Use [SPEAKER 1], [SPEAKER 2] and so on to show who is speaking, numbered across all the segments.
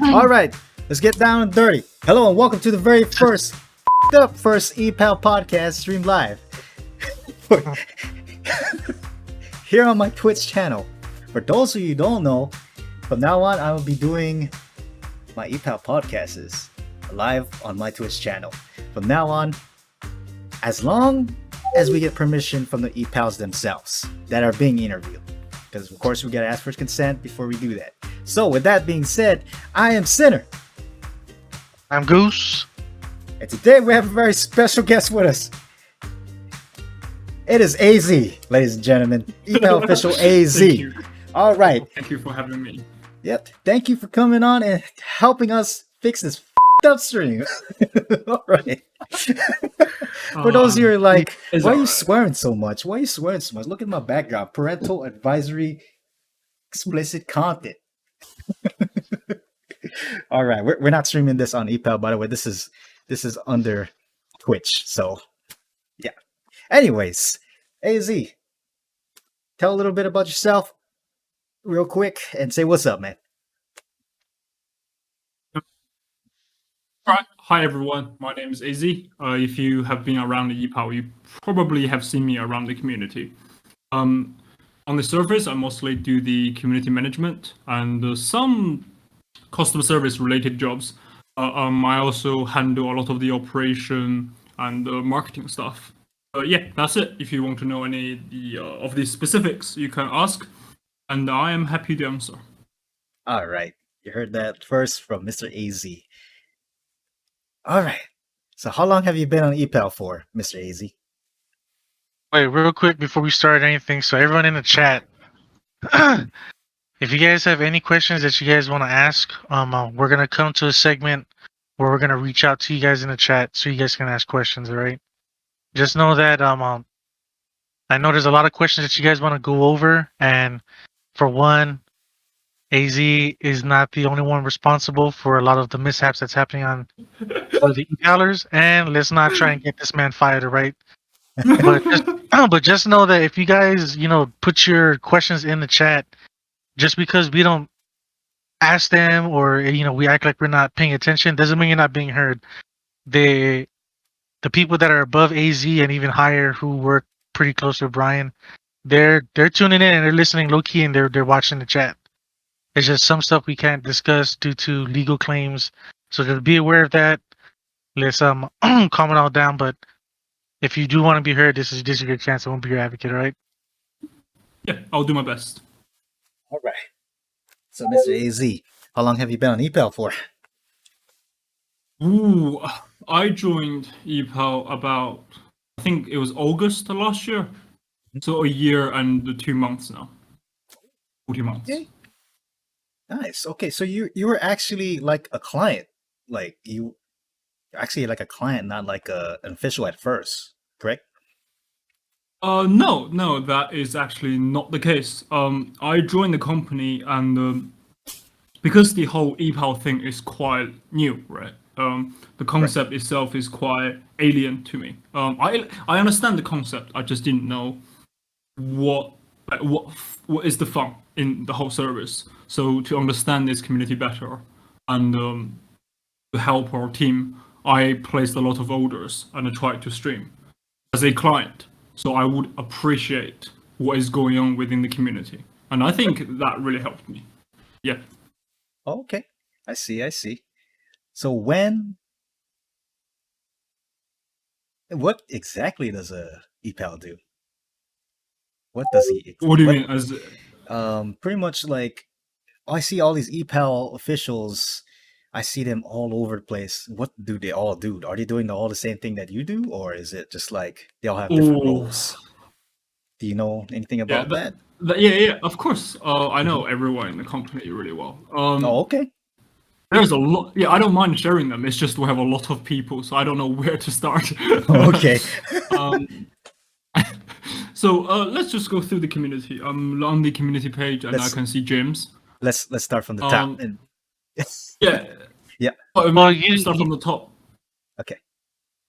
[SPEAKER 1] All right, let's get down and dirty. Hello and welcome to the very first ePal podcast streamed live here on my Twitch channel. For those of you who don't know, from now on I will be doing my ePal podcasts live on my Twitch channel. From now on, as long as we get permission from the ePals themselves that are being interviewed. Because of course we gotta ask for consent before we do that. So with that being said, I am Sinner.
[SPEAKER 2] I'm Goose.
[SPEAKER 1] And today we have a very special guest with us. It is AZ, ladies and gentlemen. ePal official AZ.
[SPEAKER 3] Thank you.
[SPEAKER 1] All right.
[SPEAKER 3] Thank you for having me.
[SPEAKER 1] Yep. Thank you for coming on and helping us fix this up stream. All right. For those of you who are like, why are you swearing so much? Why are you swearing so much? Look at my background. Parental advisory, explicit content. All right. We're not streaming this on ePal, by the way. This is under Twitch. So, yeah. Anyways, AZ, tell a little bit about yourself real quick and say what's up, man.
[SPEAKER 3] Right. Hi everyone, my name is AZ. If you have been around the ePal, you probably have seen me around the community. On the surface, I mostly do the community management and some customer service related jobs. I also handle a lot of the operation and marketing stuff. Yeah, that's it. If you want to know any of the specifics, you can ask, and I am happy to answer.
[SPEAKER 1] All right, you heard that first from Mr. AZ. All right. So how long have you been on ePal for, Mr. AZ?
[SPEAKER 2] Wait, real quick before we start anything, so everyone in the chat, if you guys have any questions that you guys want to ask, we're gonna come to a segment where we're gonna reach out to you guys in the chat so you guys can ask questions. All right. Just know that I know there's a lot of questions that you guys want to go over, and for one, AZ is not the only one responsible for a lot of the mishaps that's happening on the ePalers, and let's not try and get this man fired, right? But just know that if you guys, put your questions in the chat, just because we don't ask them or we act like we're not paying attention, doesn't mean you're not being heard. The people that are above AZ and even higher, who work pretty close with Brian, they're tuning in and they're listening low key and they're watching the chat. It's just some stuff we can't discuss due to legal claims. So to be aware of that, let's calm it all down. But if you do want to be heard, this is your chance. I won't be your advocate, all right?
[SPEAKER 3] Yeah, I'll do my best.
[SPEAKER 1] All right. So, Mr. AZ, how long have you been on ePal for?
[SPEAKER 3] Ooh, I joined ePal about, I think it was August last year. So a year and 2 months now. 40 months.
[SPEAKER 1] Okay. Nice. Okay, so you were actually like a client. Like you actually like a client, not like an official at first, correct?
[SPEAKER 3] No, that is actually not the case. I joined the company and because the whole ePal thing is quite new, right? The concept itself is quite alien to me. I understand the concept. I just didn't know what is the fun in the whole service. So to understand this community better and to help our team, I placed a lot of orders and I tried to stream as a client. So I would appreciate what is going on within the community. And I think that really helped me. Yeah.
[SPEAKER 1] Okay. I see. So what exactly does a ePal do? What does he?
[SPEAKER 3] What do you mean? As
[SPEAKER 1] pretty much like I see all these ePal officials. I see them all over the place. What do they all do? Are they doing all the same thing that you do, or is it just like they all have different roles? Do you know anything about that?
[SPEAKER 3] Yeah, of course. I know everyone in the company really well.
[SPEAKER 1] Oh, okay.
[SPEAKER 3] There's a lot. Yeah, I don't mind sharing them. It's just we have a lot of people, so I don't know where to start.
[SPEAKER 1] Okay.
[SPEAKER 3] So let's just go through the community. I'm on the community page, and I can see James.
[SPEAKER 1] Let's start from the top.
[SPEAKER 3] Yeah.
[SPEAKER 1] Yeah.
[SPEAKER 3] Well, you start from the top.
[SPEAKER 1] Okay.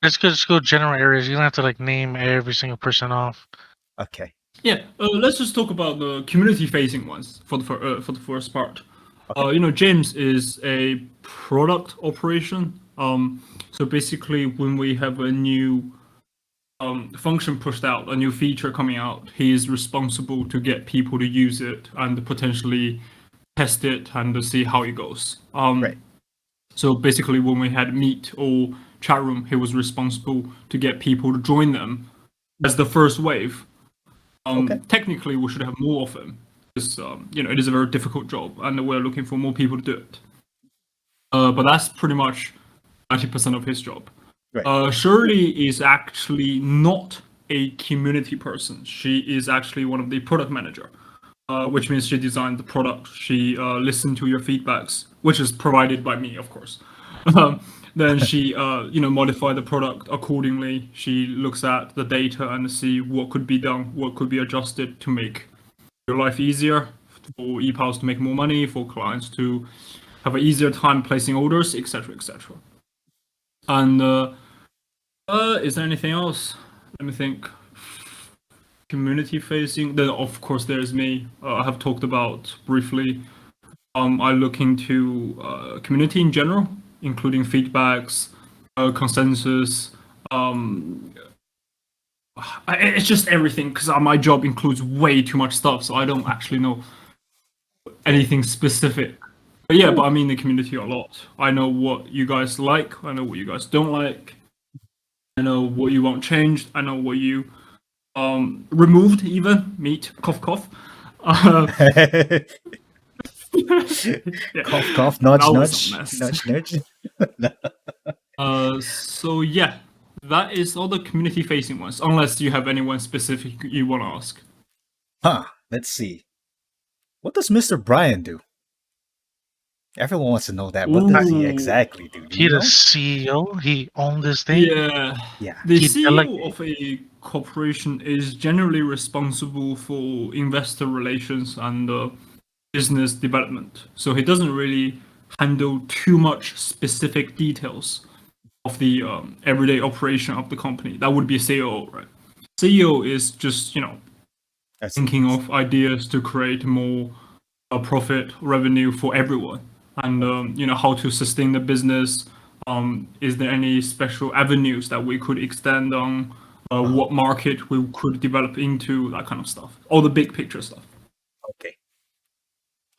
[SPEAKER 2] Let's just go general areas. You don't have to like name every single person off.
[SPEAKER 1] Okay.
[SPEAKER 3] Yeah. Let's just talk about the community-facing ones for the first part. James is a product operation. So basically, when we have a new function pushed out, a new feature coming out, he is responsible to get people to use it and potentially test it and to see how it goes.
[SPEAKER 1] Right.
[SPEAKER 3] So basically, when we had Meet or chat room, he was responsible to get people to join them as the first wave. Technically, we should have more of them because it is a very difficult job, and we're looking for more people to do it. But that's pretty much 90% of his job.
[SPEAKER 1] Right.
[SPEAKER 3] Shirley is actually not a community person. She is actually one of the product manager, which means she designed the product. She listened to your feedbacks, which is provided by me, of course. Then she, modify the product accordingly. She looks at the data and see what could be done, what could be adjusted to make your life easier, for ePals to make more money, for clients to have an easier time placing orders, etc., etc. And is there anything else? Let me think. Community facing. Then of course there's me. I have talked about briefly. I look into community in general, including feedbacks, consensus. It's just everything because my job includes way too much stuff, so I don't actually know anything specific. But yeah, but I mean the community a lot. I know what you guys like. I know what you guys don't like. I know what you want changed. I know what you removed even. Meet, cough, cough.
[SPEAKER 1] Yeah. Cough, cough, nudge,
[SPEAKER 3] That
[SPEAKER 1] nudge,
[SPEAKER 3] was a mess.
[SPEAKER 1] nudge, nudge.
[SPEAKER 3] So yeah, that is all the community-facing ones. Unless you have anyone specific you want to ask.
[SPEAKER 1] Let's see. What does Mr. Brian do? Everyone wants to know that. What does he
[SPEAKER 3] Ooh.
[SPEAKER 1] exactly do? Do
[SPEAKER 2] He
[SPEAKER 1] you
[SPEAKER 2] the
[SPEAKER 1] know?
[SPEAKER 2] CEO. He owned this thing.
[SPEAKER 3] Yeah.
[SPEAKER 1] Yeah.
[SPEAKER 3] The
[SPEAKER 2] He
[SPEAKER 3] CEO of a corporation is generally responsible for investor relations and business development. So he doesn't really handle too much specific details of the everyday operation of the company. That would be a CEO, right? CEO is just,
[SPEAKER 1] That's
[SPEAKER 3] thinking of ideas to create more profit, revenue for everyone. And, how to sustain the business. Is there any special avenues that we could extend on? What market we could develop into, that kind of stuff. All the big picture stuff.
[SPEAKER 1] okay.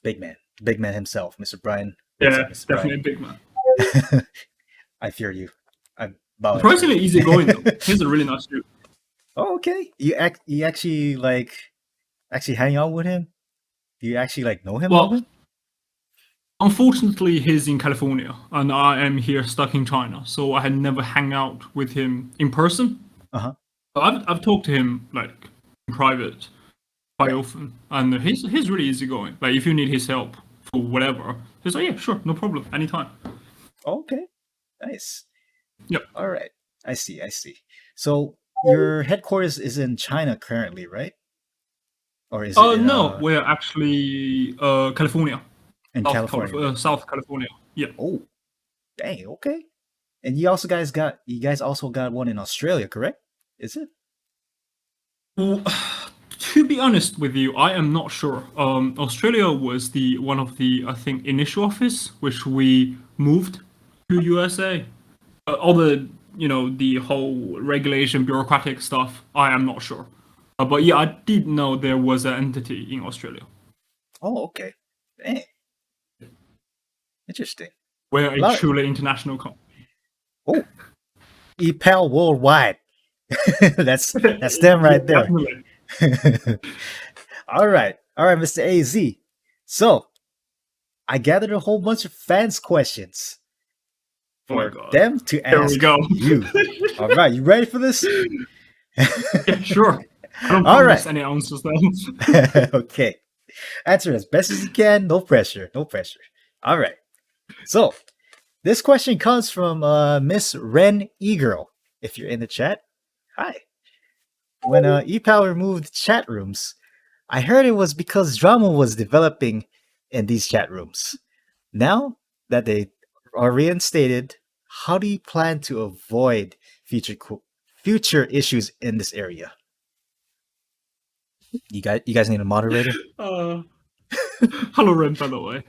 [SPEAKER 1] Big man himself, Mr. Brian. What's
[SPEAKER 3] Yeah,
[SPEAKER 1] up, Mr.
[SPEAKER 3] definitely
[SPEAKER 1] Brian?
[SPEAKER 3] a big man.
[SPEAKER 1] I fear you. I'm bowing to
[SPEAKER 3] Surprisingly
[SPEAKER 1] you.
[SPEAKER 3] easygoing though. He's a really nice dude.
[SPEAKER 1] Oh, okay. You actually actually hang out with him? Do you actually know him?
[SPEAKER 3] Well, unfortunately, he's in California, and I am here stuck in China, so I had never hang out with him in person.
[SPEAKER 1] Uh-huh.
[SPEAKER 3] I've talked to him in private quite
[SPEAKER 1] Right.
[SPEAKER 3] often, and he's really easygoing. Like if you need his help for whatever, he's like, yeah, sure, no problem, anytime.
[SPEAKER 1] Okay. Nice.
[SPEAKER 3] Yep.
[SPEAKER 1] All right. I see. So your headquarters is in China currently, right? Or is it in,
[SPEAKER 3] No, we're actually California,
[SPEAKER 1] in California?
[SPEAKER 3] South California. Yeah.
[SPEAKER 1] Oh, dang. Okay. And you guys also got one in Australia, correct? Is it?
[SPEAKER 3] Well, to be honest with you, I am not sure. Australia was one of the I think initial office which we moved to USA. All the the whole regulation bureaucratic stuff. I am not sure. But yeah, I did know there was an entity in Australia.
[SPEAKER 1] Oh, okay. Dang. Interesting.
[SPEAKER 3] We're a
[SPEAKER 1] Lot-
[SPEAKER 3] truly international company.
[SPEAKER 1] Oh, Epal worldwide. that's them right there.
[SPEAKER 3] Definitely.
[SPEAKER 1] All right, Mr. AZ. So, I gathered a whole bunch of fans' questions
[SPEAKER 3] Oh my
[SPEAKER 1] for
[SPEAKER 3] God.
[SPEAKER 1] them to
[SPEAKER 3] Here we
[SPEAKER 1] ask
[SPEAKER 3] go.
[SPEAKER 1] you. All right, you ready for this?
[SPEAKER 3] Yeah, sure. I don't
[SPEAKER 1] All
[SPEAKER 3] promise
[SPEAKER 1] right.
[SPEAKER 3] any answers though.
[SPEAKER 1] Okay. Answer as best as you can. No pressure. All right. So, this question comes from Miss Ren.Egirl. If you're in the chat, hi. When ePal removed chat rooms, I heard it was because drama was developing in these chat rooms. Now that they are reinstated, how do you plan to avoid future issues in this area? You guys need a moderator?
[SPEAKER 3] Hello, Ren, by the way.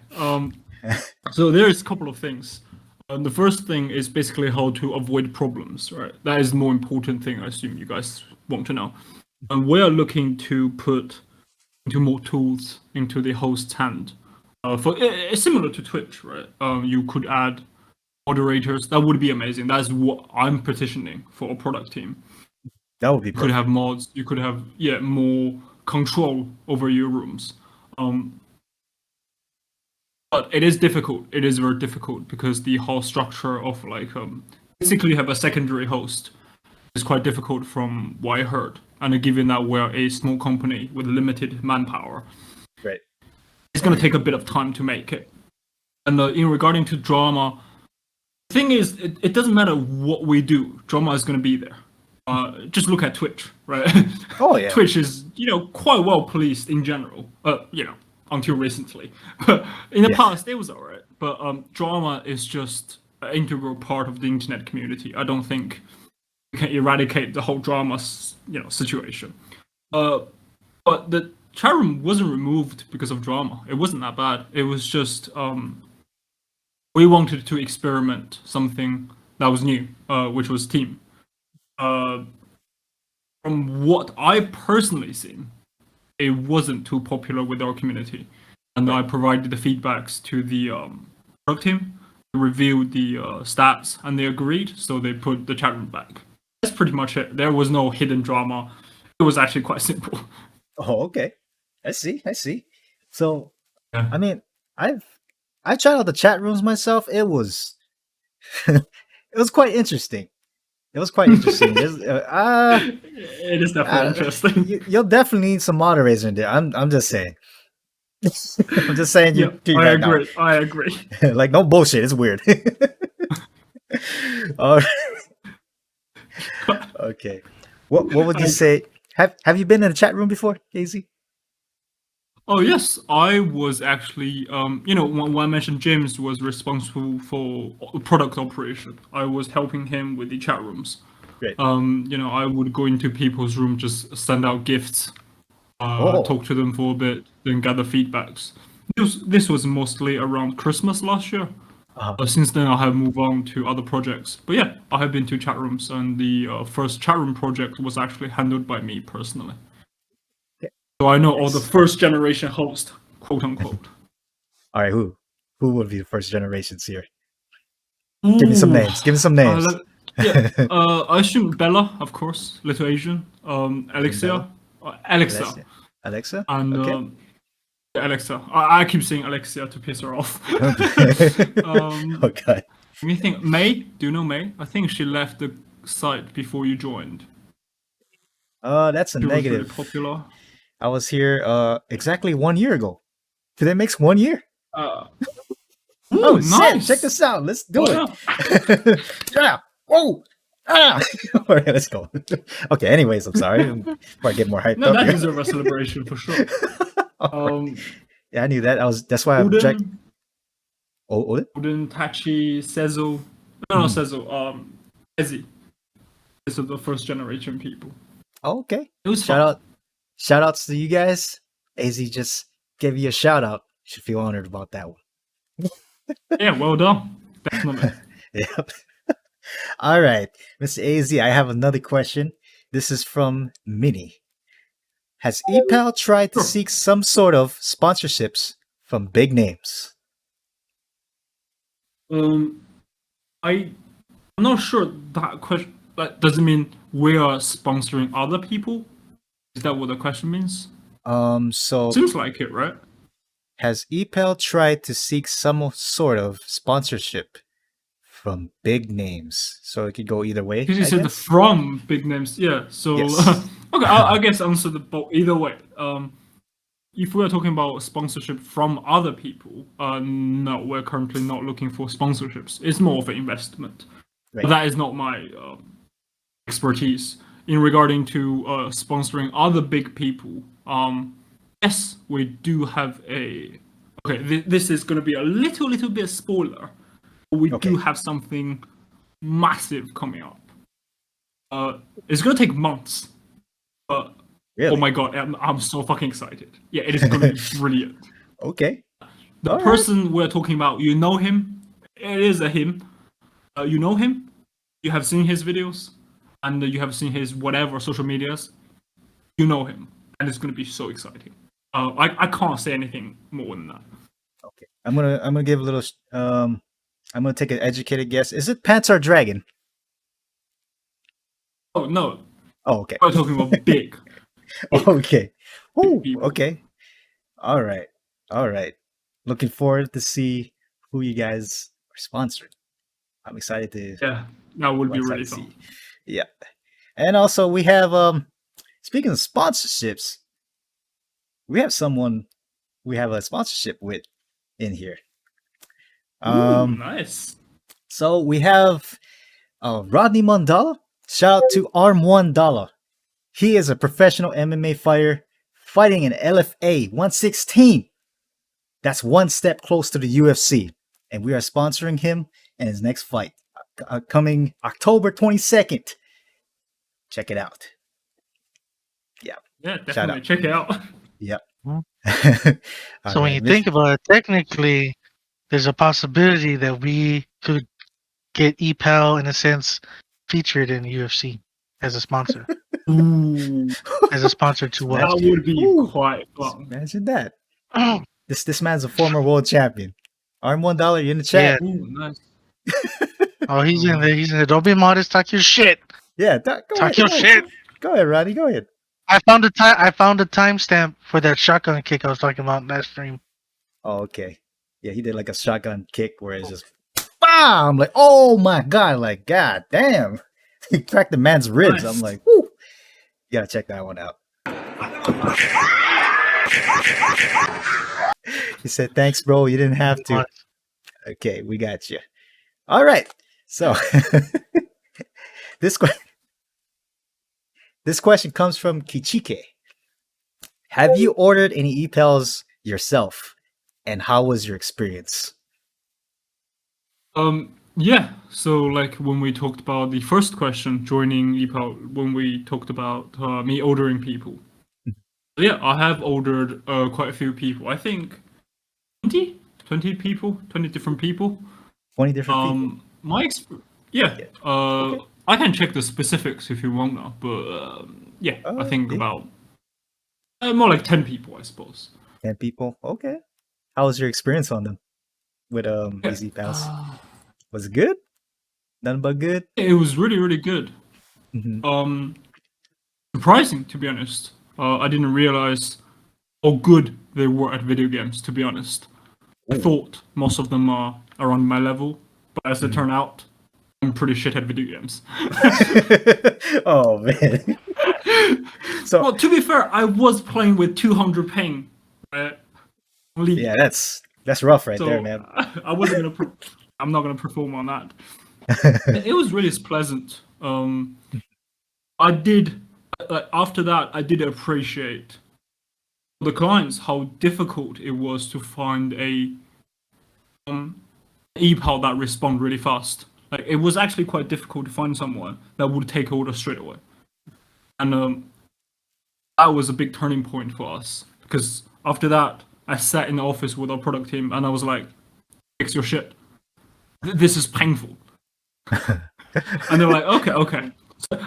[SPEAKER 3] So there's a couple of things. The first thing is basically how to avoid problems, right? That is the more important thing, I assume you guys want to know. And we are looking to put into more tools into the host's hand. It's similar to Twitch, right? You could add moderators. That would be amazing. That's what I'm petitioning for a product team.
[SPEAKER 1] That would be
[SPEAKER 3] You could
[SPEAKER 1] perfect.
[SPEAKER 3] have mods. You could have more control over your rooms. But it is difficult. It is very difficult because the whole structure of basically have a secondary host is quite difficult from what I heard. And given that we're a small company with limited manpower,
[SPEAKER 1] Right.
[SPEAKER 3] it's going to take a bit of time to make it. And in regarding to drama, the thing is, it doesn't matter what we do. Drama is going to be there. Just look at Twitch, right?
[SPEAKER 1] Oh yeah.
[SPEAKER 3] Twitch is, quite well policed in general. Until recently. But in the past, it was alright. But drama is just an integral part of the internet community. I don't think we can eradicate the whole drama, situation. But the chat room wasn't removed because of drama. It wasn't that bad. It was just we wanted to experiment something that was new, which was team. From what I personally seen, it wasn't too popular with our community, and I provided the feedbacks to the product team, reviewed the stats, and they agreed. So they put the chat room back. That's pretty much it. There was no hidden drama. It was actually quite simple.
[SPEAKER 1] Oh, okay. I see. So,
[SPEAKER 3] Yeah.
[SPEAKER 1] I mean, I tried out the chat rooms myself. It was it was quite interesting. There's,
[SPEAKER 3] It is definitely interesting.
[SPEAKER 1] you'll definitely need some moderators in there. I'm just saying. I'm just saying.
[SPEAKER 3] Yeah, I agree.
[SPEAKER 1] Like, no bullshit. It's weird. All right. Okay. What would you say? Have you been in a chat room before, Daisy?
[SPEAKER 3] Oh yes, I was actually, when I mentioned James was responsible for product operation, I was helping him with the chat rooms.
[SPEAKER 1] Great.
[SPEAKER 3] I would go into people's room, just send out gifts, talk to them for a bit, then gather feedbacks. This was mostly around Christmas last year. Since then, I have moved on to other projects. But yeah, I have been to chat rooms, and the first chat room project was actually handled by me personally. So I know all the first generation hosts, quote unquote.
[SPEAKER 1] All right, who would be the first generations here? Give me some names.
[SPEAKER 3] I assume Bella, of course, Little Asian, Alexa,
[SPEAKER 1] Alexa?
[SPEAKER 3] and
[SPEAKER 1] Okay.
[SPEAKER 3] Alexa. I keep saying Alexia to piss her off.
[SPEAKER 1] Okay.
[SPEAKER 3] Let me think. May? Do you know May? I think she left the site before you joined.
[SPEAKER 1] That's a
[SPEAKER 3] She
[SPEAKER 1] negative.
[SPEAKER 3] was really popular.
[SPEAKER 1] I was here exactly 1 year ago. Today makes 1 year.
[SPEAKER 3] Oh,
[SPEAKER 1] Nice.
[SPEAKER 3] nice!
[SPEAKER 1] Check this out. Let's do
[SPEAKER 3] Oh,
[SPEAKER 1] it. Yeah. Whoa. Ah. All right, let's go. Okay. Anyways, I'm sorry. Before I get more hyped
[SPEAKER 3] No,
[SPEAKER 1] up
[SPEAKER 3] that
[SPEAKER 1] here.
[SPEAKER 3] deserves a celebration for sure.
[SPEAKER 1] Yeah, I knew that. That's why I checked. Odin?
[SPEAKER 3] Odin, Tachi, Sezo. No, Sezo. Ezzy. These are the first generation people.
[SPEAKER 1] Oh, okay.
[SPEAKER 3] It was
[SPEAKER 1] Shout
[SPEAKER 3] fun.
[SPEAKER 1] outs to you guys. AZ just gave you a shout out. You should feel honored about that one.
[SPEAKER 3] Yeah, well done. Definitely.
[SPEAKER 1] Yep. All right, Mr. AZ, I have another question. This is from Minnie. Has Epal tried to
[SPEAKER 3] Sure.
[SPEAKER 1] seek some sort of sponsorships from big names?
[SPEAKER 3] I'm not sure that question. That doesn't mean we are sponsoring other people. Is that what the question means?
[SPEAKER 1] So
[SPEAKER 3] Seems like it, right?
[SPEAKER 1] has Epal tried to seek some sort of sponsorship from big names? So it could go either way.
[SPEAKER 3] Because you
[SPEAKER 1] I
[SPEAKER 3] said the
[SPEAKER 1] guess?
[SPEAKER 3] from big names, yeah. So
[SPEAKER 1] Yes.
[SPEAKER 3] okay, I guess answer the both either way. If we are talking about sponsorship from other people, no, we're currently not looking for sponsorships. It's more of an investment.
[SPEAKER 1] Right.
[SPEAKER 3] But that is not my expertise in regarding to sponsoring other big people. Yes, we do have a. Okay, this is going to be a little bit spoiler. But we
[SPEAKER 1] Okay.
[SPEAKER 3] do have something massive coming up. It's going to take months, but
[SPEAKER 1] Really?
[SPEAKER 3] oh my god, I'm so fucking excited. Yeah, it is going to be brilliant.
[SPEAKER 1] Okay.
[SPEAKER 3] The
[SPEAKER 1] All right.
[SPEAKER 3] person we're talking about, you know him. It is a him. You know him. You have seen his videos, and you have seen his whatever social medias. You know him, and it's gonna be so exciting. I can't say anything more than that.
[SPEAKER 1] Okay. I'm gonna give a little. I'm gonna take an educated guess. Is it Pants or Dragon?
[SPEAKER 3] Oh no,
[SPEAKER 1] Oh, okay.
[SPEAKER 3] we're talking about big.
[SPEAKER 1] Okay. Ooh,
[SPEAKER 3] people.
[SPEAKER 1] okay. All right. All right. Looking forward to see who you guys are sponsoring. I'm excited to.
[SPEAKER 3] Yeah, that would be
[SPEAKER 1] I'm
[SPEAKER 3] really
[SPEAKER 1] excited to
[SPEAKER 3] fun.
[SPEAKER 1] see. Yeah. And also we have speaking of sponsorships, we have someone we have a sponsorship with in here.
[SPEAKER 3] Ooh, nice.
[SPEAKER 1] So we have Rodney Mondala. Shout out to Mondala. He is a professional MMA fighter fighting in LFA 116. That's one step close to the UFC. And we are sponsoring him in his next fight coming October 22nd. Check it out. Yeah.
[SPEAKER 3] Yeah,
[SPEAKER 1] Shout
[SPEAKER 3] definitely
[SPEAKER 1] out.
[SPEAKER 3] check it out.
[SPEAKER 1] Yep.
[SPEAKER 2] So when you think about it, technically, there's a possibility that we could get ePal in a sense featured in UFC as a sponsor.
[SPEAKER 3] Ooh,
[SPEAKER 2] As a sponsor to what?
[SPEAKER 3] that would be
[SPEAKER 1] Ooh.
[SPEAKER 3] quite fun.
[SPEAKER 1] Imagine that.
[SPEAKER 2] Oh,
[SPEAKER 1] This man's a former world champion. $1, you in the chat?
[SPEAKER 2] yeah.
[SPEAKER 3] Ooh, nice.
[SPEAKER 2] Oh, he's in there. He's in there. Don't be modest. Talk your shit.
[SPEAKER 1] Yeah, go
[SPEAKER 2] Talk
[SPEAKER 1] ahead.
[SPEAKER 2] your shit.
[SPEAKER 1] Go ahead, Rodney. Go ahead.
[SPEAKER 2] I found a time. I found a timestamp for that shotgun kick I was talking about in that stream.
[SPEAKER 1] Oh, okay. Yeah, he did like a shotgun kick where it's just bam! I'm like, oh my god, like god damn. He cracked the man's ribs.
[SPEAKER 3] Nice.
[SPEAKER 1] I'm like, whoo. You gotta check that one out. He said, thanks, bro. You didn't have to. Okay, we got you. All right. So this question comes from Kichike. Have you ordered any ePals yourself? And how was your experience?
[SPEAKER 3] Yeah. So like when we talked about the first question, joining ePal, when we talked about me ordering people. Yeah, I have ordered quite a few people. I think 20 people, 20 different people.
[SPEAKER 1] 20 different people.
[SPEAKER 3] Yeah.
[SPEAKER 1] Yeah.
[SPEAKER 3] Okay. I can check the specifics if you want now, but yeah, I think
[SPEAKER 1] yeah.
[SPEAKER 3] about more like 10 people, I suppose.
[SPEAKER 1] 10 people. Okay. How was your experience on them with these ePals? Was it good? Nothing but good?
[SPEAKER 3] It was really, really good.
[SPEAKER 1] Mm-hmm.
[SPEAKER 3] Surprising, to be honest. I didn't realize how good they were at video games, to be honest. I thought most of them are around my level, but as it turned out, I'm pretty shit at video games.
[SPEAKER 1] Oh, man. So,
[SPEAKER 3] well, to be fair, I was playing with 200 ping. Right?
[SPEAKER 1] Yeah, that's rough right
[SPEAKER 3] so
[SPEAKER 1] there, man.
[SPEAKER 3] I wasn't gonna. I'm not gonna perform on that. It was really pleasant. I did. After that, I did appreciate the clients how difficult it was to find a ePal that respond really fast. Like it was actually quite difficult to find someone that would take order straight away, and that was a big turning point for us because after that, I sat in the office with our product team and I was like, "Fix your shit. This is painful." And they're like, "Okay."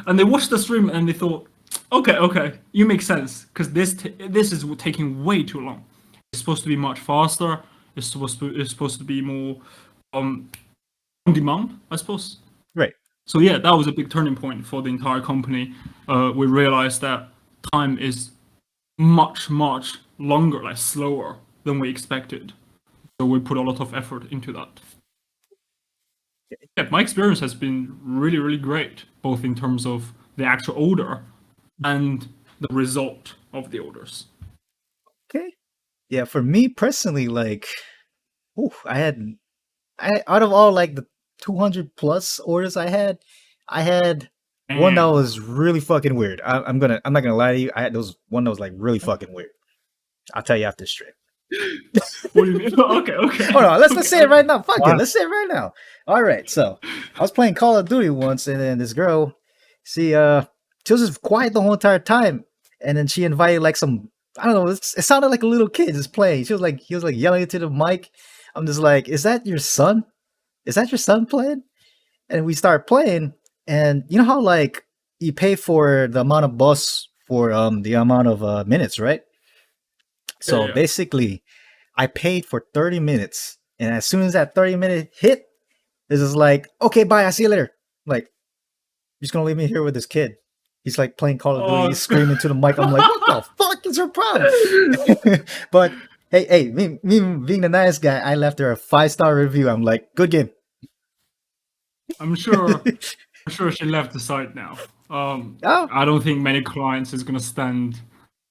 [SPEAKER 3] And they watched the stream and they thought, "Okay, you make sense because this is taking way too long. It's supposed to be much faster. It's supposed to be more on demand, I suppose."
[SPEAKER 1] Right.
[SPEAKER 3] So yeah, that was a big turning point for the entire company. We realized that time is much longer, like slower than we expected. So we put a lot of effort into that. Yeah, my experience has been really, really great, both in terms of the actual order and the result of the orders.
[SPEAKER 1] Okay. Yeah, for me personally, like, I out of all like the 200 plus orders I had one that was really fucking weird. I'm not gonna lie to you. I had one that was like really fucking weird. I'll tell you after the stream.
[SPEAKER 3] What do you mean? Okay.
[SPEAKER 1] Hold on, let's say it right now. Fuck it, let's say it right now. All right, so I was playing Call of Duty once, and then this girl, she was just quiet the whole entire time, and then she invited like some I don't know. It sounded like a little kid just playing. He was like yelling into the mic. I'm just like, is that your son? Is that your son playing? And we start playing, and you know how like you pay for the amount of bus for the amount of minutes, right? So
[SPEAKER 3] Yeah.
[SPEAKER 1] basically, I paid for 30 minutes, and as soon as that 30-minute hit, this is like, okay, bye, I'll see you later. Like, you're just gonna leave me here with this kid. He's like playing Call of Duty,
[SPEAKER 3] Oh,
[SPEAKER 1] he's screaming to the mic. I'm like, what the fuck is your problem? But hey, me being the nice guy, I left her a 5-star review. I'm like, good game.
[SPEAKER 3] I'm sure she left the site now.
[SPEAKER 1] Oh,
[SPEAKER 3] I don't think many clients is gonna stand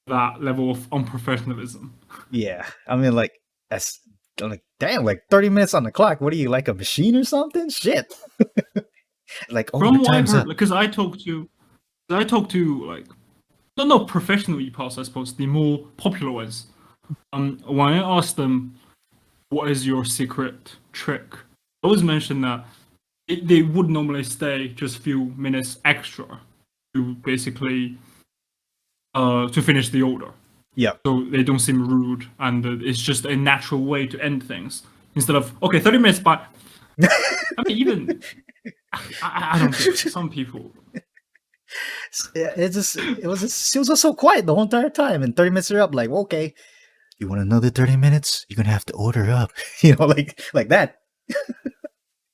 [SPEAKER 3] that level of unprofessionalism.
[SPEAKER 1] yeah. I mean, like, that's I'm like, damn, like 30 minutes on the clock. What are you, like a machine or something? Shit. Like, oh,
[SPEAKER 3] From
[SPEAKER 1] your
[SPEAKER 3] what I've
[SPEAKER 1] time's
[SPEAKER 3] heard,
[SPEAKER 1] up.
[SPEAKER 3] because I talked to like not professional ePals, I suppose, the more popular ones. When I asked them what is your secret trick, I always mention that they would normally stay just a few minutes extra to basically to finish the order.
[SPEAKER 1] Yeah.
[SPEAKER 3] So they don't seem rude, and it's just a natural way to end things instead of okay, 30 minutes. But I mean, even I don't get it. Some people.
[SPEAKER 1] It was just, she was just so quiet the whole entire time, and 30 minutes are up. Like, okay, you want another 30 minutes? You're gonna have to order up. Like that.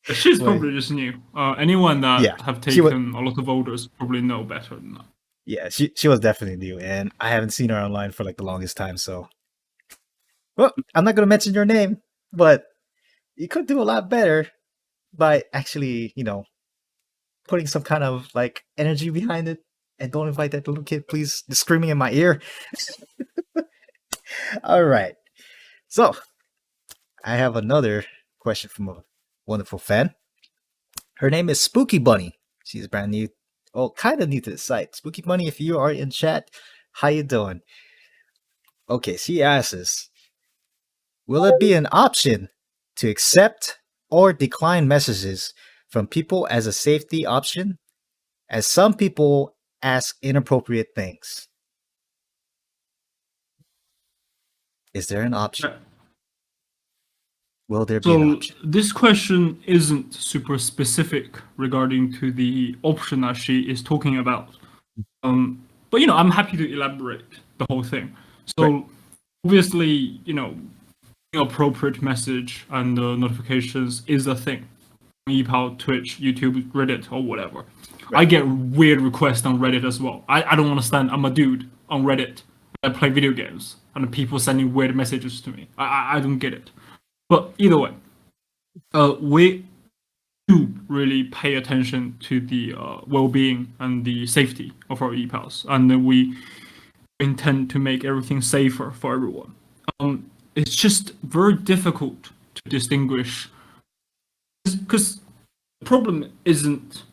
[SPEAKER 3] She's
[SPEAKER 1] Like,
[SPEAKER 3] probably just new. Anyone that
[SPEAKER 1] yeah,
[SPEAKER 3] have
[SPEAKER 1] she was.
[SPEAKER 3] taken a lot of orders probably know better than that.
[SPEAKER 1] Yeah, she was definitely new, and I haven't seen her online for like the longest time. So, well, I'm not gonna mention your name, but you could do a lot better by actually, putting some kind of like energy behind it. And don't invite that little kid, please. Just screaming in my ear. All right. So I have another question from a wonderful fan. Her name is Spookybunnii. She's brand new. Oh, kind of new to the site. Spookybunnii, if you are in chat, how you doing? Okay, she asks, will it be an option to accept or decline messages from people as a safety option? As some people ask inappropriate things. Is there an option? Will there be an
[SPEAKER 3] So
[SPEAKER 1] option?
[SPEAKER 3] this question isn't super specific regarding to the option that she is talking about. But I'm happy to elaborate the whole thing. So
[SPEAKER 1] Right.
[SPEAKER 3] obviously, appropriate message and notifications is a thing. ePal, Twitch, YouTube, Reddit, or whatever.
[SPEAKER 1] Right.
[SPEAKER 3] I get weird requests on Reddit as well. I don't understand. I'm a dude on Reddit. I play video games, and people sending weird messages to me. I don't get it. But either way, we do really pay attention to the well-being and the safety of our ePals, and then we intend to make everything safer for everyone. It's just very difficult to distinguish because the problem isn't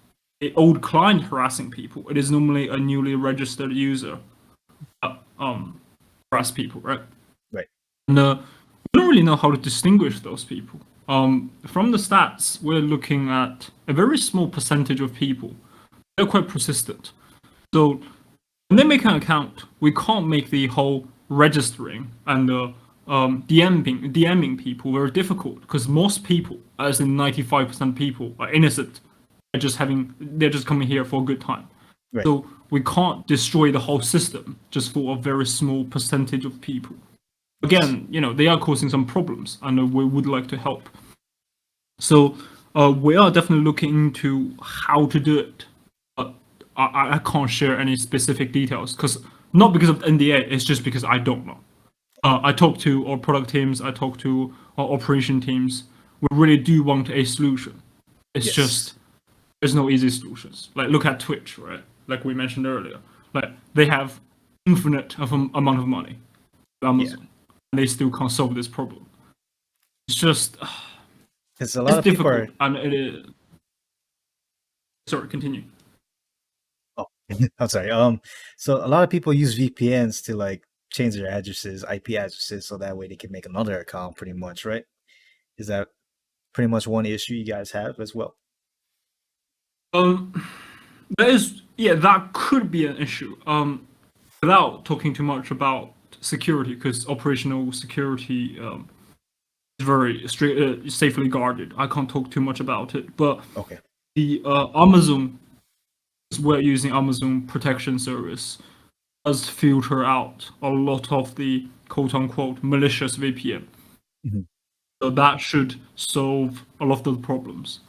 [SPEAKER 3] an old client harassing people. It is normally a newly registered user that harass people, right?
[SPEAKER 1] Right.
[SPEAKER 3] And we don't really know how to distinguish those people. From the stats, we're looking at a very small percentage of people. They're quite persistent. So when they make an account, we can't make the whole registering and DMing people very difficult because most people, as in 95% people, are innocent. They're just coming here for a good time.
[SPEAKER 1] Right.
[SPEAKER 3] So we can't destroy the whole system just for a very small percentage of people. Again, they are causing some problems, and we would like to help. So we are definitely looking into how to do it. But I can't share any specific details not because of NDA. It's just because I don't know. I talk to our product teams. I talk to our operation teams. We really do want a solution. It's just there's no easy solutions. Like look at Twitch, right? Like we mentioned earlier. Like they have infinite amount of money. Amazon. And they still can't solve this problem. It's just
[SPEAKER 1] Because a lot of people are.
[SPEAKER 3] and it is. Sorry, continue.
[SPEAKER 1] Oh, I'm sorry. So a lot of people use VPNs to like change their addresses, IP addresses, so that way they can make another account. Pretty much, right? Is that pretty much one issue you guys have as well?
[SPEAKER 3] That could be an issue. Without talking too much about security, because operational security is very strict, safely guarded. I can't talk too much about it, but
[SPEAKER 1] Okay.
[SPEAKER 3] the Amazon, we're using Amazon Protection Service, does filter out a lot of the quote-unquote malicious VPN.
[SPEAKER 1] Mhm.
[SPEAKER 3] So that should solve a lot of the problems.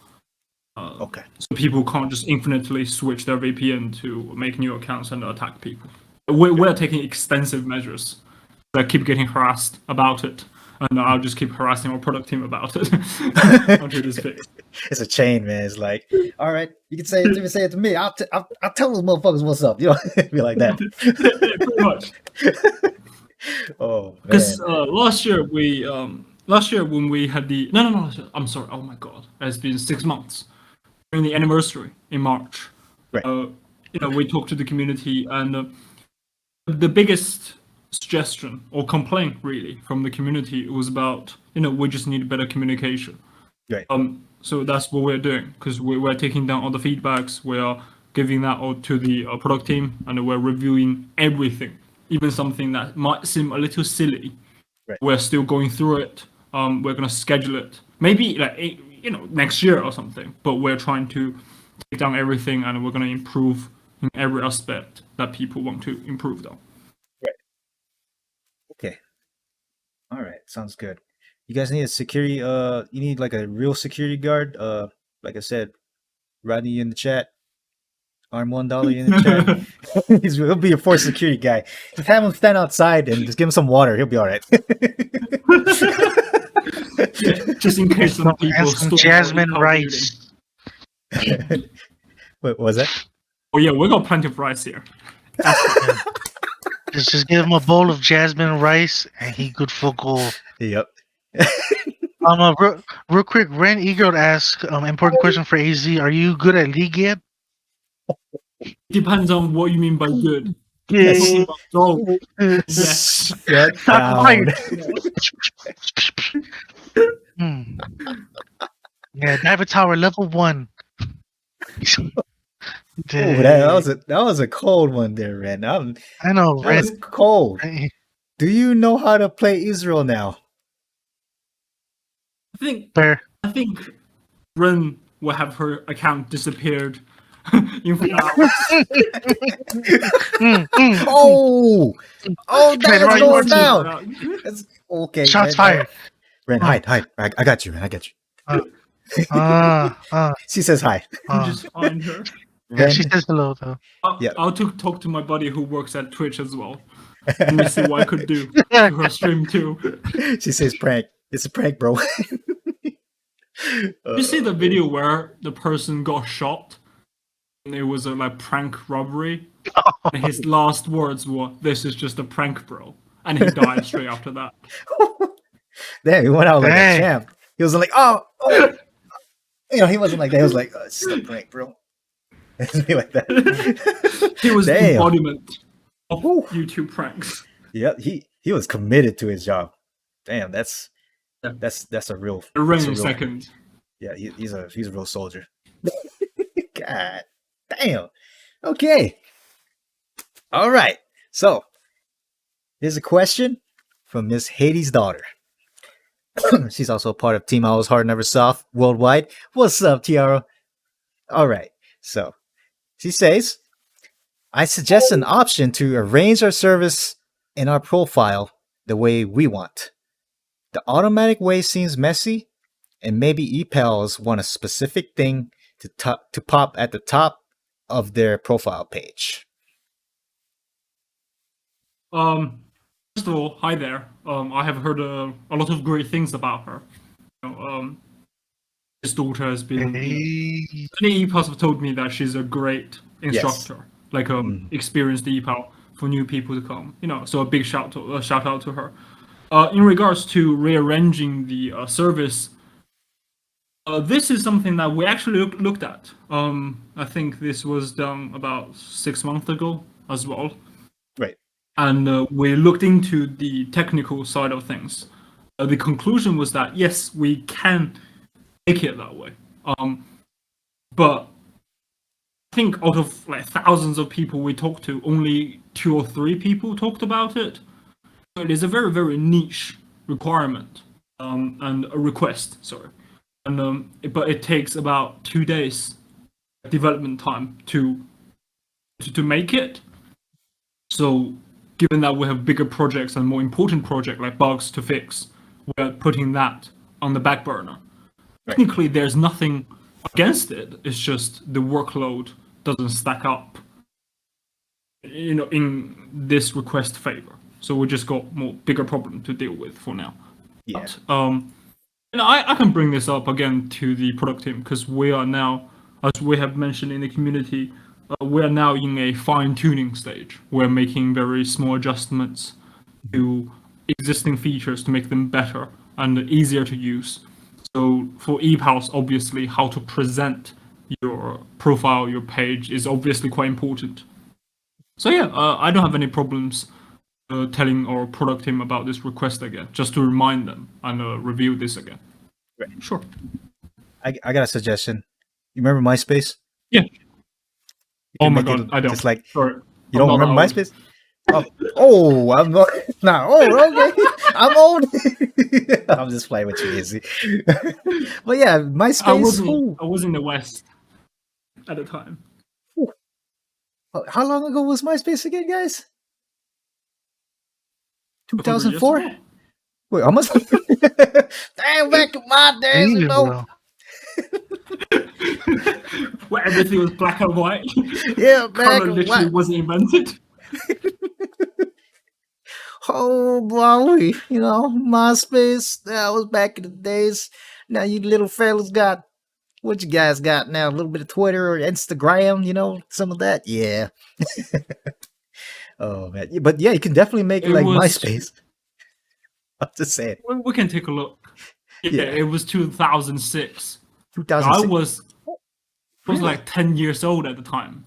[SPEAKER 1] Okay.
[SPEAKER 3] So people can't just infinitely switch their VPN to make new accounts and attack people. We're taking extensive measures. I keep getting harassed about it, and I'll just keep harassing our product team about it until it is fixed.
[SPEAKER 1] It's a chain, man. It's like, all right, you can say it to me, say it to me. I'll tell those motherfuckers what's up. You know, be like that.
[SPEAKER 3] Pretty much.
[SPEAKER 1] Oh man.
[SPEAKER 3] Because last year when we had the no, I'm sorry. Oh my god, it's been 6 months during the anniversary in March.
[SPEAKER 1] Right.
[SPEAKER 3] We talked to the community, and the biggest suggestion or complaint really from the community was about we just need better communication.
[SPEAKER 1] Right.
[SPEAKER 3] So that's what we're doing, because we're taking down all the feedbacks. We are giving that out to the product team, and we're reviewing everything, even something that might seem a little silly.
[SPEAKER 1] Right.
[SPEAKER 3] We're still going through it. We're gonna schedule it, maybe next year or something. But we're trying to take down everything, and we're gonna improve in every aspect that people want to improve on.
[SPEAKER 1] Okay. All right. Sounds good. You guys need a security. You need like a real security guard. Like I said, Rodney in the chat. Mondala in the chat. He'll be your force security guy. Just have him stand outside and just give him some water. He'll be all right.
[SPEAKER 3] Yeah, just in case some people
[SPEAKER 2] And some
[SPEAKER 3] storm
[SPEAKER 2] jasmine
[SPEAKER 3] our
[SPEAKER 2] rice.
[SPEAKER 1] Wait, what was that?
[SPEAKER 3] Oh yeah, we got plenty of rice here.
[SPEAKER 2] Just give him a bowl of jasmine rice, and he good for goal.
[SPEAKER 1] Yep.
[SPEAKER 2] Real quick, Ren.Egirl asks, important question for AZ: are you good at League yet?
[SPEAKER 3] Depends on what you mean by good.
[SPEAKER 1] Yes.
[SPEAKER 3] So, yes.
[SPEAKER 1] Shut down.
[SPEAKER 2] Yeah, Diver Tower level 1.
[SPEAKER 1] Oh, that was a cold one there, Ren.
[SPEAKER 2] I know,
[SPEAKER 1] That was cold.
[SPEAKER 2] Ren.
[SPEAKER 1] Do you know how to play Israel now?
[SPEAKER 2] Fair.
[SPEAKER 3] I think Ren will have her account disappeared in 4 hours.
[SPEAKER 1] Oh, that's going down.
[SPEAKER 3] down.
[SPEAKER 1] That's, okay.
[SPEAKER 2] Shots
[SPEAKER 1] Ren,
[SPEAKER 2] fired.
[SPEAKER 1] Ren, hide. I got you, Ren. I got you. She says hi.
[SPEAKER 3] Just find her.
[SPEAKER 2] Yeah, she says hello though.
[SPEAKER 3] I'll talk to my buddy who works at Twitch as well. Let me see what I could do to her stream too.
[SPEAKER 1] She says prank. It's a prank, bro.
[SPEAKER 3] You see the video where the person got shot? And it was a prank robbery. And his last words were, "This is just a prank, bro." And he died straight after that.
[SPEAKER 1] Damn, he went out like
[SPEAKER 2] Dang.
[SPEAKER 1] a champ. He was like, oh. He wasn't like that. He was like, it's just a prank, bro. Be like that.
[SPEAKER 3] He was the
[SPEAKER 1] Damn.
[SPEAKER 3] embodiment of YouTube pranks.
[SPEAKER 1] Yep, he was committed to his job. Damn, that's a real.
[SPEAKER 3] A rain
[SPEAKER 1] that's a real-
[SPEAKER 3] second.
[SPEAKER 1] Yeah, he's a real soldier. God damn. Okay. All right. So here's a question from Miss HadessDaughter. She's also a part of Team Owl's Hard Never Soft worldwide. What's up, Tiara? All right. So she says, I suggest an option to arrange our service in our profile the way we want. The automatic way seems messy, and maybe ePals want a specific thing to pop at the top of their profile page.
[SPEAKER 3] First of all, hi there. I have heard a lot of great things about her. His daughter has been. Many ePals have told me that she's a great instructor, experienced ePal for new people to come. So a big shout out to her. In regards to rearranging the service, this is something that we actually looked at. I think this was done about 6 months ago as well.
[SPEAKER 1] Right.
[SPEAKER 3] And we looked into the technical side of things. The conclusion was that yes, we can make it that way. But I think out of thousands of people we talked to, only 2 or 3 people talked about it. So it is a very, very niche requirement and a request, sorry. And but it takes about 2 days development time to make it. So given that we have bigger projects and more important projects like bugs to fix, we're putting that on the back burner. Technically, there's nothing against it. It's just the workload doesn't stack up, in this request favor. So we just got more bigger problem to deal with for now.
[SPEAKER 1] Yeah.
[SPEAKER 3] But, and I can bring this up again to the product team because we are now, as we have mentioned in the community, we are now in a fine-tuning stage. We're making very small adjustments to existing features to make them better and easier to use. So for ePals, obviously, how to present your profile, your page is obviously quite important. So yeah, I don't have any problems telling our product team about this request again, just to remind them and review this again.
[SPEAKER 1] Right.
[SPEAKER 3] Sure.
[SPEAKER 1] I got a suggestion. You remember MySpace?
[SPEAKER 3] Yeah. Oh my
[SPEAKER 1] make it
[SPEAKER 3] god, I don't.
[SPEAKER 1] just like
[SPEAKER 3] Sorry.
[SPEAKER 1] you don't
[SPEAKER 3] I'm not
[SPEAKER 1] remember
[SPEAKER 3] old.
[SPEAKER 1] MySpace? I'm not. Nah, okay. I'm old. I'm just playing with you, Izzy. But yeah, MySpace.
[SPEAKER 3] I was in the West at the time.
[SPEAKER 1] How long ago was MySpace again, guys?
[SPEAKER 3] A couple of years
[SPEAKER 1] 2004?
[SPEAKER 3] ago.
[SPEAKER 1] Wait, almost. Damn, back in my days,
[SPEAKER 2] Hey,
[SPEAKER 1] you know.
[SPEAKER 2] bro.
[SPEAKER 3] Where everything was black and white.
[SPEAKER 1] Yeah, back
[SPEAKER 3] Color
[SPEAKER 1] in
[SPEAKER 3] literally
[SPEAKER 1] white.
[SPEAKER 3] wasn't invented.
[SPEAKER 1] Oh boy, MySpace. That was back in the days. Now you little fellas got what you guys got now? A little bit of Twitter or Instagram, some of that. Yeah. Oh man, but yeah, you can definitely make it
[SPEAKER 3] It
[SPEAKER 1] like
[SPEAKER 3] was-
[SPEAKER 1] MySpace. I'm just saying.
[SPEAKER 3] We can take a look. Yeah,
[SPEAKER 1] Yeah.
[SPEAKER 3] it was 2006.
[SPEAKER 1] 2006.
[SPEAKER 3] I was like 10 years old at the time.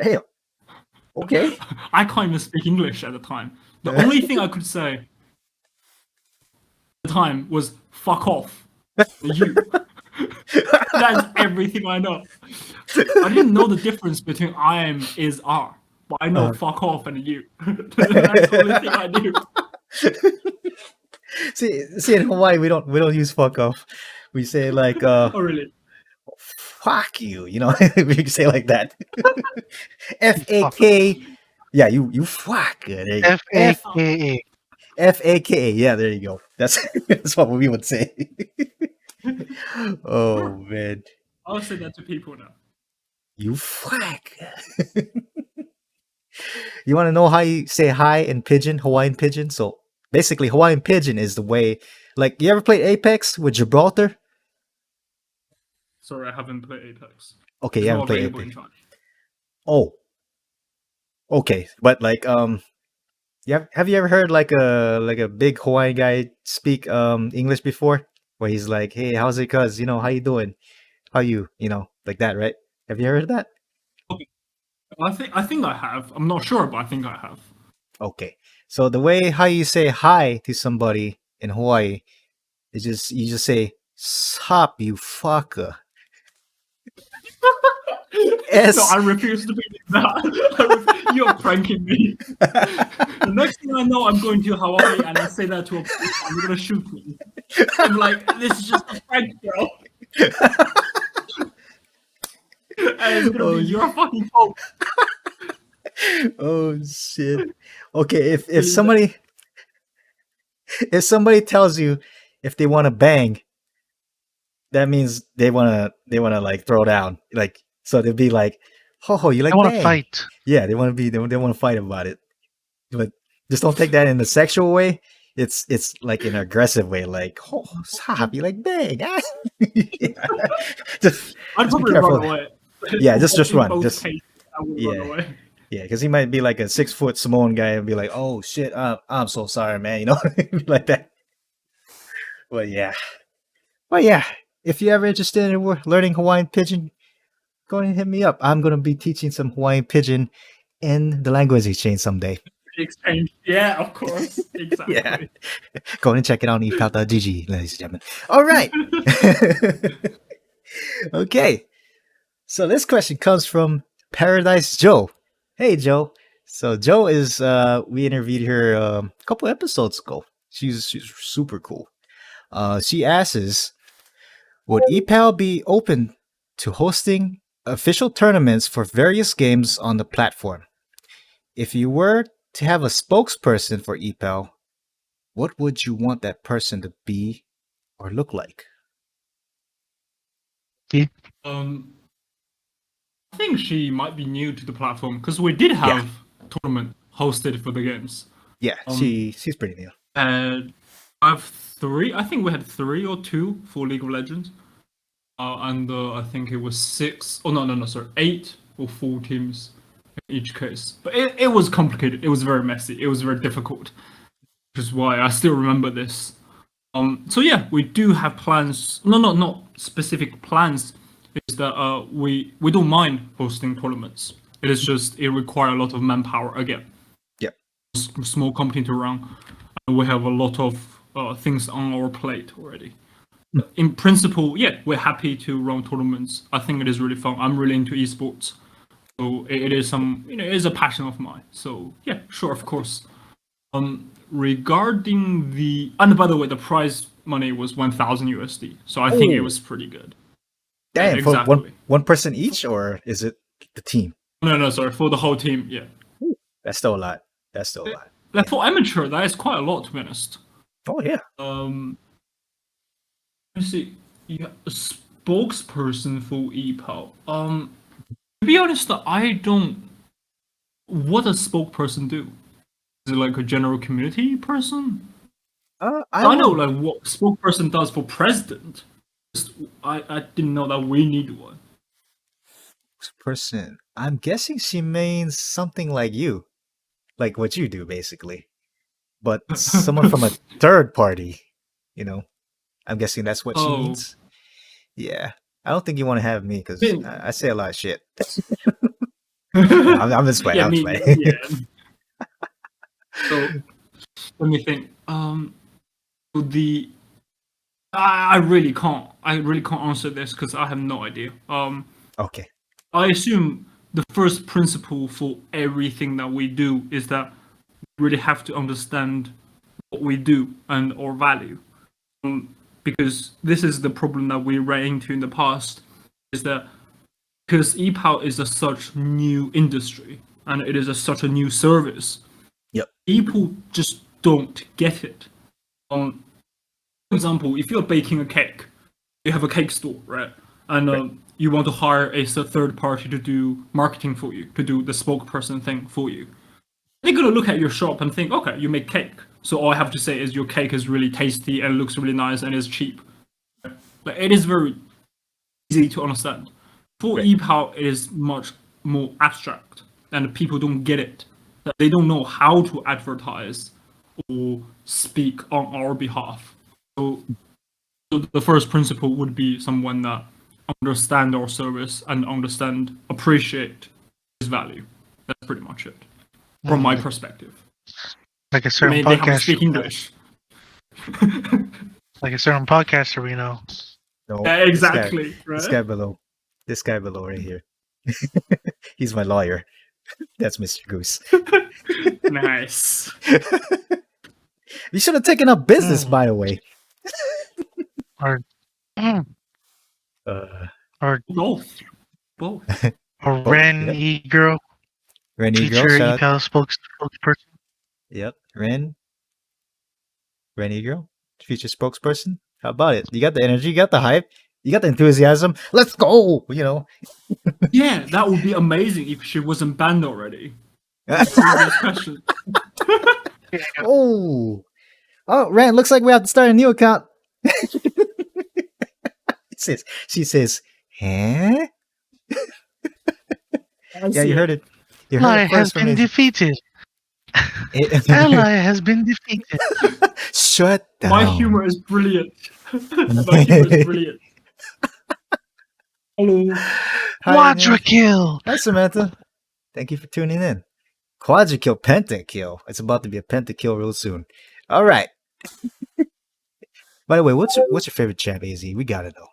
[SPEAKER 1] Damn. Okay.
[SPEAKER 3] I can't even speak English at the time. The only thing I could say at the time was "fuck off." You. That's everything I know. I didn't know the difference between "I am" is "are," but I know "fuck off" and "you." That's the only thing I knew.
[SPEAKER 1] See, in Hawaii we don't use fuck off. We say like
[SPEAKER 3] Oh really?
[SPEAKER 1] fuck you, we can say like that. FAK. Yeah, you fuck. There you go.
[SPEAKER 2] FAKA.
[SPEAKER 1] FAKA. Yeah, there you go. That's what we would say. Oh man.
[SPEAKER 3] I'll say that to people now.
[SPEAKER 1] You fuck. You want to know how you say hi in Pidgin, Hawaiian Pidgin? So basically, Hawaiian Pidgin is the way. Like, you ever played Apex with Gibraltar?
[SPEAKER 3] Sorry, I haven't played Apex.
[SPEAKER 1] Okay,
[SPEAKER 3] It's
[SPEAKER 1] you
[SPEAKER 3] not
[SPEAKER 1] haven't played
[SPEAKER 3] available in
[SPEAKER 1] Apex.
[SPEAKER 3] China.
[SPEAKER 1] Oh. Okay, but like have you ever heard like a big Hawaiian guy speak English before? Where he's like, "Hey, how's it, cuz? How you doing? How you? Like that, right? Have you heard of that?"
[SPEAKER 3] I think I have. I'm not sure, but I think I have.
[SPEAKER 1] Okay. So the way how you say hi to somebody in Hawaii is you just say "Sup, you fucker."
[SPEAKER 3] No, I refuse to believe that. You're pranking me. The next thing I know, I'm going to Hawaii and I say that to a police and you're gonna shoot me. I'm like, this is just a prank, bro. And it's gonna be your fucking fault.
[SPEAKER 1] Oh shit. Okay, if
[SPEAKER 3] Believe
[SPEAKER 1] somebody tells you if they want to bang, that means they wanna like throw down. Like, so they'll be like, "Ho ho, you like
[SPEAKER 2] I want to
[SPEAKER 1] bang?"
[SPEAKER 2] fight.
[SPEAKER 1] Yeah, they want to fight about it. But just don't take that in a sexual way. It's like in an aggressive way, like, "Oh, stop, you like bang." Yeah. Just
[SPEAKER 3] I'd
[SPEAKER 1] be
[SPEAKER 3] probably
[SPEAKER 1] careful.
[SPEAKER 3] run away.
[SPEAKER 1] Yeah, just
[SPEAKER 3] In
[SPEAKER 1] run.
[SPEAKER 3] both
[SPEAKER 1] Just
[SPEAKER 3] cases, I would
[SPEAKER 1] yeah.
[SPEAKER 3] run away.
[SPEAKER 1] yeah, because he might be like a 6-foot Samoan guy and be like, "Oh shit, I'm so sorry, man," like that. But yeah, if you're ever interested in learning Hawaiian Pidgin, go ahead and hit me up. I'm gonna be teaching some Hawaiian Pidgin in the language exchange someday.
[SPEAKER 3] Exchange. Yeah, of course. Exactly.
[SPEAKER 1] Yeah. Go ahead and check it out on epal.gg, ladies and gentlemen. All right. Okay. So this question comes from ParadiseJo. Hey, Joe. So Joe is we interviewed her a couple episodes ago. She's super cool. She asks, would ePal be open to hosting official tournaments for various games on the platform? If you were to have a spokesperson for ePal, what would you want that person to be or look like?
[SPEAKER 3] I think she might be new to the platform because we did have tournament hosted for the games.
[SPEAKER 1] Yeah, she's pretty new.
[SPEAKER 3] I have three. I think we had 3 or 2 for League of Legends, and I think it was 6. Oh no, sorry, 8 or 4 teams in each case. But it was complicated. It was very messy. It was very difficult, which is why I still remember this. So yeah, we do have plans. No, not specific plans. Is that we don't mind hosting tournaments. It is just it requires a lot of manpower again.
[SPEAKER 1] Yep.
[SPEAKER 3] Small company to run. We have a lot of things on our plate already. In principle, yeah, we're happy to run tournaments. I think it is really fun. I'm really into esports, so it is it is a passion of mine. So yeah, sure, of course. Regarding and by the way, the prize money was 1,000 USD, so I think it was pretty good.
[SPEAKER 1] Damn,
[SPEAKER 3] exactly.
[SPEAKER 1] for one person each, or is it the team?
[SPEAKER 3] No, sorry, for the whole team, yeah.
[SPEAKER 1] That's still a lot. That's still a lot.
[SPEAKER 3] Like for amateur, that is quite a lot, to be honest.
[SPEAKER 1] Oh yeah.
[SPEAKER 3] Let's see. Yeah, a spokesperson for ePal. To be honest, I don't. What does spokesperson do? Is it like a general community person? I know like what spokesperson does for president. I didn't know that we need one.
[SPEAKER 1] Person. I'm guessing she means something like you, like what you do, basically. But someone from a third party, I'm guessing that's what she means. Yeah, I don't think you want to have me because I say a lot of shit. I'm just playing.
[SPEAKER 3] Yeah. So let me think. I really can't answer this because I have no idea.
[SPEAKER 1] Okay.
[SPEAKER 3] I assume the first principle for everything that we do is that we really have to understand what we do and our value. Because this is the problem that we ran into in the past, is that because ePal is such new industry and it is such a new service, people just don't get it. For example, if you're baking a cake, you have a cake store, right? And you want to hire a third party to do marketing for you, to do the spokesperson thing for you. They're gonna look at your shop and think, okay, you make cake. So all I have to say is your cake is really tasty and looks really nice and is cheap. But it is very easy to understand. For ePal, it is much more abstract, and people don't get it. They don't know how to advertise or speak on our behalf. So the first principle would be someone that understand our service and appreciate its value. That's pretty much it, from my perspective.
[SPEAKER 2] Like a certain
[SPEAKER 3] they
[SPEAKER 2] podcaster.
[SPEAKER 3] Have to speak English.
[SPEAKER 2] Like a certain podcaster we know.
[SPEAKER 1] No,
[SPEAKER 3] exactly.
[SPEAKER 1] This guy below right here. He's my lawyer. That's Mr. Goose.
[SPEAKER 3] Nice.
[SPEAKER 1] You should have taken up business, by the way.
[SPEAKER 2] Or
[SPEAKER 3] both.
[SPEAKER 2] Or Ren.Egirl.
[SPEAKER 1] Ren.Egirl,
[SPEAKER 2] Future ePal spokesperson.
[SPEAKER 1] Yep, Ren.Egirl, future spokesperson. How about it? You got the energy, you got the hype, you got the enthusiasm. Let's go!
[SPEAKER 3] Yeah, that would be amazing if she wasn't banned already.
[SPEAKER 1] Oh, Ren, looks like we have to start a new account. She says, huh? Yeah, you heard it.
[SPEAKER 2] Ally has been defeated. Ally has been defeated.
[SPEAKER 1] Shut down.
[SPEAKER 3] My humor is brilliant. Hello.
[SPEAKER 2] Quadra kill.
[SPEAKER 1] Hi, Samantha. Thank you for tuning in. Quadra kill, pentakill. It's about to be a pentakill real soon. All right. By the way, what's your favorite champ, AZ? We gotta know.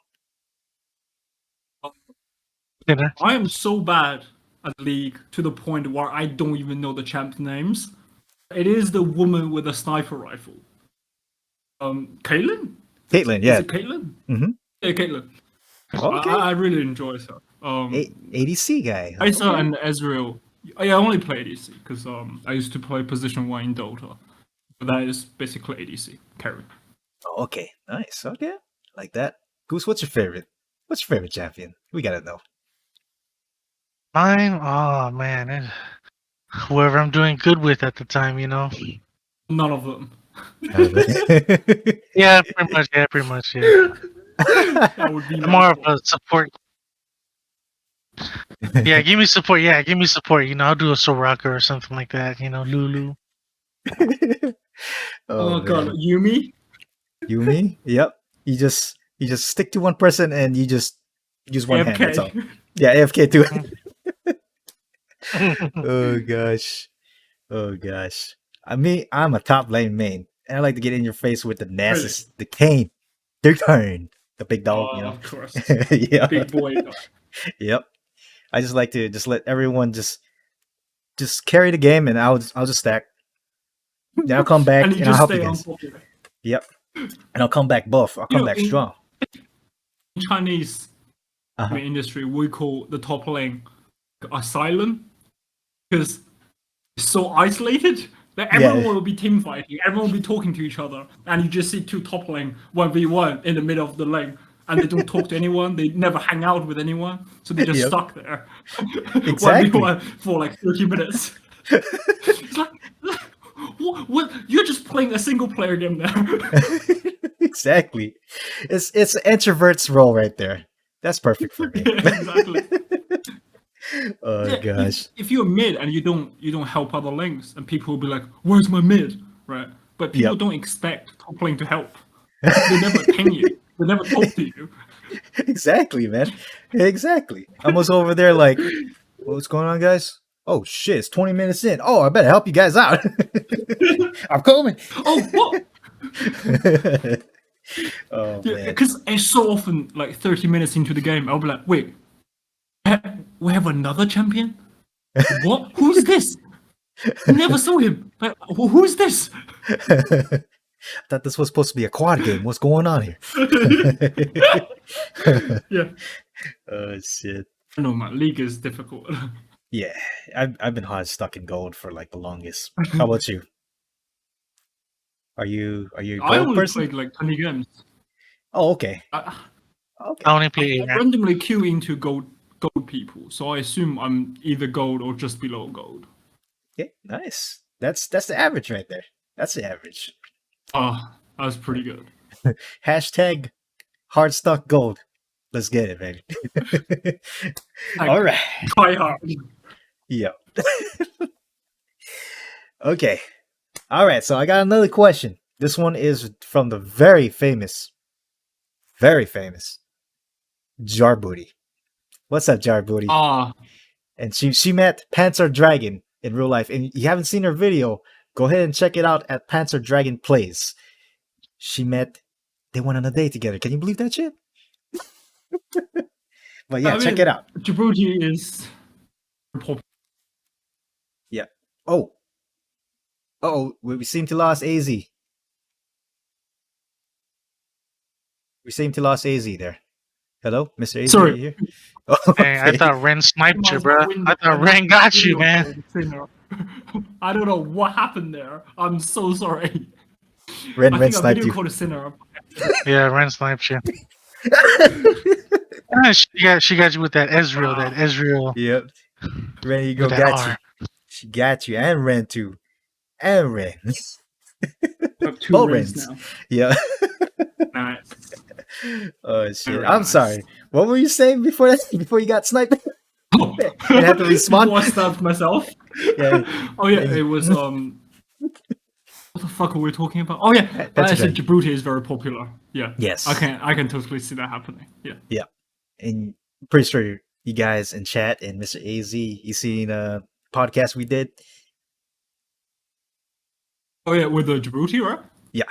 [SPEAKER 3] I am so bad at the league to the point where I don't even know the champ names. It is the woman with a sniper rifle. Caitlyn?
[SPEAKER 1] Caitlyn,
[SPEAKER 3] Is
[SPEAKER 1] yeah.
[SPEAKER 3] it Caitlyn?
[SPEAKER 1] Mm-hmm.
[SPEAKER 3] Yeah, Caitlyn.
[SPEAKER 1] Okay.
[SPEAKER 3] I really enjoy her.
[SPEAKER 1] ADC guy.
[SPEAKER 3] Isa
[SPEAKER 1] Okay.
[SPEAKER 3] and Ezreal. I only play ADC because I used to play position 1 in Dota. But that is basically ADC. Carry.
[SPEAKER 1] Oh, okay. Nice. Okay. Like that. Goose, what's your favorite? What's your favorite champion? We gotta know.
[SPEAKER 2] Mine? Oh man, whoever I'm doing good with at the time, you know.
[SPEAKER 3] None of them.
[SPEAKER 2] Yeah, pretty much. Yeah, pretty much. Yeah.
[SPEAKER 3] That would be
[SPEAKER 2] I'm more of a support. Yeah, give me support. Yeah, give me support. You know, I'll do a Soraka or something like that. You know, Lulu.
[SPEAKER 3] Oh god,
[SPEAKER 1] man.
[SPEAKER 3] Yumi?
[SPEAKER 1] Yumi? Yep. You just stick to one person and you just use one hand. That's all.
[SPEAKER 3] AFK.
[SPEAKER 1] Yeah, AFK too. Oh gosh. Oh gosh. I'm a top lane main. And I like to get in your face with the nastiest, the cane. The turn. The big dog, you know.
[SPEAKER 3] Of course.
[SPEAKER 1] Yeah.
[SPEAKER 3] Big boy.
[SPEAKER 1] Yep. I just like to just let everyone just carry the game and I'll just stack. Then I'll come back
[SPEAKER 3] And
[SPEAKER 1] and,
[SPEAKER 3] you
[SPEAKER 1] I'll
[SPEAKER 3] just
[SPEAKER 1] help
[SPEAKER 3] stay
[SPEAKER 1] you
[SPEAKER 3] on
[SPEAKER 1] guys.
[SPEAKER 3] top of it.
[SPEAKER 1] Yep. And I'll come back buff. I'll come back strong.
[SPEAKER 3] In Chinese industry, we call the top lane asylum because it's so isolated that everyone will be team fighting, everyone will be talking to each other, and you just see two top lane 1v1 in the middle of the lane, and they don't talk to anyone, they never hang out with anyone, so they're just stuck there.
[SPEAKER 1] Exactly.
[SPEAKER 3] 1v1 for like 30 minutes. It's like, what? You're just playing a single player game there.
[SPEAKER 1] Exactly. It's an introvert's role right there. That's perfect for me.
[SPEAKER 3] Exactly.
[SPEAKER 1] Oh gosh.
[SPEAKER 3] If you're mid and you don't help other lanes, and people will be like, "Where's my mid?" Right? But people don't expect top lane to help. They never ping you. They never talk to you.
[SPEAKER 1] Exactly, man. Exactly. I was over there like, what's going on, guys? Oh shit, it's 20 minutes in. Oh, I better help you guys out. I'm coming.
[SPEAKER 3] Oh, what?
[SPEAKER 1] Oh man.
[SPEAKER 3] Because it's so often like 30 minutes into the game, I'll be like, wait, we have another champion? What? Who's this? I never saw him. Like, who's this?
[SPEAKER 1] I thought this was supposed to be a quad game. What's going on here?
[SPEAKER 3] Yeah.
[SPEAKER 1] Oh shit.
[SPEAKER 3] No, man, League is difficult.
[SPEAKER 1] Yeah, I've been hard stuck in gold for like the longest. How about you? Are you a
[SPEAKER 3] I
[SPEAKER 1] gold
[SPEAKER 3] only
[SPEAKER 1] person?
[SPEAKER 3] played like 20 games.
[SPEAKER 1] Oh, okay.
[SPEAKER 3] I
[SPEAKER 1] Okay.
[SPEAKER 2] I only play 8
[SPEAKER 3] randomly queue into gold people, so I assume I'm either gold or just below gold.
[SPEAKER 1] Okay, nice. That's the average right there. That's the average.
[SPEAKER 3] Ah, that was pretty good.
[SPEAKER 1] Hashtag hard stuck gold. Let's get it, baby. All right.
[SPEAKER 3] Try hard.
[SPEAKER 1] Yep. Okay. All right. So I got another question. This one is from the very famous Jarbooty. What's up, Jarbooty?
[SPEAKER 3] Ah,
[SPEAKER 1] And she met Panzer Dragon in real life. And you haven't seen her video, go ahead and check it out at Panzer Dragon Plays. They went on a date together. Can you believe that shit? But yeah, check it out.
[SPEAKER 3] Jarbooty is popular.
[SPEAKER 1] Yeah. Oh. We seem to lost AZ. We seem to lost AZ there. Hello, Mr. AZ,
[SPEAKER 3] Sorry.
[SPEAKER 1] are you here?
[SPEAKER 2] Hey, I thought Ren sniped you, bro. I thought Ren got you, man.
[SPEAKER 3] I don't know what happened there. I'm so sorry.
[SPEAKER 1] Ren
[SPEAKER 3] I think a
[SPEAKER 1] sniped
[SPEAKER 3] video
[SPEAKER 1] you.
[SPEAKER 3] called a sinner.
[SPEAKER 2] Yeah, Ren sniped you. She got you with that Ezreal.
[SPEAKER 1] Yep. Ren, you go,
[SPEAKER 2] With that
[SPEAKER 1] got
[SPEAKER 2] R.
[SPEAKER 1] you. She got you, and Ren too. And Ren.
[SPEAKER 3] I have 2
[SPEAKER 1] Both
[SPEAKER 3] rings
[SPEAKER 1] Rens.
[SPEAKER 3] now.
[SPEAKER 1] Yeah.
[SPEAKER 3] Nice.
[SPEAKER 1] Oh shit.
[SPEAKER 3] Very
[SPEAKER 1] I'm
[SPEAKER 3] nice.
[SPEAKER 1] sorry. What were you saying before that? Before you got sniped?
[SPEAKER 3] Oh.
[SPEAKER 1] You had to respawn?
[SPEAKER 3] Before I stabbed myself.
[SPEAKER 1] Yeah.
[SPEAKER 3] Oh yeah, it was what the fuck are we talking about? Oh yeah,
[SPEAKER 1] That's
[SPEAKER 3] I said
[SPEAKER 1] okay.
[SPEAKER 3] Jarbooty is very popular. Yeah.
[SPEAKER 1] Yes.
[SPEAKER 3] I can totally see that happening. Yeah.
[SPEAKER 1] And I'm pretty sure you guys in chat and Mr. AZ, you seen a podcast we did?
[SPEAKER 3] Oh yeah, with the Jarbooty, right?
[SPEAKER 1] Yeah.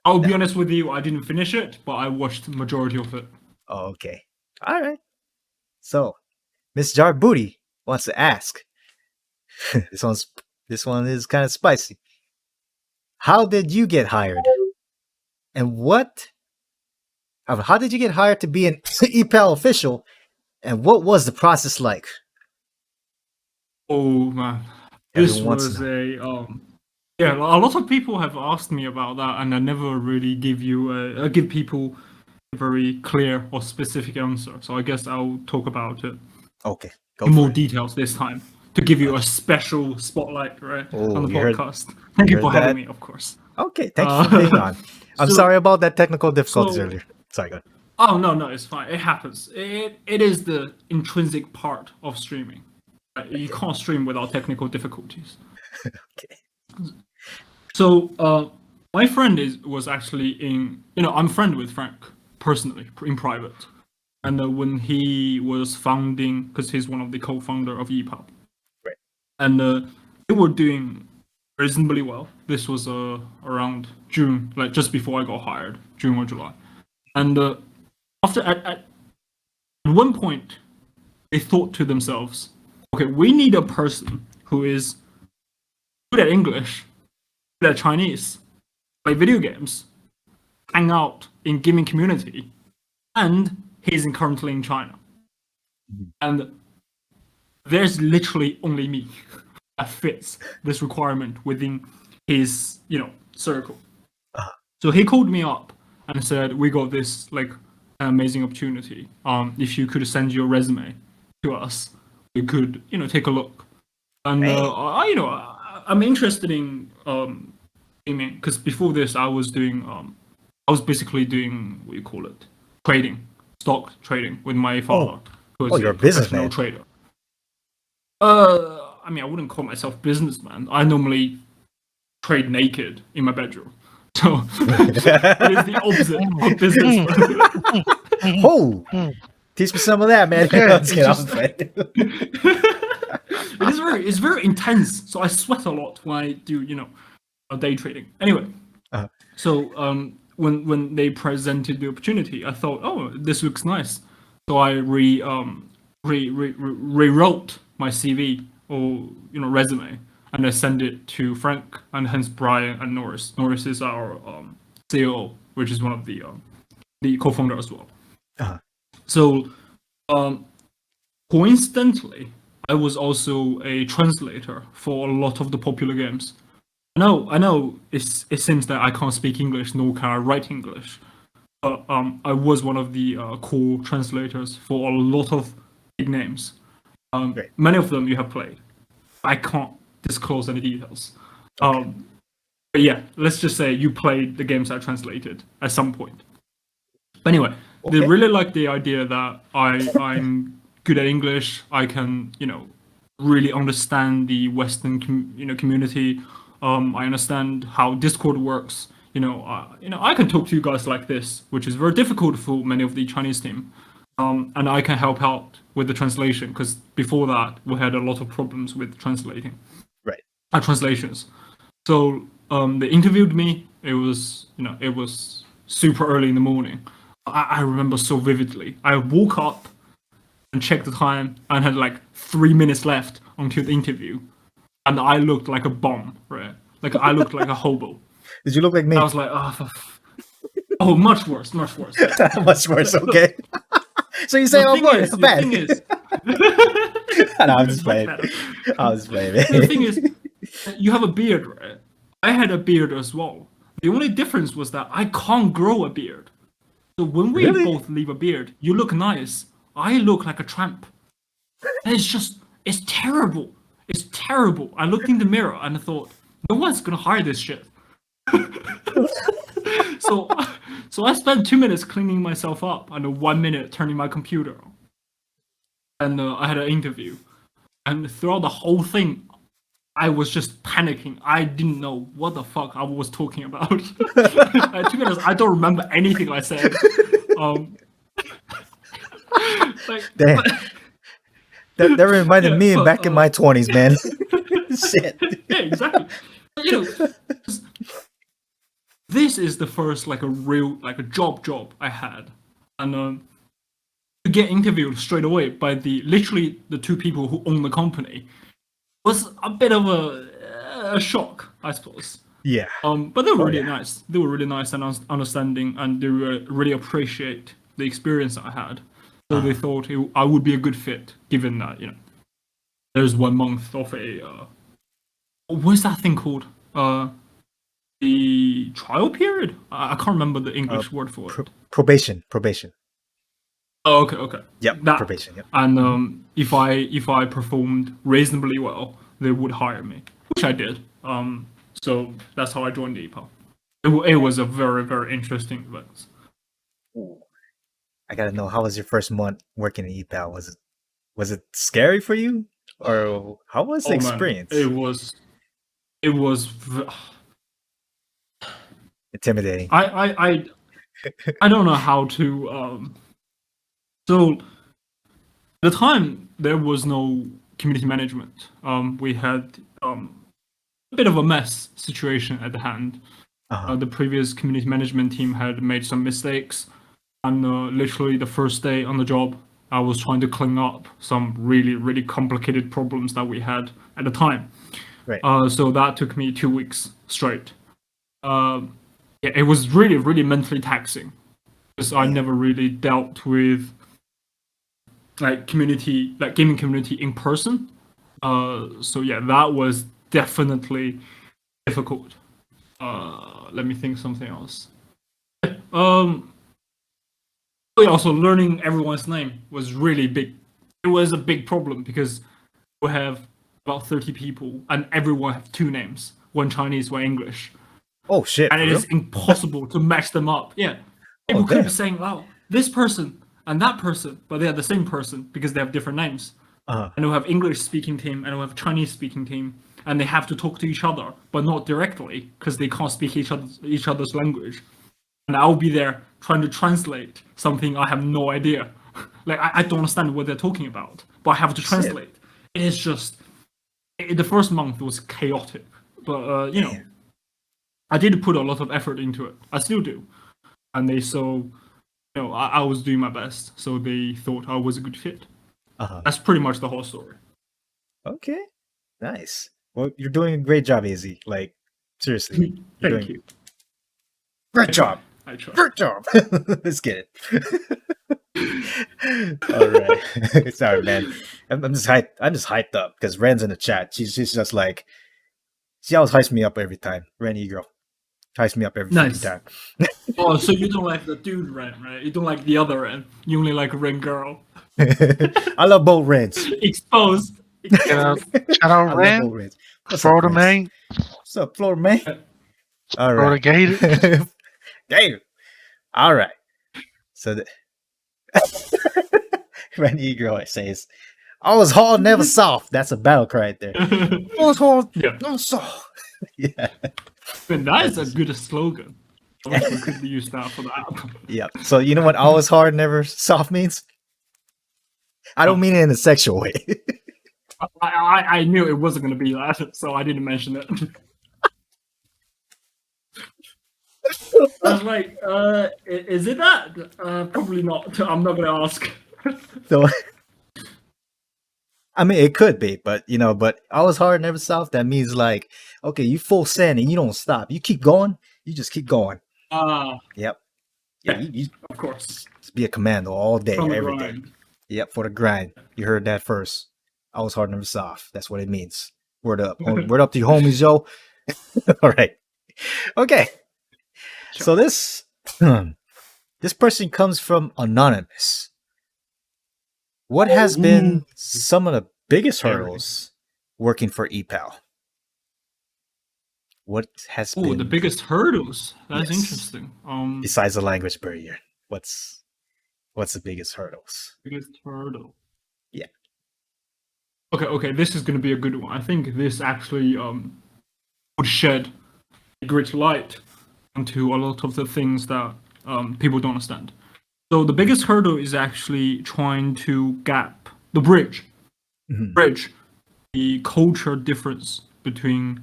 [SPEAKER 3] I'll be honest with you, I didn't finish it, but I watched the majority of it.
[SPEAKER 1] Oh, okay. All right. So, Miss Jarbooty wants to ask. This one is kind of spicy. How did you get hired? And how did you get hired to be an ePal official? And what was the process like?
[SPEAKER 3] Oh man, this was yeah. A lot of people have asked me about that, and I never really give people a very clear or specific answer. So I guess I'll talk about it
[SPEAKER 1] Okay,
[SPEAKER 3] in more details this time to give you a special spotlight, right, on the podcast. Thank you for having me, of course.
[SPEAKER 1] Okay, thank you for being on. I'm sorry about that technical difficulties earlier. Sorry, go ahead.
[SPEAKER 3] Oh no, it's fine. It happens. It is the intrinsic part of streaming. You can't stream without technical difficulties.
[SPEAKER 1] Okay.
[SPEAKER 3] So, my friend was actually I'm friend with Frank personally in private, and when he was founding, because he's one of the co-founder of ePal,
[SPEAKER 1] right?
[SPEAKER 3] And they were doing reasonably well. This was around June, like just before I got hired, June or July, and at one point, they thought to themselves, okay, we need a person who is good at English, good at Chinese, play video games, hang out in gaming community, and he's currently in China. Mm-hmm. And there's literally only me that fits this requirement within his, circle. Uh-huh. So he called me up and said, we got this amazing opportunity. If you could send your resume to us, we could, take a look. And I'm interested in gaming because before this, I was basically doing trading, stock trading with my father.
[SPEAKER 1] Oh, you're a businessman.
[SPEAKER 3] Trader. I wouldn't call myself businessman. I normally trade naked in my bedroom. So it is the opposite of businessman.
[SPEAKER 1] Oh, teach me some of that, man.
[SPEAKER 3] It's very intense. So I sweat a lot when I do, day trading. Anyway, so when they presented the opportunity, I thought, oh, this looks nice. So I rewrote my CV or resume, and I sent it to Frank and hence Brian and Norris. Norris is our CEO, which is one of the co-founder as well. Uh-huh. So coincidentally, I was also a translator for a lot of the popular games. I know. It seems that I can't speak English nor can I write English, but I was one of the core translators for a lot of big names. Many of them you have played. I can't disclose any details. Okay. But yeah, let's just say you played the games I translated at some point. But anyway, they really like the idea that I'm good at English. I can really understand the Western community. I understand how Discord works. I can talk to you guys like this, which is very difficult for many of the Chinese team. And I can help out with the translation because before that we had a lot of problems with translating.
[SPEAKER 1] Right.
[SPEAKER 3] Translations. So they interviewed me. It was super early in the morning. I remember so vividly. I woke up and checked the time and had 3 minutes left until the interview, and I looked like a bum, right? I looked like a hobo.
[SPEAKER 1] Did you look like me?
[SPEAKER 3] I was like, oh, much worse.
[SPEAKER 1] Much worse. Okay. So you say,
[SPEAKER 3] the
[SPEAKER 1] bad.
[SPEAKER 3] Thing is,
[SPEAKER 1] no, I'm just playing.
[SPEAKER 3] The thing is, you have a beard, right? I had a beard as well. The only difference was that I can't grow a beard. So when we both leave a beard, you look nice. I look like a tramp. And it's terrible. It's terrible. I looked in the mirror and I thought, no one's gonna hire this shit. So I spent 2 minutes cleaning myself up and 1 minute turning my computer on. And I had an interview. And throughout the whole thing, I was just panicking. I didn't know what the fuck I was talking about. To be honest, I don't remember anything I said.
[SPEAKER 1] Damn. That reminded me back in my 20s, man. Shit.
[SPEAKER 3] Yeah, exactly. This is the first a real a job I had, and to get interviewed straight away by literally the two people who own the company was a bit of a shock, I suppose.
[SPEAKER 1] Yeah.
[SPEAKER 3] But they were really
[SPEAKER 1] yeah.
[SPEAKER 3] nice. They were really nice and understanding, and they really appreciate the experience I had. So they thought I would be a good fit, given that there's 1 month of a what's that thing called? The trial period. I can't remember the English word for it.
[SPEAKER 1] Probation.
[SPEAKER 3] Oh, okay.
[SPEAKER 1] Yep.
[SPEAKER 3] That.
[SPEAKER 1] Probation. Yep.
[SPEAKER 3] And if I performed reasonably well, they would hire me, which I did. So that's how I joined Epal. It was a very, very interesting event.
[SPEAKER 1] I gotta know, how was your first month working in Epal? Was it scary for you, or how was the experience?
[SPEAKER 3] Man, it was
[SPEAKER 1] Intimidating.
[SPEAKER 3] I don't know how to. So, at the time there was no community management. We had a bit of a mess situation at hand. The previous community management team had made some mistakes, and literally the first day on the job, I was trying to clean up some really, really complicated problems that we had at the time.
[SPEAKER 1] Right.
[SPEAKER 3] So that took me 2 weeks straight. It was really, really mentally taxing, because I never really dealt with gaming community in person. So yeah, that was definitely difficult. Let me think something else. Also, learning everyone's name was really big. It was a big problem because we have about 30 people and everyone have 2 names, one Chinese, one English.
[SPEAKER 1] Oh shit!
[SPEAKER 3] And it is impossible to match them up. Yeah, people could be saying, "Wow, this person and that person," but they are the same person because they have different names. And we have English-speaking team and we have Chinese-speaking team, and they have to talk to each other, but not directly because they can't speak each other's language. And I'll be there trying to translate something I have no idea. Like I don't understand what they're talking about, but I have to translate. It is just the first month was chaotic, but I did put a lot of effort into it. I still do, and they saw, I was doing my best, so they thought I was a good fit. That's pretty much the whole story.
[SPEAKER 1] Okay, nice. Well, you're doing a great job, Izzy. Like, seriously.
[SPEAKER 3] Thank you.
[SPEAKER 1] Great job.
[SPEAKER 3] I try.
[SPEAKER 1] Great job. Let's get it. All right. Sorry, man. I'm just hyped. I'm just hyped up because Ren's in the chat. She's just like, she always hypes me up every time. Ren.Egirl hypes me up every time.
[SPEAKER 3] Oh, so you don't like the dude Ren, right? You don't like the other Ren. You only like Ren.Egirl.
[SPEAKER 1] I love both Rens.
[SPEAKER 3] Exposed.
[SPEAKER 2] Shout out Ren. Florida man.
[SPEAKER 1] What's up, Florida man? All right.
[SPEAKER 2] Florida Gator.
[SPEAKER 1] Gator. All right. So Ren.Egirl says, "I was hard, never soft." That's a battle cry right there. I was hard, never soft. Yeah.
[SPEAKER 3] But that is a good slogan. I wish we could use that for the app.
[SPEAKER 1] Yep. So you know what "I was hard, never soft" means? I don't mean it in a sexual way.
[SPEAKER 3] I knew it wasn't going to be that, so I didn't mention it. I was like, is it that? Probably not. I'm not going to ask.
[SPEAKER 1] So, I mean, it could be, but but "I was hard, never soft." That means like, okay, you full send and you don't stop. You keep going. You just keep going. Yep. Yeah. You
[SPEAKER 3] of course.
[SPEAKER 1] Be a commando all day, every day.
[SPEAKER 3] Grind.
[SPEAKER 1] Yep, for the grind. You heard that first. "I was hard, never soft." That's what it means. Word up. Word up to your homies, Joe. All right. Okay.
[SPEAKER 3] Sure.
[SPEAKER 1] So this person comes from Anonymous. What has been some of the biggest hurdles working for Epal? What has been
[SPEAKER 3] the biggest hurdles? That's
[SPEAKER 1] Yes.
[SPEAKER 3] interesting.
[SPEAKER 1] besides the language barrier? What's the biggest hurdles?
[SPEAKER 3] Biggest hurdle.
[SPEAKER 1] Yeah.
[SPEAKER 3] Okay. This is going to be a good one. I think this actually would shed a great light into a lot of the things that people don't understand. So the biggest hurdle is actually trying to bridge the culture difference between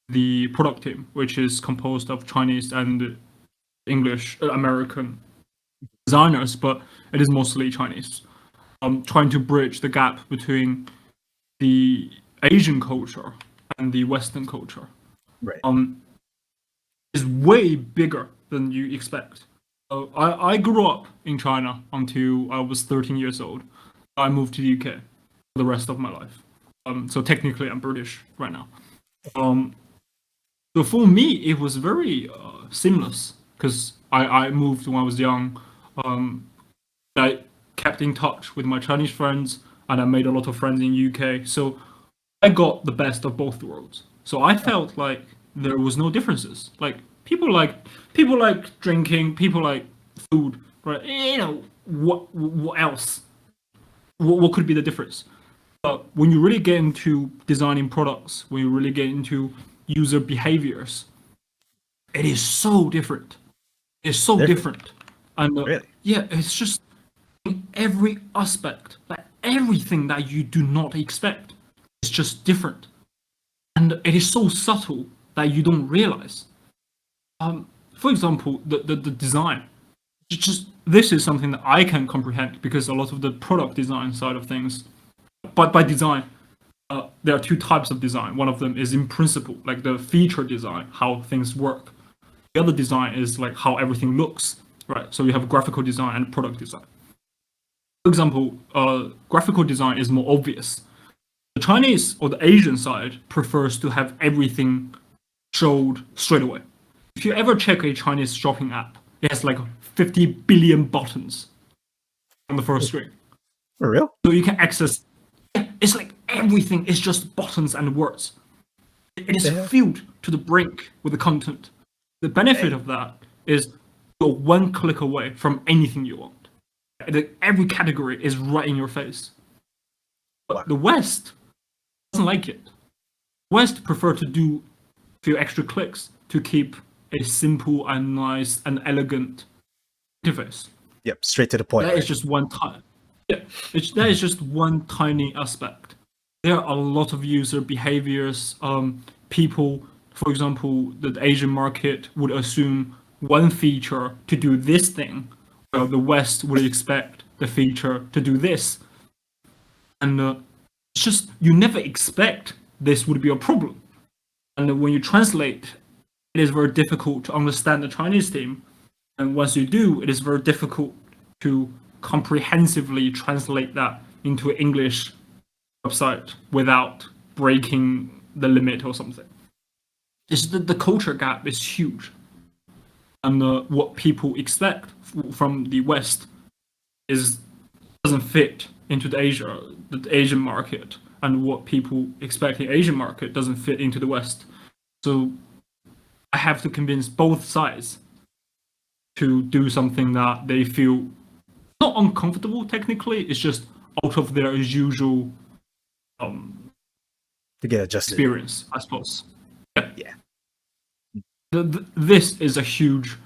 [SPEAKER 3] the product team, which is composed of Chinese and English, American designers, but it is mostly Chinese. trying to bridge the gap between the Asian culture and the Western culture.
[SPEAKER 1] Right.
[SPEAKER 3] Is way bigger than you expect. I grew up in China until I was 13 years old. I moved to the UK for the rest of my life. So technically, I'm British right now. So for me, it was very seamless because I moved when I was young. I kept in touch with my Chinese friends, and I made a lot of friends in UK. So I got the best of both worlds. So I felt like there was no differences. Like people like drinking, people like food, right? You know what else? What could be the difference? But when you really get into designing products, when you really get into user behaviors, it is so different. It's so different, and
[SPEAKER 1] Really?
[SPEAKER 3] yeah, it's just in every aspect, like everything that you do not expect, is just different, and it is so subtle that you don't realize. For example, the design. Just this is something that I can comprehend because a lot of the product design side of things, but by design, there are two types of design. One of them is in principle, like the feature design, how things work. The other design is like how everything looks, right? So you have graphical design and product design. For example, graphical design is more obvious. The Chinese or the Asian side prefers to have everything showed straight away. If you ever check a Chinese shopping app, it has like 50 billion buttons on the first screen.
[SPEAKER 1] For real?
[SPEAKER 3] So you can access. It's like everything is just buttons and words. It is filled to the brink with the content. The benefit of that is you're one click away from anything you want. Every category is right in your face. But the West doesn't like it. West prefer to do a few extra clicks to keep a simple and nice and elegant interface.
[SPEAKER 1] Yep, straight to the point.
[SPEAKER 3] That is just one time. Yeah, that is just one tiny aspect. There are a lot of user behaviors. People, for example, the Asian market would assume one feature to do this thing, while the West would expect the feature to do this. And it's just, you never expect this would be a problem. And when you translate, it is very difficult to understand the Chinese team. And once you do, it is very difficult to comprehensively translate that into an English website without breaking the limit or something. It's the culture gap is huge. And what people expect from the West doesn't fit into the Asian market, and what people expect in the Asian market doesn't fit into the West. So I have to convince both sides to do something that they feel not uncomfortable technically, it's just out of their usual
[SPEAKER 1] to get adjusted.
[SPEAKER 3] experience, I suppose.
[SPEAKER 1] Yeah.
[SPEAKER 3] This is a huge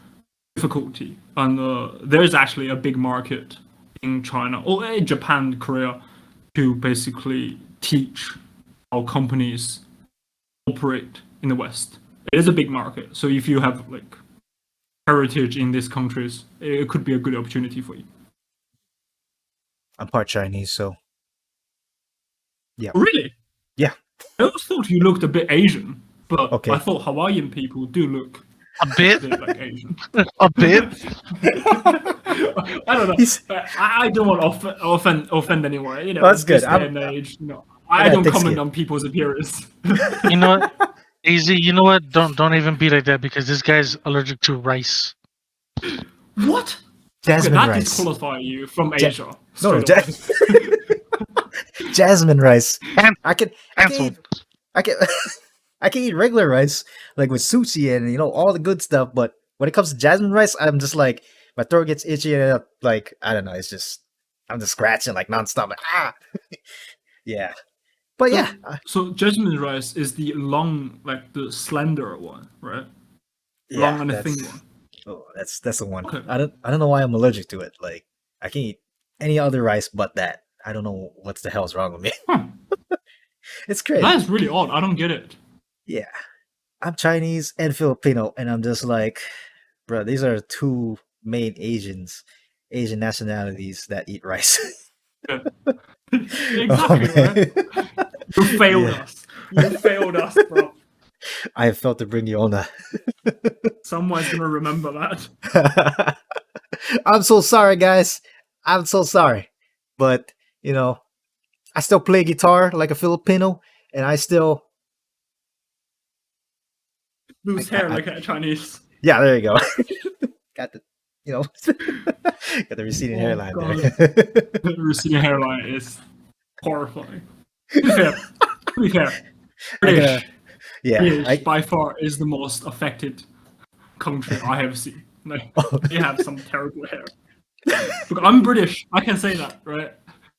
[SPEAKER 3] difficulty, and there is actually a big market in China or in Japan, Korea, to basically teach how companies operate in the West. It is a big market, so if you have like heritage in these countries, it could be a good opportunity for you.
[SPEAKER 1] I'm part Chinese, so yeah.
[SPEAKER 3] Really?
[SPEAKER 1] Yeah.
[SPEAKER 3] I always thought you looked a bit Asian, but
[SPEAKER 1] Okay.
[SPEAKER 3] I thought Hawaiian people do look
[SPEAKER 2] A bit,
[SPEAKER 3] a bit like Asian.
[SPEAKER 2] a bit.
[SPEAKER 3] I don't know. I don't want to offend anyone. You know,
[SPEAKER 1] That's good.
[SPEAKER 3] This day and age, you know, I
[SPEAKER 1] Yeah,
[SPEAKER 3] don't
[SPEAKER 1] thick
[SPEAKER 3] comment
[SPEAKER 1] skin.
[SPEAKER 3] on people's appearance.
[SPEAKER 2] You know what? AZ, you know what? Don't even be like that because this guy's allergic to rice.
[SPEAKER 3] What?
[SPEAKER 1] Jasmine
[SPEAKER 3] that
[SPEAKER 1] rice.
[SPEAKER 3] disqualify you from Asia.
[SPEAKER 1] No,
[SPEAKER 3] straight away.
[SPEAKER 1] Jasmine rice.
[SPEAKER 2] Can-
[SPEAKER 1] I can
[SPEAKER 2] Cancelled.
[SPEAKER 1] eat, I can I can eat regular rice like with sushi and all the good stuff, but when it comes to jasmine rice, I'm just like my throat gets itchy and like I don't know, it's just I'm just scratching like nonstop. Like, ah. Yeah. But yeah,
[SPEAKER 3] So jasmine rice is the long, like the slender one, right? Long and a thin one.
[SPEAKER 1] Oh, that's the one.
[SPEAKER 3] Okay.
[SPEAKER 1] I don't know why I'm allergic to it. Like I can eat any other rice but that. I don't know what the hell's wrong with me.
[SPEAKER 3] Huh.
[SPEAKER 1] It's crazy.
[SPEAKER 3] That is really odd. I don't get it.
[SPEAKER 1] Yeah. I'm Chinese and Filipino, and I'm just like, bro, these are two main Asian nationalities that eat rice.
[SPEAKER 3] Exactly, right? You failed
[SPEAKER 1] Yeah.
[SPEAKER 3] us. You failed us, bro.
[SPEAKER 1] I have felt to bring you on that.
[SPEAKER 3] Someone's gonna remember that.
[SPEAKER 1] I'm so sorry, guys. I'm so sorry. But, you know, I still play guitar like a Filipino, and I still.
[SPEAKER 3] Lose hair like a Chinese.
[SPEAKER 1] Yeah, there you go. Got the, you know, got the receding hairline
[SPEAKER 3] God.
[SPEAKER 1] there.
[SPEAKER 3] The receding hairline is horrifying. To be fair, British,
[SPEAKER 1] Yeah,
[SPEAKER 3] by far is the most affected country I have seen. Like, they have some terrible hair. Look, I'm British. I can say that, right?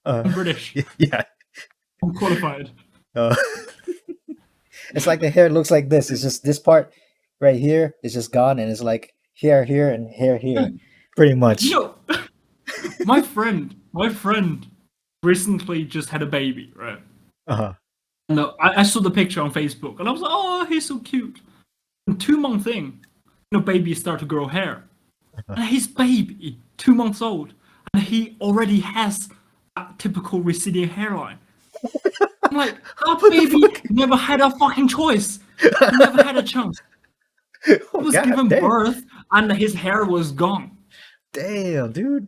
[SPEAKER 3] I'm British.
[SPEAKER 1] Yeah.
[SPEAKER 3] I'm qualified.
[SPEAKER 1] It's like the hair looks like this. It's just this part right here is just gone, and it's like hair here and hair here, pretty much.
[SPEAKER 3] You know, my friend recently just had a baby, right?
[SPEAKER 1] Uh-huh.
[SPEAKER 3] And I saw the picture on Facebook, and I was like, "Oh, he's so cute." And 2 month thing, babies start to grow hair, and his baby, 2 months old, and he already has that typical receding hairline. I'm like, that baby never had a fucking choice. He never had a chance. He was given birth, and his hair was gone.
[SPEAKER 1] Damn, dude.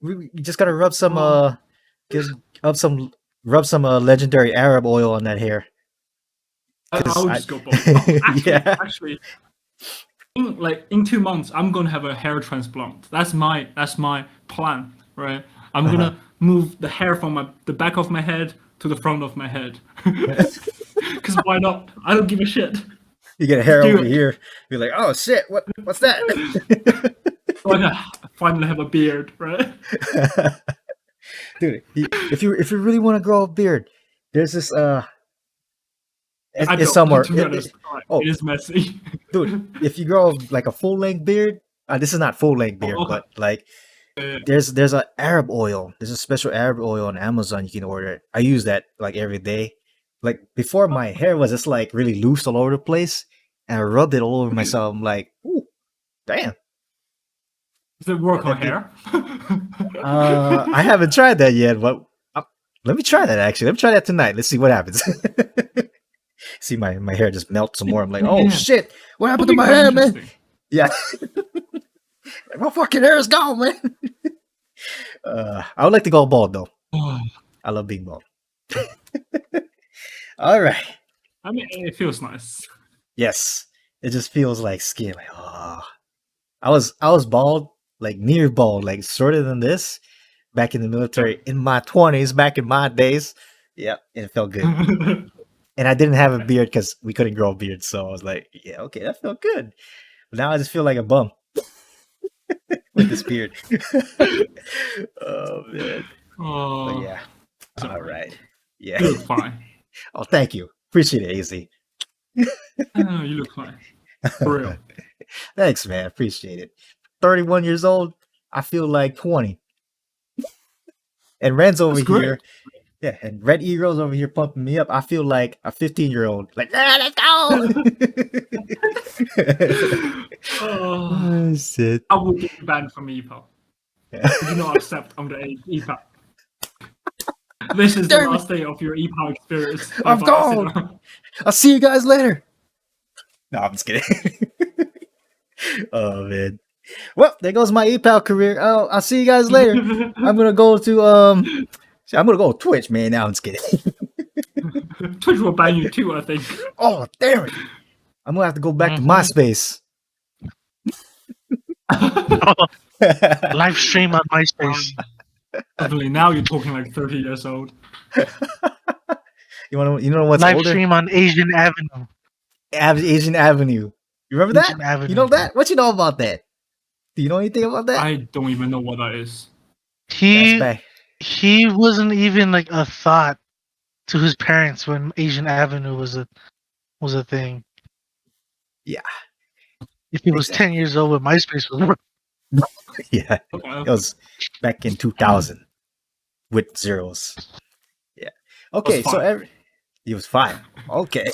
[SPEAKER 1] We just gotta rub some rub some legendary Arab oil on that hair.
[SPEAKER 3] I'll just go both. Actually, in 2 months, I'm gonna have a hair transplant. That's my plan, right? I'm gonna move the hair from the back of my head to the front of my head. Because why not? I don't give a shit.
[SPEAKER 1] You get a hair over here. You're like, oh shit, what's that?
[SPEAKER 3] So I finally have a beard, right?
[SPEAKER 1] Dude, if you really want to grow a beard, there's this it's somewhere.
[SPEAKER 3] It is messy.
[SPEAKER 1] Dude, if you grow like a full length beard, this is not full length beard, but like there's a Arab oil. There's a special Arab oil on Amazon you can order. I use that like every day. Like before, my hair was just like really loose all over the place, and I rubbed it all over myself. I'm like, ooh, damn.
[SPEAKER 3] Does it work on hair?
[SPEAKER 1] I haven't tried that yet, but let me try that actually. Let me try that tonight. Let's see what happens. See my hair just melt some more. I'm like, oh shit, what happened to my hair, man? Yeah. My fucking hair is gone, man. I would like to go bald though. I love being bald. All right.
[SPEAKER 3] I mean, it feels nice.
[SPEAKER 1] Yes, it just feels like skin. Like, oh, I was bald, like near bald, like shorter than this, back in the military in my 20s, back in my days. Yeah, and it felt good. And I didn't have a beard because we couldn't grow a beard, so I was like, yeah, okay, that felt good. But now I just feel like a bum with this beard. Oh man.
[SPEAKER 3] Oh,
[SPEAKER 1] but yeah. All right. Yeah.
[SPEAKER 3] You look fine.
[SPEAKER 1] Oh, thank you. Appreciate it, AZ.
[SPEAKER 3] Oh, you look fine. For real.
[SPEAKER 1] Thanks, man. Appreciate it. 31 years old. I feel like 20. And Ren's over here. Yeah, and Ren.Egirl's over here pumping me up. I feel like a 15-year-old. Like, let's go!
[SPEAKER 3] Oh,
[SPEAKER 1] shit.
[SPEAKER 3] I will get banned from ePal. I do not accept underage ePal. This is the last day of your ePal experience.
[SPEAKER 1] I'm gone. I'll see you guys later. No, I'm just kidding. Oh man. Well, there goes my ePal career. Oh, I'll see you guys later. I'm gonna go to Twitch, man. Now I'm just kidding.
[SPEAKER 3] Twitch will ban you too, I think.
[SPEAKER 1] Oh, damn it. I'm gonna have to go back to MySpace.
[SPEAKER 2] Live stream on MySpace.
[SPEAKER 3] Definitely. Now you're talking like 30 years old.
[SPEAKER 1] You know what's
[SPEAKER 2] live
[SPEAKER 1] older?
[SPEAKER 2] Stream on Asian Avenue.
[SPEAKER 1] Asian Avenue. You remember
[SPEAKER 2] Asian
[SPEAKER 1] that?
[SPEAKER 2] Avenue.
[SPEAKER 1] You know that? What you know about that? Do you know anything about that?
[SPEAKER 3] I don't even know what that is.
[SPEAKER 2] He wasn't even like a thought to his parents when Asian Avenue was a thing.
[SPEAKER 1] Yeah.
[SPEAKER 2] If he was 10 years old when MySpace was
[SPEAKER 1] Yeah. It was back in 2000 with zeros. Yeah. Okay, so he was 5. Okay.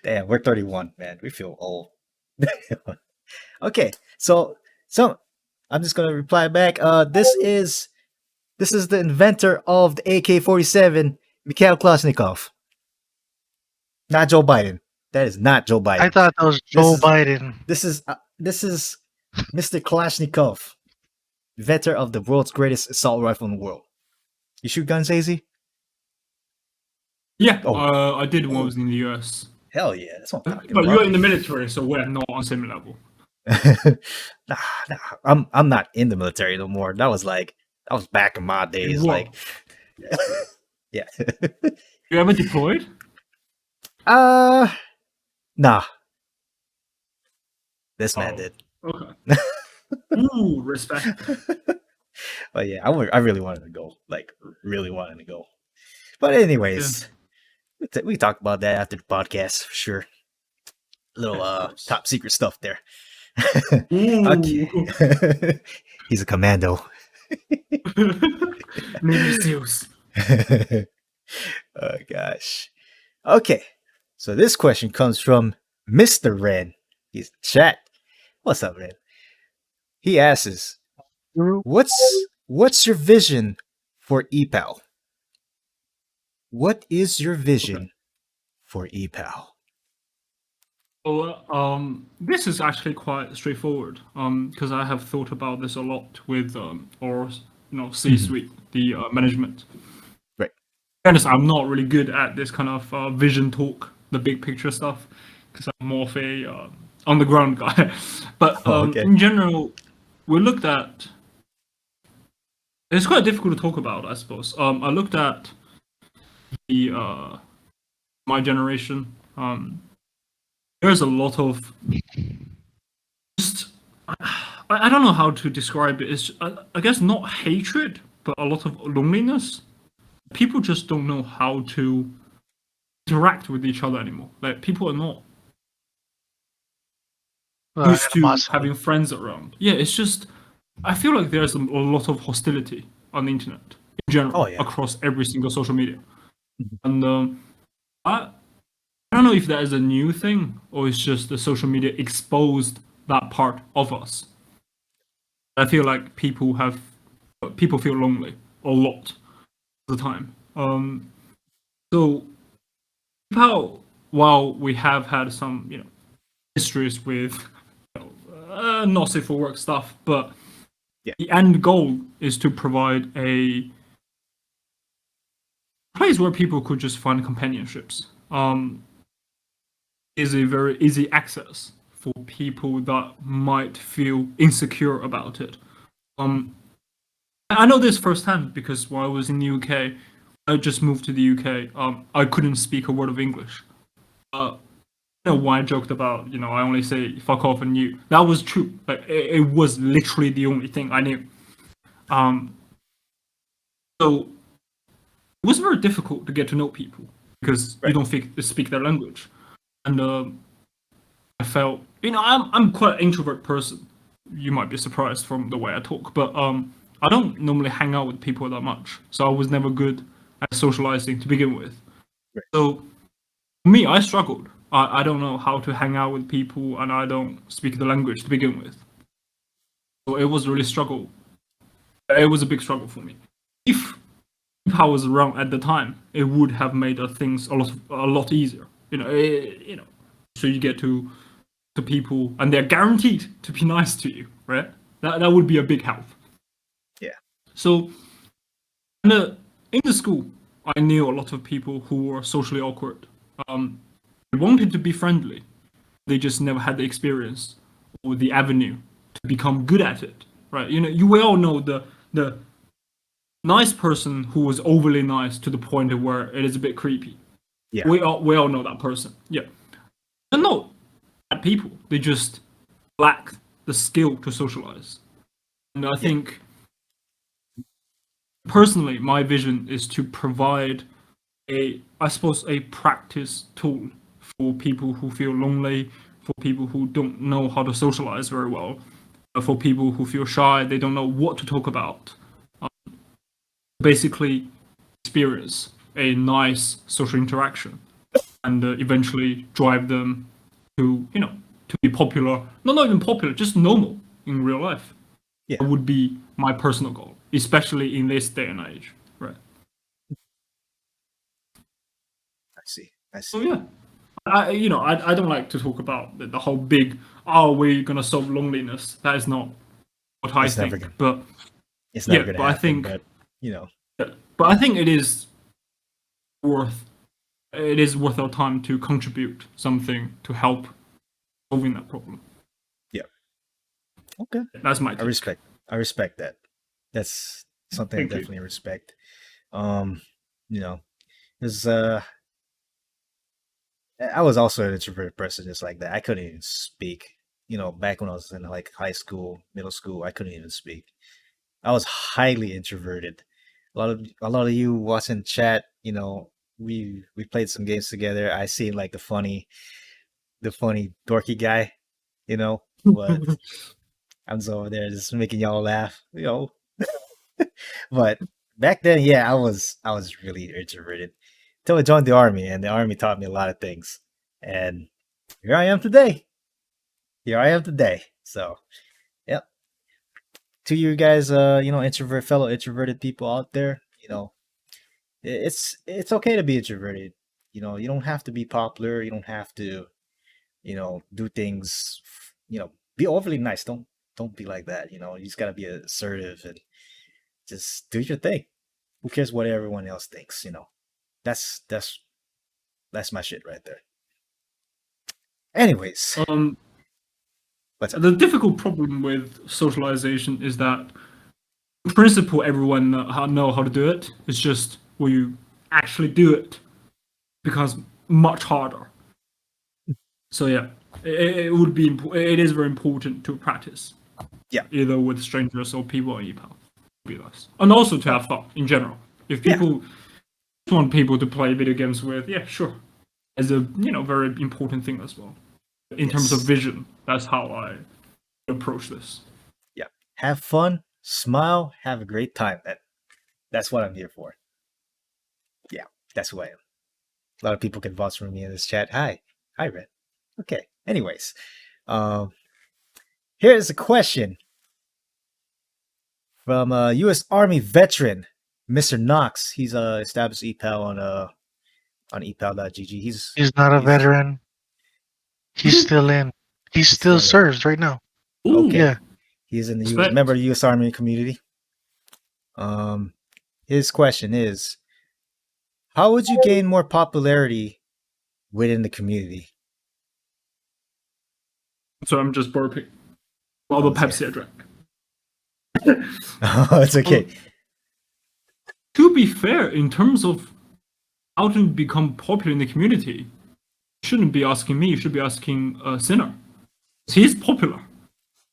[SPEAKER 1] Damn, we're 31, man. We feel old. Okay, so I'm just gonna reply back. This is This is the inventor of the AK-47, Mikhail Kalashnikov. Not Joe Biden. That is not Joe Biden.
[SPEAKER 2] I thought that was Joe Biden.
[SPEAKER 1] This is Mr. Kalashnikov, inventor of the world's greatest assault rifle in the world. You shoot guns, AZ?
[SPEAKER 3] Yeah, I did when I was in the US.
[SPEAKER 1] Hell yeah, that's what I'm talking
[SPEAKER 3] But
[SPEAKER 1] about.
[SPEAKER 3] you're in the military, so we're not on the same level.
[SPEAKER 1] nah, I'm not in the military no more. That was back in my days.
[SPEAKER 3] What?
[SPEAKER 1] Like, yeah.
[SPEAKER 3] You ever deployed?
[SPEAKER 1] Nah. This man did.
[SPEAKER 3] Okay. Ooh, respect.
[SPEAKER 1] But yeah, I really wanted to go. Like, really wanted to go. But anyways, we talk about that after the podcast for sure. Little top secret stuff there. Okay. He's a commando.
[SPEAKER 3] Maybe Zeus.
[SPEAKER 1] Oh gosh. Okay. So this question comes from Mr. Ren. He's in chat. What's up, Ren? He asks, what's your vision for ePal? What is your vision for ePal?
[SPEAKER 3] Well, this is actually quite straightforward. Because I have thought about this a lot with C-suite, the management.
[SPEAKER 1] Right.
[SPEAKER 3] Honest, I'm not really good at this kind of vision talk, the big picture stuff, because I'm more of a on the ground guy. But in general, we looked at. It's quite difficult to talk about, I suppose. I looked at the my generation. There's a lot of just I don't know how to describe it. It's I guess not hatred, but a lot of loneliness. People just don't know how to interact with each other anymore. Like people are not used to having friends around. Yeah, it's just I feel like there's a lot of hostility on the internet in general across every single social media, and I don't know if that is a new thing or it's just the social media exposed that part of us. I feel like people feel lonely a lot of the time. So while we have had some, histories with not safe for work stuff, but the end goal is to provide a place where people could just find companionships. Is a very easy access for people that might feel insecure about it. I know this firsthand because while I was in the UK, I just moved to the UK. I couldn't speak a word of English. Why I joked about, I only say fuck off and you. That was true. Like it was literally the only thing I knew. So it was very difficult to get to know people because you don't speak their language. And I felt, I'm quite an introvert person. You might be surprised from the way I talk, but I don't normally hang out with people that much. So I was never good at socializing to begin with. Right. So for me, I struggled. I don't know how to hang out with people, and I don't speak the language to begin with. So it was really struggle. It was a big struggle for me. If I was around at the time, it would have made things a lot easier. So you get to people and they're guaranteed to be nice to you, right? That would be a big help.
[SPEAKER 1] Yeah.
[SPEAKER 3] So in the school, I knew a lot of people who were socially awkward. They wanted to be friendly. They just never had the experience or the avenue to become good at it, right? We all know the nice person who was overly nice to the point of where it is a bit creepy.
[SPEAKER 1] Yeah.
[SPEAKER 3] We all know that person. Yeah. They're not bad people. They just lack the skill to socialize. And I think, personally, my vision is to provide a practice tool for people who feel lonely, for people who don't know how to socialize very well, for people who feel shy, they don't know what to talk about. Basically, experience a nice social interaction and eventually drive them to be popular. Not even popular, just normal in real life.
[SPEAKER 1] Yeah.
[SPEAKER 3] That would be my personal goal. especially in this day and age, right?
[SPEAKER 1] I see. I
[SPEAKER 3] So
[SPEAKER 1] see.
[SPEAKER 3] yeah, I don't like to talk about the whole big, we're gonna solve loneliness. That is not what I
[SPEAKER 1] It's never
[SPEAKER 3] think.
[SPEAKER 1] gonna.
[SPEAKER 3] But
[SPEAKER 1] It's
[SPEAKER 3] yeah,
[SPEAKER 1] never gonna
[SPEAKER 3] but I
[SPEAKER 1] happen.
[SPEAKER 3] think,
[SPEAKER 1] But you know,
[SPEAKER 3] but I think it is worth our time to contribute something to help solving that problem.
[SPEAKER 1] yeah. Okay.
[SPEAKER 3] That's my
[SPEAKER 1] I
[SPEAKER 3] take.
[SPEAKER 1] respect. I respect that. That's something I
[SPEAKER 3] Thank you.
[SPEAKER 1] definitely respect. You know, because I was also an introverted person just like that. I couldn't even speak. You know, back when I was in like high school, middle school, I couldn't even speak. I was highly introverted. A lot of you watching chat, you know, we played some games together. I seemed like the funny dorky guy, you know, but I'm just over there just making y'all laugh, you know. But back then, yeah, I was really introverted till I joined the army, and the army taught me a lot of things. And here I am today. Here I am today. So, yep. To you guys, fellow introverted people out there, it's okay to be introverted. You don't have to be popular. You don't have to, do things. Be overly nice. Don't be like that. You just gotta be assertive and just do your thing. Who cares what everyone else thinks? That's that's that's my shit right there. Anyways, what's up?
[SPEAKER 3] The difficult problem with socialization is that, in principle, everyone know how to do it. It's just when you actually do it becomes much harder. So yeah, it would be it is very important to practice.
[SPEAKER 1] Yeah.
[SPEAKER 3] Either with strangers or people on ePal. Be nice, and also to have fun in general. If people want people to play video games with, yeah, sure, as a very important thing as well. In terms of
[SPEAKER 1] Yes.
[SPEAKER 3] vision, that's how I approach this.
[SPEAKER 1] Yeah. Have fun, smile, have a great time. That's what I'm here for. Yeah, that's who I am. A lot of people can vouch for me in this chat. Hi, Ren. Okay. Anyways, um, here's a question from a U.S. Army veteran, Mr. Knox. He's established ePal on epal.gg.
[SPEAKER 2] He's not a
[SPEAKER 1] he's
[SPEAKER 2] veteran. He's still in. He
[SPEAKER 1] he's
[SPEAKER 2] still
[SPEAKER 1] still in.
[SPEAKER 2] serves right now.
[SPEAKER 3] Ooh,
[SPEAKER 1] Okay.
[SPEAKER 2] Yeah.
[SPEAKER 1] He's in the
[SPEAKER 3] Respect.
[SPEAKER 1] member of the U.S. Army community. His question is, how would you gain more popularity within the community?
[SPEAKER 3] So I'm just burping. All the Pepsi I drank.
[SPEAKER 1] Oh, it's okay.
[SPEAKER 3] To be fair, in terms of how to become popular in the community, you shouldn't be asking me. You should be asking Sinner. He's popular.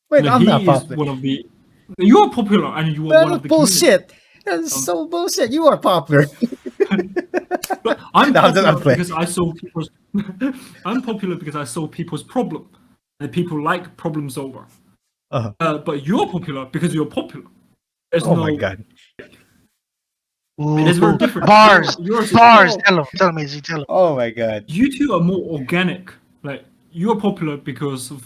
[SPEAKER 1] Wait, I'm not
[SPEAKER 3] he is
[SPEAKER 1] popular.
[SPEAKER 3] one of the. You are popular, and you are
[SPEAKER 1] That's
[SPEAKER 3] one of the
[SPEAKER 1] bullshit. That's so bullshit. You are popular.
[SPEAKER 3] But I'm
[SPEAKER 1] No, I'm
[SPEAKER 3] popular
[SPEAKER 1] playing.
[SPEAKER 3] because I solve people's. I'm popular because I solve people's problem, and people like problem solver.
[SPEAKER 1] Uh-huh.
[SPEAKER 3] But you're popular because you're popular. There's
[SPEAKER 1] Oh
[SPEAKER 3] no.
[SPEAKER 1] my god.
[SPEAKER 3] It is very different.
[SPEAKER 2] Bars.
[SPEAKER 3] Yours is
[SPEAKER 2] Bars.
[SPEAKER 3] more-
[SPEAKER 2] Tell him, Izzy. Tell him.
[SPEAKER 1] Oh my god.
[SPEAKER 3] You two are more organic. Like you are popular because of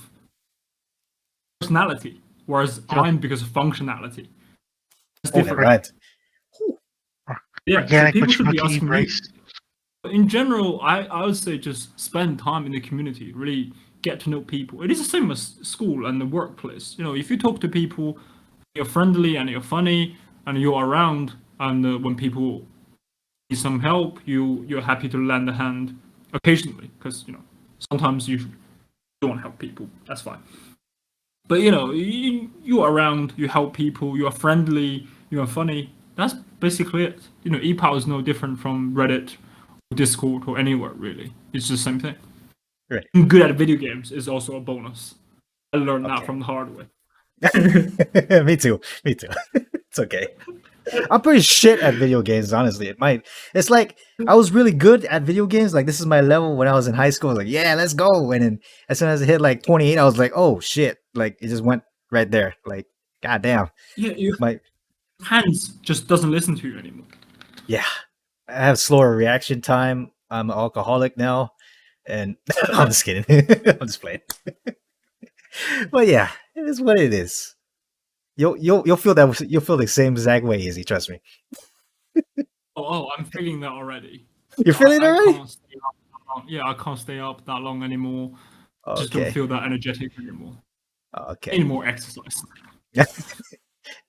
[SPEAKER 3] personality, whereas
[SPEAKER 2] Yeah.
[SPEAKER 3] I'm because of functionality. It's
[SPEAKER 1] Oh,
[SPEAKER 3] different.
[SPEAKER 1] right.
[SPEAKER 3] Yeah,
[SPEAKER 2] Organic,
[SPEAKER 3] so people
[SPEAKER 2] but
[SPEAKER 3] should be
[SPEAKER 2] you
[SPEAKER 3] asking me.
[SPEAKER 2] embrace.
[SPEAKER 3] In general, I would say just spend time in the community, really get to know people. It is the same as school and the workplace. If you talk to people, you're friendly and you're funny and you're around, and when people need some help, you're happy to lend a hand occasionally, because sometimes you don't help people. That's fine. But you're around, you help people, you are friendly, you are funny. That's basically it. ePal is no different from Reddit, Discord, or anywhere really. It's the same thing.
[SPEAKER 1] Right.
[SPEAKER 3] Being good at video games is also a bonus. I learned that
[SPEAKER 1] Okay.
[SPEAKER 3] from the hard way.
[SPEAKER 1] Me too. It's okay. I'm pretty shit at video games, honestly. It's like I was really good at video games. Like this is my level when I was in high school. I was like, yeah, let's go. And then as soon as I hit like 28, I was like, oh shit. Like it just went right there. Like, goddamn.
[SPEAKER 3] Yeah, your
[SPEAKER 1] My
[SPEAKER 3] hands just doesn't listen to you anymore.
[SPEAKER 1] yeah. I have slower reaction time. I'm an alcoholic now. And I'm just kidding. I'm just playing. But yeah, it is what it is. you'll feel that you'll feel the same exact way, Izzy. Trust me.
[SPEAKER 3] I'm feeling that already.
[SPEAKER 1] You're feeling it
[SPEAKER 3] I
[SPEAKER 1] already?
[SPEAKER 3] can't stay up that long. Yeah, I can't stay up that long anymore. Just don't
[SPEAKER 1] Okay.
[SPEAKER 3] feel that energetic anymore.
[SPEAKER 1] Okay.
[SPEAKER 3] Need more exercise.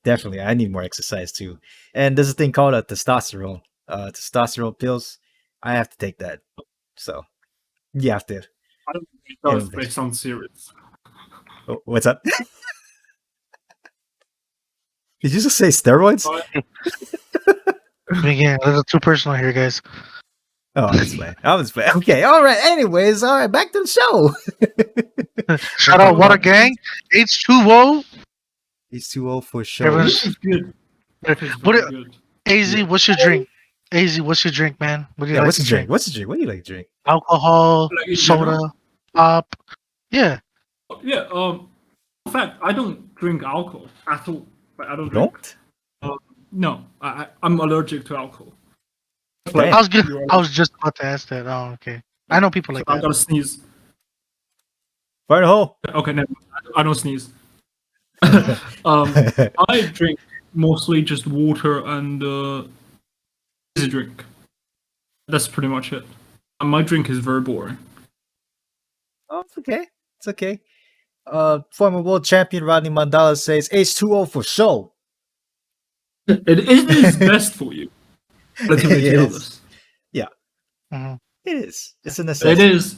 [SPEAKER 1] Definitely, I need more exercise too. And there's a thing called a testosterone. Testosterone pills. I have to take that. So you have to.
[SPEAKER 3] I don't think it
[SPEAKER 1] Yeah,
[SPEAKER 3] does, but it sounds serious.
[SPEAKER 1] Oh, what's up? Did you just say steroids?
[SPEAKER 2] Again, a little too personal here, guys.
[SPEAKER 1] Oh, I was playing. I was playing. Okay, all right. Anyways, all right. Back to the show.
[SPEAKER 2] Shout out Water Gang, H2O.
[SPEAKER 1] He's too old for show.
[SPEAKER 2] Everyone's-
[SPEAKER 3] It's good. It's
[SPEAKER 2] What
[SPEAKER 3] very
[SPEAKER 2] it-
[SPEAKER 3] good.
[SPEAKER 2] AZ,
[SPEAKER 1] Yeah.
[SPEAKER 2] what's your drink? AZ, what's your drink, man? What do you
[SPEAKER 1] Yeah,
[SPEAKER 2] like
[SPEAKER 1] what's
[SPEAKER 2] to
[SPEAKER 1] the drink? What's the drink? What do you like to drink?
[SPEAKER 2] Alcohol,
[SPEAKER 3] Like in
[SPEAKER 2] soda,
[SPEAKER 3] general?
[SPEAKER 2] pop. Yeah.
[SPEAKER 3] Yeah. In fact, I don't drink alcohol at all. Like, I don't
[SPEAKER 1] You
[SPEAKER 3] drink.
[SPEAKER 1] don't?
[SPEAKER 3] No, I'm allergic to alcohol.
[SPEAKER 1] Damn.
[SPEAKER 2] I was just about to ask that. Oh, okay. I know people like
[SPEAKER 3] I
[SPEAKER 2] that.
[SPEAKER 3] gotta sneeze.
[SPEAKER 1] Fire in the hole.
[SPEAKER 3] Okay, no, I don't sneeze. I drink mostly just water and easy drink. That's pretty much it. And my drink is very boring.
[SPEAKER 1] Oh, it's okay. It's okay. Former world champion Rodney Mondala says H2O for show.
[SPEAKER 3] It is best for you. Relatively
[SPEAKER 1] It
[SPEAKER 3] to
[SPEAKER 1] is.
[SPEAKER 3] others.
[SPEAKER 2] Mhm.
[SPEAKER 1] It is. It's a
[SPEAKER 3] It
[SPEAKER 1] necessity.
[SPEAKER 3] is.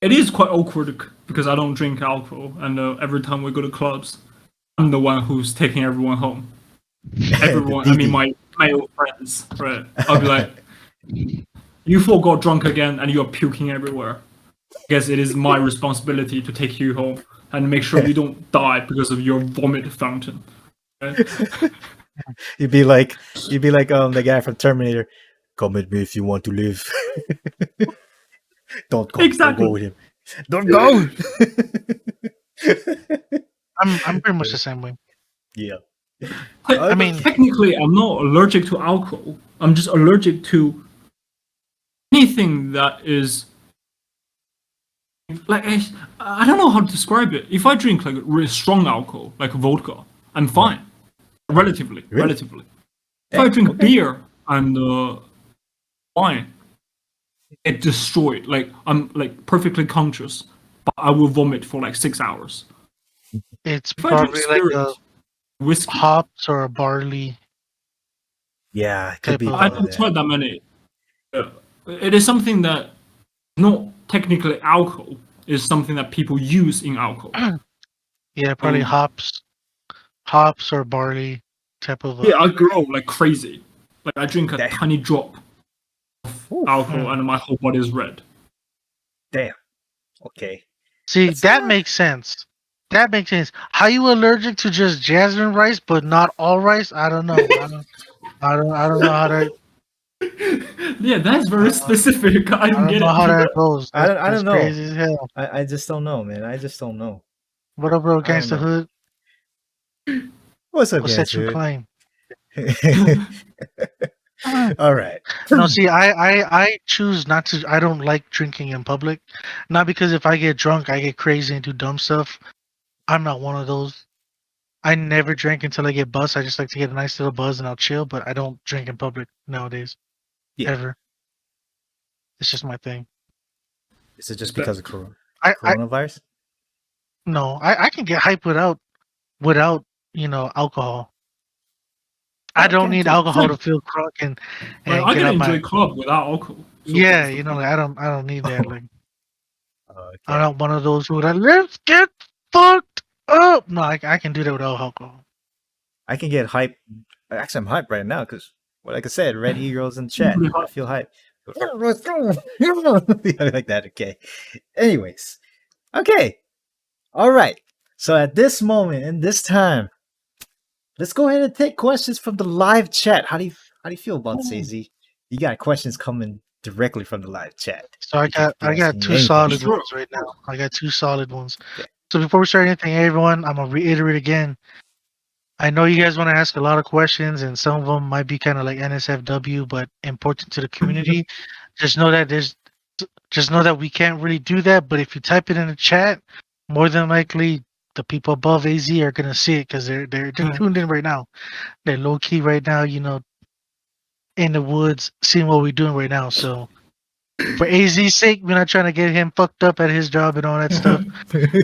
[SPEAKER 3] It is quite awkward because I don't drink alcohol, and every time we go to clubs, I'm the one who's taking everyone home. Everyone, I mean my male friends, right? I'll be like, "You four got drunk again, and you're puking everywhere. I guess it is my responsibility to take you home and make sure you don't die because of your vomit fountain." Right?
[SPEAKER 1] You'd be like the guy from Terminator. Come with me if you want to live. Don't come.
[SPEAKER 3] Exactly.
[SPEAKER 1] Don't go with him. Don't go.
[SPEAKER 2] I'm pretty much the same way.
[SPEAKER 1] Yeah.
[SPEAKER 2] I mean-
[SPEAKER 3] technically, I'm not allergic to alcohol. I'm just allergic to anything that is like I don't know how to describe it. If I drink like really strong alcohol, like vodka, I'm fine. Relatively. If I drink beer and wine, it destroyed. Like I'm like perfectly conscious, but I will vomit for like 6 hours.
[SPEAKER 2] It's
[SPEAKER 3] If I drink
[SPEAKER 2] probably like a
[SPEAKER 3] spirit, whiskey,
[SPEAKER 2] hops or a barley.
[SPEAKER 1] Yeah, it could be.
[SPEAKER 2] Type of-
[SPEAKER 3] I
[SPEAKER 1] part of
[SPEAKER 3] don't
[SPEAKER 1] that.
[SPEAKER 3] try that many. It is something that not technically alcohol. Is something that people use in alcohol.
[SPEAKER 2] Yeah, probably hops or barley type of.
[SPEAKER 3] Yeah, I grow like crazy. Like I drink a
[SPEAKER 1] Damn.
[SPEAKER 3] tiny drop of
[SPEAKER 1] Ooh,
[SPEAKER 3] alcohol and my whole body is red.
[SPEAKER 1] damn. Okay.
[SPEAKER 2] See,
[SPEAKER 1] That's
[SPEAKER 2] that
[SPEAKER 1] not-
[SPEAKER 2] makes sense. That makes sense. How you allergic to just jasmine rice but not all rice? I don't know. I don't know how to.
[SPEAKER 3] Yeah, that's very specific. I
[SPEAKER 2] I
[SPEAKER 3] don't
[SPEAKER 2] don't
[SPEAKER 3] get
[SPEAKER 2] know how
[SPEAKER 3] it.
[SPEAKER 2] that goes.
[SPEAKER 1] I don't
[SPEAKER 2] That's
[SPEAKER 1] know.
[SPEAKER 2] Crazy as hell.
[SPEAKER 1] I just don't know, man. I just don't know.
[SPEAKER 2] What up, bro?
[SPEAKER 1] I don't
[SPEAKER 2] Gangsta
[SPEAKER 1] know.
[SPEAKER 2] Hood.
[SPEAKER 1] What's up,
[SPEAKER 2] What's
[SPEAKER 1] guys?
[SPEAKER 2] that you claim?
[SPEAKER 1] All right.
[SPEAKER 2] No, see, I choose not to. I don't like drinking in public, not because if I get drunk, I get crazy and do dumb stuff. I'm not one of those. I never drink until I get buzzed. I just like to get a nice little buzz and I'll chill, but I don't drink in public nowadays.
[SPEAKER 1] Yeah.
[SPEAKER 2] Ever. It's just my thing.
[SPEAKER 1] Is it just because of
[SPEAKER 2] I
[SPEAKER 1] coronavirus?
[SPEAKER 2] no, I can get hype without alcohol. I don't
[SPEAKER 1] Okay.
[SPEAKER 2] need alcohol to feel crunk and
[SPEAKER 3] Like, I
[SPEAKER 2] get
[SPEAKER 3] can
[SPEAKER 2] out
[SPEAKER 3] enjoy
[SPEAKER 2] my
[SPEAKER 3] club without alcohol. So
[SPEAKER 2] yeah,
[SPEAKER 3] that's the point.
[SPEAKER 2] like I don't need that. Like
[SPEAKER 1] Okay.
[SPEAKER 2] I'm not one of those who like let's get fucked up. No, I can do that without alcohol.
[SPEAKER 1] I can get hype. Actually, I'm hyped right now because, like I said, Ren.Egirl's in chat.
[SPEAKER 3] Really hyped.
[SPEAKER 1] I feel hype. Like that. Okay. Anyways. Okay. All right. So at this moment in this time, let's go ahead and take questions from the live chat. How do you feel about this, AZ? You got questions coming directly from the live chat.
[SPEAKER 2] So I got
[SPEAKER 1] asking
[SPEAKER 2] two
[SPEAKER 1] anything.
[SPEAKER 2] solid
[SPEAKER 3] Sure.
[SPEAKER 2] ones right now. I got two solid ones.
[SPEAKER 1] Okay.
[SPEAKER 2] So before we start anything, everyone, I'm gonna reiterate again. I know you guys want to ask a lot of questions, and some of them might be kind of like NSFW, but important to the community. Just know that we can't really do that. But if you type it in the chat, more than likely the people above AZ are gonna see it because they're tuned in right now. They're low key right now, in the woods, seeing what we're doing right now. So for AZ's sake, we're not trying to get him fucked up at his job and all that stuff.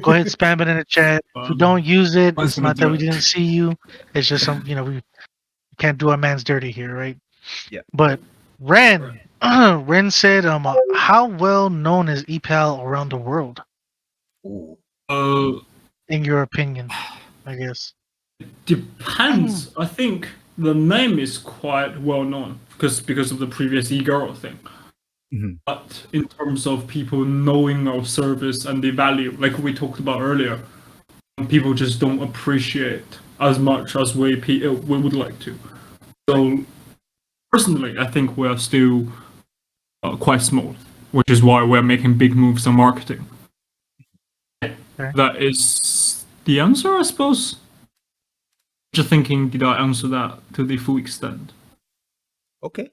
[SPEAKER 2] Go ahead, spam it in the chat. If you don't use it,
[SPEAKER 3] I was
[SPEAKER 2] it's
[SPEAKER 3] gonna
[SPEAKER 2] not that
[SPEAKER 3] do
[SPEAKER 2] we
[SPEAKER 3] it.
[SPEAKER 2] didn't see you. It's just we can't do our man's dirty here, right?
[SPEAKER 1] Yeah.
[SPEAKER 2] But Ren, Ren said, how well known is ePal around the world,
[SPEAKER 1] Ooh.
[SPEAKER 2] in your opinion? I guess.
[SPEAKER 3] Depends. I think the name is quite well known because of the previous e-girl thing.
[SPEAKER 1] Mhm.
[SPEAKER 3] But in terms of people knowing our service and the value, like we talked about earlier, people just don't appreciate as much as we would like to. So personally, I think we're still quite small, which is why we're making big moves on marketing.
[SPEAKER 2] Okay.
[SPEAKER 3] That is the answer, I suppose. Just thinking, did I answer that to the full extent?
[SPEAKER 1] Okay.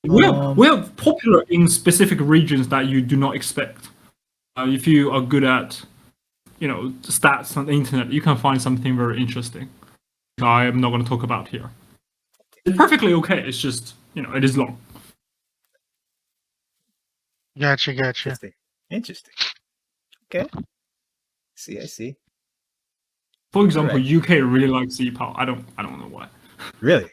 [SPEAKER 3] We're popular in specific regions that you do not expect. If you are good at, stats on the internet, you can find something very interesting. I am not going to talk about here. It's perfectly okay. It's just, it is long.
[SPEAKER 2] Gotcha.
[SPEAKER 1] Interesting. Okay. I see.
[SPEAKER 3] For example,
[SPEAKER 1] Alright.
[SPEAKER 3] UK really likes ePal. I don't know why.
[SPEAKER 1] Really?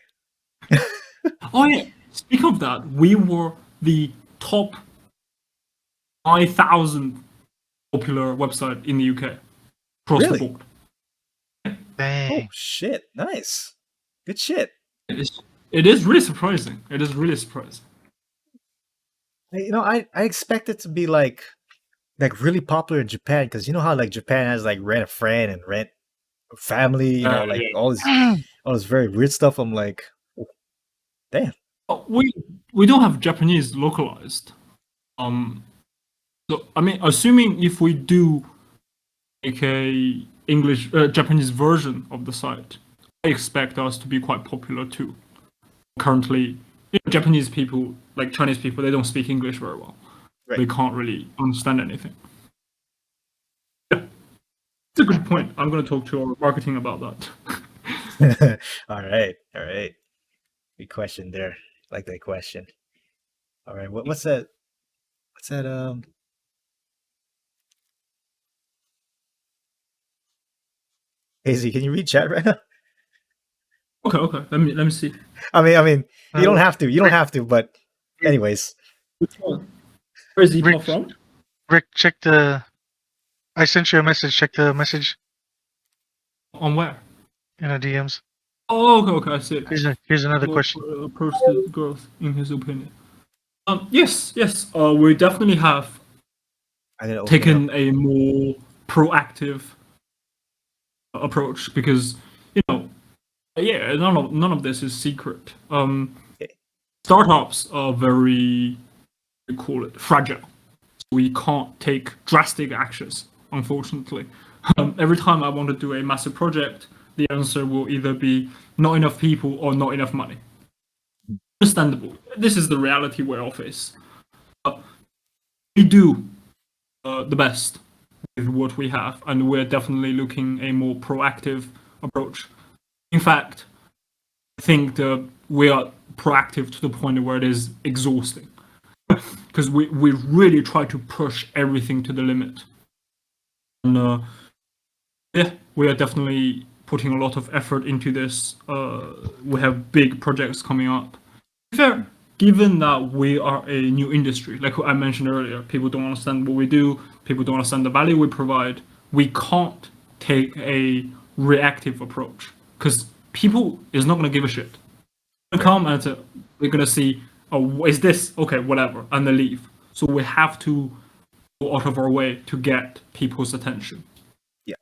[SPEAKER 3] Oh yeah. Speaking of that, we were the top 5,000 popular website in the UK across
[SPEAKER 1] Really?
[SPEAKER 3] the board.
[SPEAKER 2] Dang.
[SPEAKER 1] Oh shit! Nice. Good shit.
[SPEAKER 3] It is really surprising. It is really surprising.
[SPEAKER 1] I expect it to be like really popular in Japan because you know how like Japan has like Rent a Friend and Rent a Family,
[SPEAKER 3] Yeah.
[SPEAKER 1] all this very weird stuff. I'm like, oh, damn.
[SPEAKER 3] We don't have Japanese localized. So I mean, assuming if we do make a Japanese version of the site, I expect us to be quite popular too. Currently, Japanese people, like Chinese people, they don't speak English very well.
[SPEAKER 1] Right.
[SPEAKER 3] They can't really understand anything. Yeah, it's a good point. I'm going to talk to our marketing about that.
[SPEAKER 1] All right. Good question there. Like that question. All right. What's that? Hazy, can you read chat right now?
[SPEAKER 3] Okay. Let me see.
[SPEAKER 1] I mean, you don't have to. You don't have to. But anyways.
[SPEAKER 3] Which one? Where is
[SPEAKER 2] Rick.
[SPEAKER 3] ePal from?
[SPEAKER 2] Rick, check the. I sent you a message. Check the message
[SPEAKER 3] On where?
[SPEAKER 2] in the DMs.
[SPEAKER 3] Oh, okay. I see.
[SPEAKER 2] Here's another question.
[SPEAKER 3] Approach to growth, in his opinion. Yes. We definitely have taken a more proactive approach because none of this is secret. Startups are very, we call it, fragile. So we can't take drastic actions, unfortunately. Every time I want to do a massive project, the answer will either be not enough people or not enough money. Understandable. This is the reality we all face. We do the best with what we have, and we're definitely looking a more proactive approach. In fact, I think we are proactive to the point where it is exhausting because we really try to push everything to the limit. And we are definitely putting a lot of effort into this. We have big projects coming up. To be fair, given that we are a new industry, like I mentioned earlier, people don't understand what we do, people don't understand the value we provide, we can't take a reactive approach because people is not going to give a shit. They come and they're going to see, oh, is this? Okay, whatever, and they leave. So we have to go out of our way to get people's attention.
[SPEAKER 1] Yeah.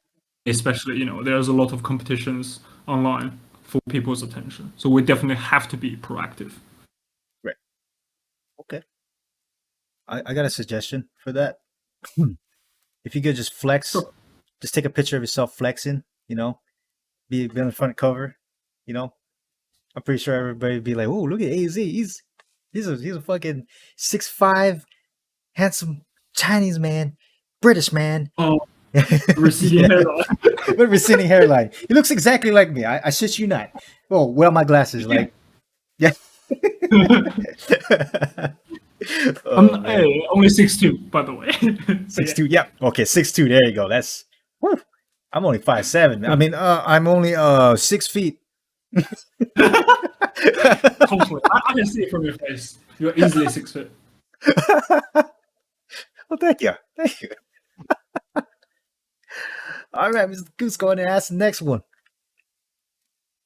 [SPEAKER 3] Especially, there's a lot of competitions online for people's attention. So we definitely have to be proactive.
[SPEAKER 1] Right. Okay. I got a suggestion for that. If you could just flex, just take a picture of yourself flexing, be on the front cover, I'm pretty sure everybody would be like, "Oh, look at AZ. He's a fucking 6'5", handsome Chinese man, British man."
[SPEAKER 3] Oh, Receding hairline.
[SPEAKER 1] With receding hairline. He looks exactly like me. I shit you not. Oh, where are my glasses?
[SPEAKER 3] Yeah.
[SPEAKER 1] Like, yeah. Oh, man.
[SPEAKER 3] Hey, only 6'2", by the way. So,
[SPEAKER 1] 6'2". Yeah. Okay, 6'2". There you go. That's. Whew. I'm only 5'7". I mean, I'm only 6 feet.
[SPEAKER 3] Hopefully, I can see it from your face. You're easily 6 foot.
[SPEAKER 1] Well, thank you. Thank you. All right, Mr. Goose, go ahead and ask the next one.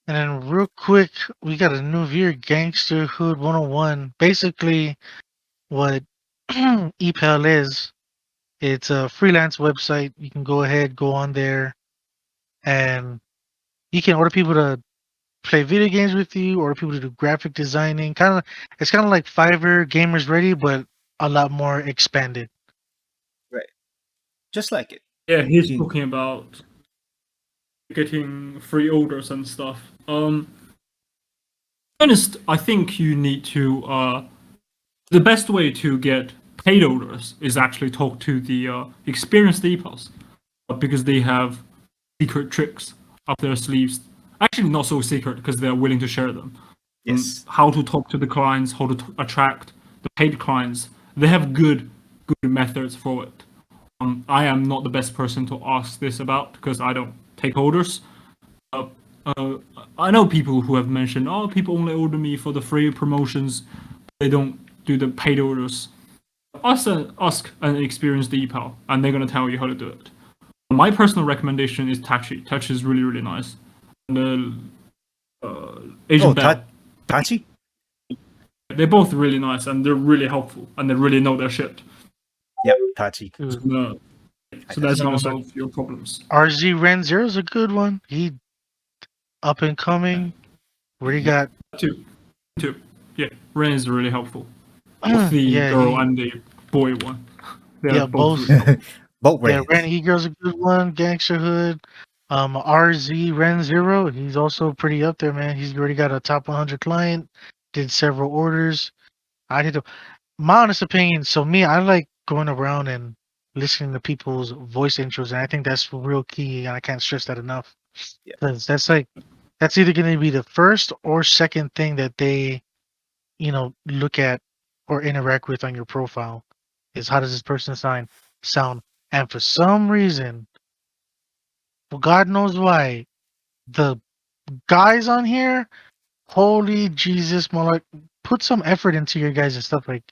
[SPEAKER 2] And then real quick, we got a new viewer, Gangsterhood 101. Basically, what ePal is, it's a freelance website. You can go ahead, go on there, and you can order people to play video games with you, order people to do graphic designing. It's kind of like Fiverr, Gamers Ready, but a lot more expanded.
[SPEAKER 1] Right. Just like it.
[SPEAKER 3] Yeah, he's
[SPEAKER 1] Mm.
[SPEAKER 3] talking about getting free orders and stuff. To be honest, I think you need to. The best way to get paid orders is actually talk to the experienced ePals, because they have secret tricks up their sleeves. Actually, not so secret because they're willing to share them.
[SPEAKER 1] Yes.
[SPEAKER 3] How to talk to the clients, how to attract the paid clients. They have good methods for it. I am not the best person to ask this about because I don't take orders. I know people who have mentioned, oh, people only order me for the free promotions. They don't do the paid orders. Ask an experienced ePal, and they're gonna tell you how to do it. My personal recommendation is Tachi. Tachi is really, really nice. And Asian Bell.
[SPEAKER 1] Tachi?
[SPEAKER 3] They're both really nice, and they're really helpful, and they really know their shit.
[SPEAKER 1] Yep, Tachi.
[SPEAKER 3] So that's gonna solve your problems.
[SPEAKER 2] RZ Ren.Egirl is a good one. He up and coming. Where you got
[SPEAKER 3] Two. Yeah, Ren is really helpful. Both the
[SPEAKER 2] yeah,
[SPEAKER 3] girl and the boy one.
[SPEAKER 2] Yeah, both.
[SPEAKER 3] Really helpful.
[SPEAKER 1] Both
[SPEAKER 2] Yeah,
[SPEAKER 1] Rens.
[SPEAKER 2] Ren.Egirl's a good one. Gangsterhood. RZ Ren.Zero, he's also pretty up there, man. He's already got a top 100 client. Did several orders. My honest opinion. So me, I like going around and listening to people's voice intros, and I think that's real key. And I can't stress that enough.
[SPEAKER 1] Yeah.
[SPEAKER 2] Because that's either going to be the first or second thing that they, look at or interact with on your profile. Is how does this person sound? And for some reason, well, God knows why, the guys on here, holy Jesus, more like put some effort into your guys' stuff. Like,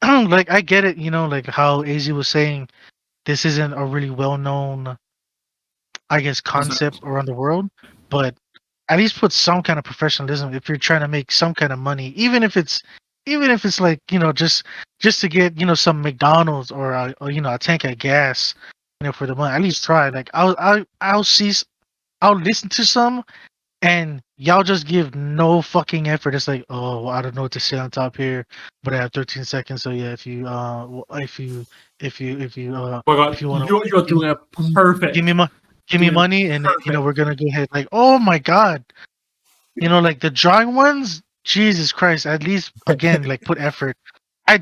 [SPEAKER 2] like I get it, like how AZ was saying, this isn't a really well-known, I guess, concept around the world, but at least put some kind of professionalism if you're trying to make some kind of money, even if it's like just to get some McDonald's or a tank of gas, for the money. At least try. Like I'll listen to some, and y'all just give no fucking effort. It's like, oh, well, I don't know what to say on top here, but I have 13 seconds. So yeah, if you
[SPEAKER 3] Oh my
[SPEAKER 2] if you want
[SPEAKER 3] God, you're doing a perfect.
[SPEAKER 2] give me money, and then, we're gonna go ahead. Like, oh my God, like the drawing ones. Jesus Christ! At least again, like put effort.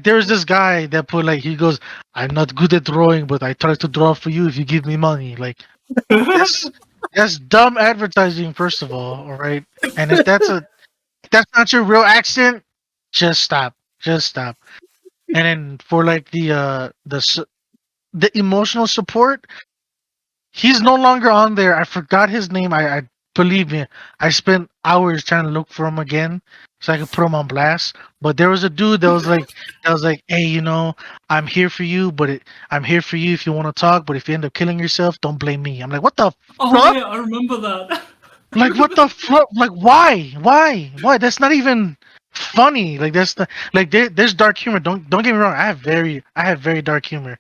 [SPEAKER 2] There's this guy that put he goes, I'm not good at drawing, but I try to draw for you if you give me money. Like that's dumb advertising, first of all right? And if that's not your real accent, just stop. And then for the emotional support, he's no longer on there. I forgot his name. I believe me, I spent hours trying to look for him again so I could put him on blast. But there was a dude that was like, hey, I'm here for you, I'm here for you if you want to talk. But if you end up killing yourself, don't blame me. I'm like, what the fuck?
[SPEAKER 3] Yeah, I remember that.
[SPEAKER 2] Like, what the fuck? Like, why? That's not even funny. Like, that's the there's dark humor. Don't get me wrong. I have very dark humor.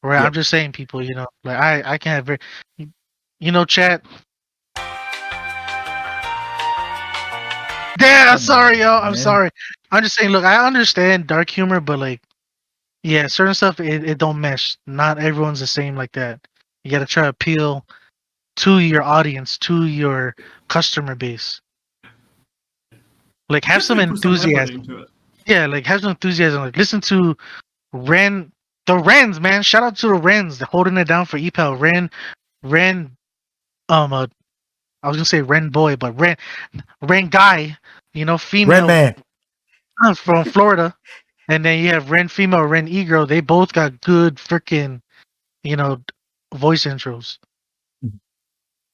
[SPEAKER 2] Right?
[SPEAKER 1] Yeah.
[SPEAKER 2] I'm just saying, people. Like I can have very, chat. Yeah,
[SPEAKER 1] Come
[SPEAKER 2] sorry,
[SPEAKER 1] on,
[SPEAKER 2] y'all. I'm
[SPEAKER 1] man.
[SPEAKER 2] sorry. I'm just saying. Look, I understand dark humor, but yeah, certain stuff it don't mesh. Not everyone's the same like that. You gotta try to appeal to your audience, to your customer base. Like, have some
[SPEAKER 3] Put some effort
[SPEAKER 2] enthusiasm.
[SPEAKER 3] into it.
[SPEAKER 2] Yeah, like have some enthusiasm. Like, listen to Ren The Rens, man. Shout out to the Rens. They're holding it down for ePal. Ren. I was gonna say Ren boy, but Ren guy. You know,
[SPEAKER 1] Red
[SPEAKER 2] female
[SPEAKER 1] Man.
[SPEAKER 2] from Florida. And then you have Ren female, Ren.Egirl. They both got good freaking, you know, voice intros.
[SPEAKER 1] Mhm.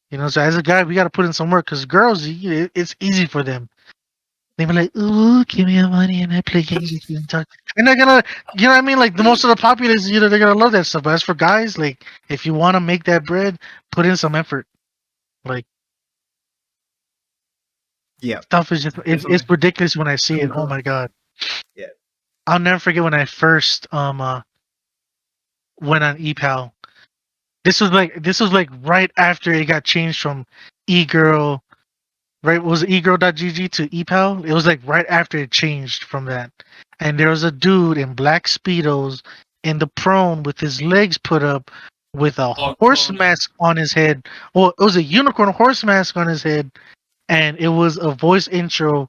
[SPEAKER 2] You know, so as a guy, we got to put in some work because girls, it's easy for them. They be like, "Ooh, give me your money and I play games with you and talk." And they're gonna, you know what I mean? Like the most of the populace, you know, they're gonna love that stuff. But as for guys, like if you want to make that bread, put in some effort. Like
[SPEAKER 1] Yeah.
[SPEAKER 2] stuff is just, it's ridiculous when I see it. Oh my god.
[SPEAKER 1] Yeah.
[SPEAKER 2] I'll never forget when I first went on ePal. This was like right after it got changed from eGirl, right? Was it eGirl.gg to ePal? It was like right after it changed from that. And there was a dude in black speedos in the prone with his legs put up with a
[SPEAKER 3] Oh,
[SPEAKER 2] horse
[SPEAKER 3] God.
[SPEAKER 2] mask on his head. Well, it was a unicorn horse mask on his head, and it was a voice intro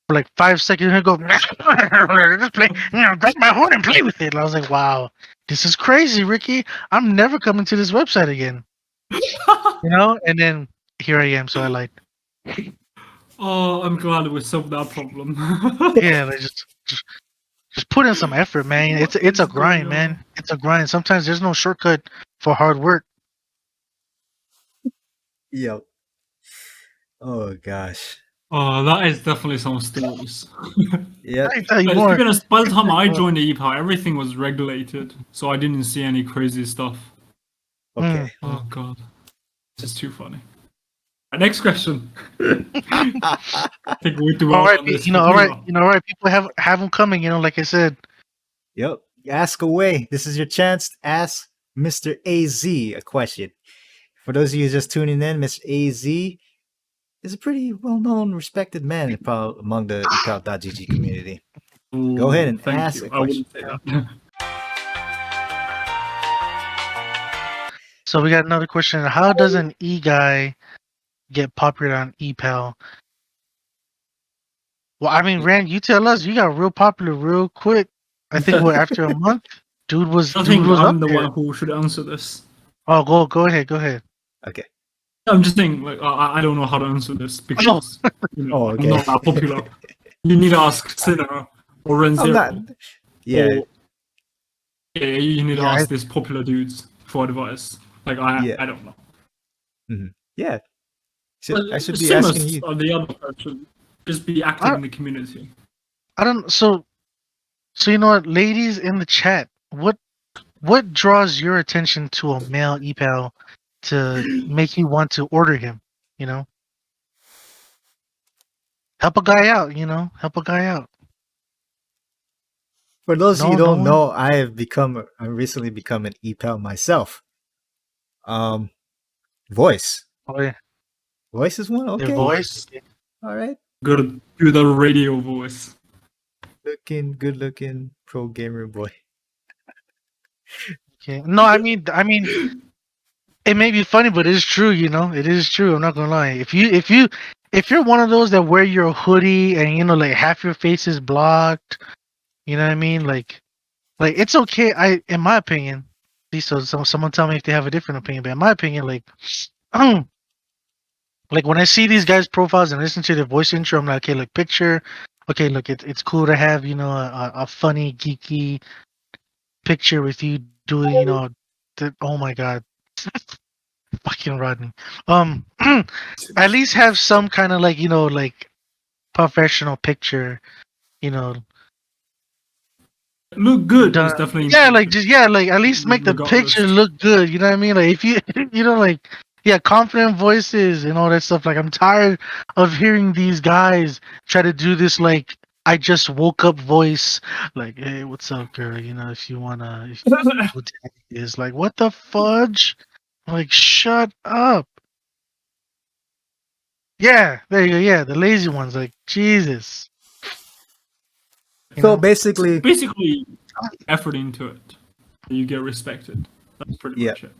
[SPEAKER 2] for like 5 seconds. And he'd go, just play, grab my horn and play with it. And I was like, wow, this is crazy, Ricky. I'm never coming to this website again. You know? And then here I am, so I like,
[SPEAKER 3] Oh, I'm glad we solved that problem.
[SPEAKER 2] yeah, like just put in some effort, man.
[SPEAKER 3] What
[SPEAKER 2] It's a
[SPEAKER 3] is
[SPEAKER 2] grind,
[SPEAKER 3] going on?
[SPEAKER 2] man. It's a grind. Sometimes there's no shortcut for hard work.
[SPEAKER 1] Yep. Oh gosh.
[SPEAKER 3] Oh, that is definitely some stories.
[SPEAKER 1] Yep.
[SPEAKER 2] I can tell you
[SPEAKER 3] But
[SPEAKER 2] more.
[SPEAKER 3] to be honest, by the time I joined the EPAL, everything was regulated, so I didn't see any crazy stuff.
[SPEAKER 1] Okay.
[SPEAKER 3] Oh god, this is too funny. Next question. I think we do
[SPEAKER 2] All
[SPEAKER 3] well
[SPEAKER 2] right,
[SPEAKER 3] on this.
[SPEAKER 2] all right, all right. People have them coming. You know, like I said.
[SPEAKER 1] Yep. Ask away. This is your chance to ask Mr. AZ a question. For those of you just tuning in, Mr. AZ is a pretty well-known, respected man among the ePal.gg community. Go ahead and
[SPEAKER 3] Thank
[SPEAKER 1] ask
[SPEAKER 3] you.
[SPEAKER 1] a
[SPEAKER 3] I wouldn't
[SPEAKER 1] question.
[SPEAKER 3] say that.
[SPEAKER 2] So we got another question. How does an guy get popular on ePal? Well, I mean, Rand, you tell us. You got real popular real quick. I think after a month, dude was
[SPEAKER 3] I think
[SPEAKER 2] up
[SPEAKER 3] I'm the
[SPEAKER 2] there.
[SPEAKER 3] one who should answer this.
[SPEAKER 2] Oh, go ahead.
[SPEAKER 1] Okay.
[SPEAKER 3] I'm just saying, like, I don't know how to answer this because
[SPEAKER 1] Oh, okay.
[SPEAKER 3] I'm not that popular. You need to ask Sinner or
[SPEAKER 1] I'm not.
[SPEAKER 3] Ren.Zero.
[SPEAKER 1] Yeah.
[SPEAKER 3] Or, yeah, you need to
[SPEAKER 2] Yeah,
[SPEAKER 3] ask these popular dudes for advice. Like,
[SPEAKER 1] Yeah.
[SPEAKER 3] I don't know.
[SPEAKER 1] Yeah. I should be
[SPEAKER 3] Same
[SPEAKER 1] asking
[SPEAKER 3] as
[SPEAKER 1] you.
[SPEAKER 3] the other person. Just be active in the community.
[SPEAKER 2] I don't. So you know what, ladies in the chat, what draws your attention to a male ePal to make you want to order him? You know, help a guy out. You know, help a guy out.
[SPEAKER 1] For those of you who
[SPEAKER 2] No
[SPEAKER 1] don't
[SPEAKER 2] one?
[SPEAKER 1] know, I recently become an ePal myself. Voice.
[SPEAKER 2] Oh yeah,
[SPEAKER 1] Voice is one?
[SPEAKER 2] your
[SPEAKER 1] Okay.
[SPEAKER 2] voice.
[SPEAKER 1] All right.
[SPEAKER 3] Gotta do the radio voice.
[SPEAKER 1] Good looking pro gamer boy.
[SPEAKER 2] Okay. No, I mean, it may be funny, but it's true. You know, it is true. I'm not gonna lie. If you're one of those that wear your hoodie and you know, like half your face is blocked, you know what I mean? Like it's okay. In my opinion, please, so someone tell me if they have a different opinion. But in my opinion, like, like when I see these guys' profiles and listen to their voice intro, I'm like, okay, look, picture. Okay, look, it's cool to have you know a funny, geeky picture with you doing you know, oh my god. Fucking Rodney. At least have some kind of like you know like professional picture, you know.
[SPEAKER 3] Look good is
[SPEAKER 2] Done.
[SPEAKER 3] definitely
[SPEAKER 2] Yeah, like
[SPEAKER 3] important,
[SPEAKER 2] just like at least make the
[SPEAKER 3] regardless.
[SPEAKER 2] picture look good. You know what I mean? Like if you you know like yeah, confident voices and all that stuff. Like I'm tired of hearing these guys try to do this like I just woke up voice. Like hey, what's up, girl? You know if you wanna if you know what that is like what the fudge? Like shut up. Yeah, there you go. Yeah, the lazy ones. Like Jesus. You
[SPEAKER 1] So
[SPEAKER 2] know?
[SPEAKER 1] basically,
[SPEAKER 3] Basically, effort into it. You get respected. That's pretty
[SPEAKER 1] Yeah.
[SPEAKER 3] much it.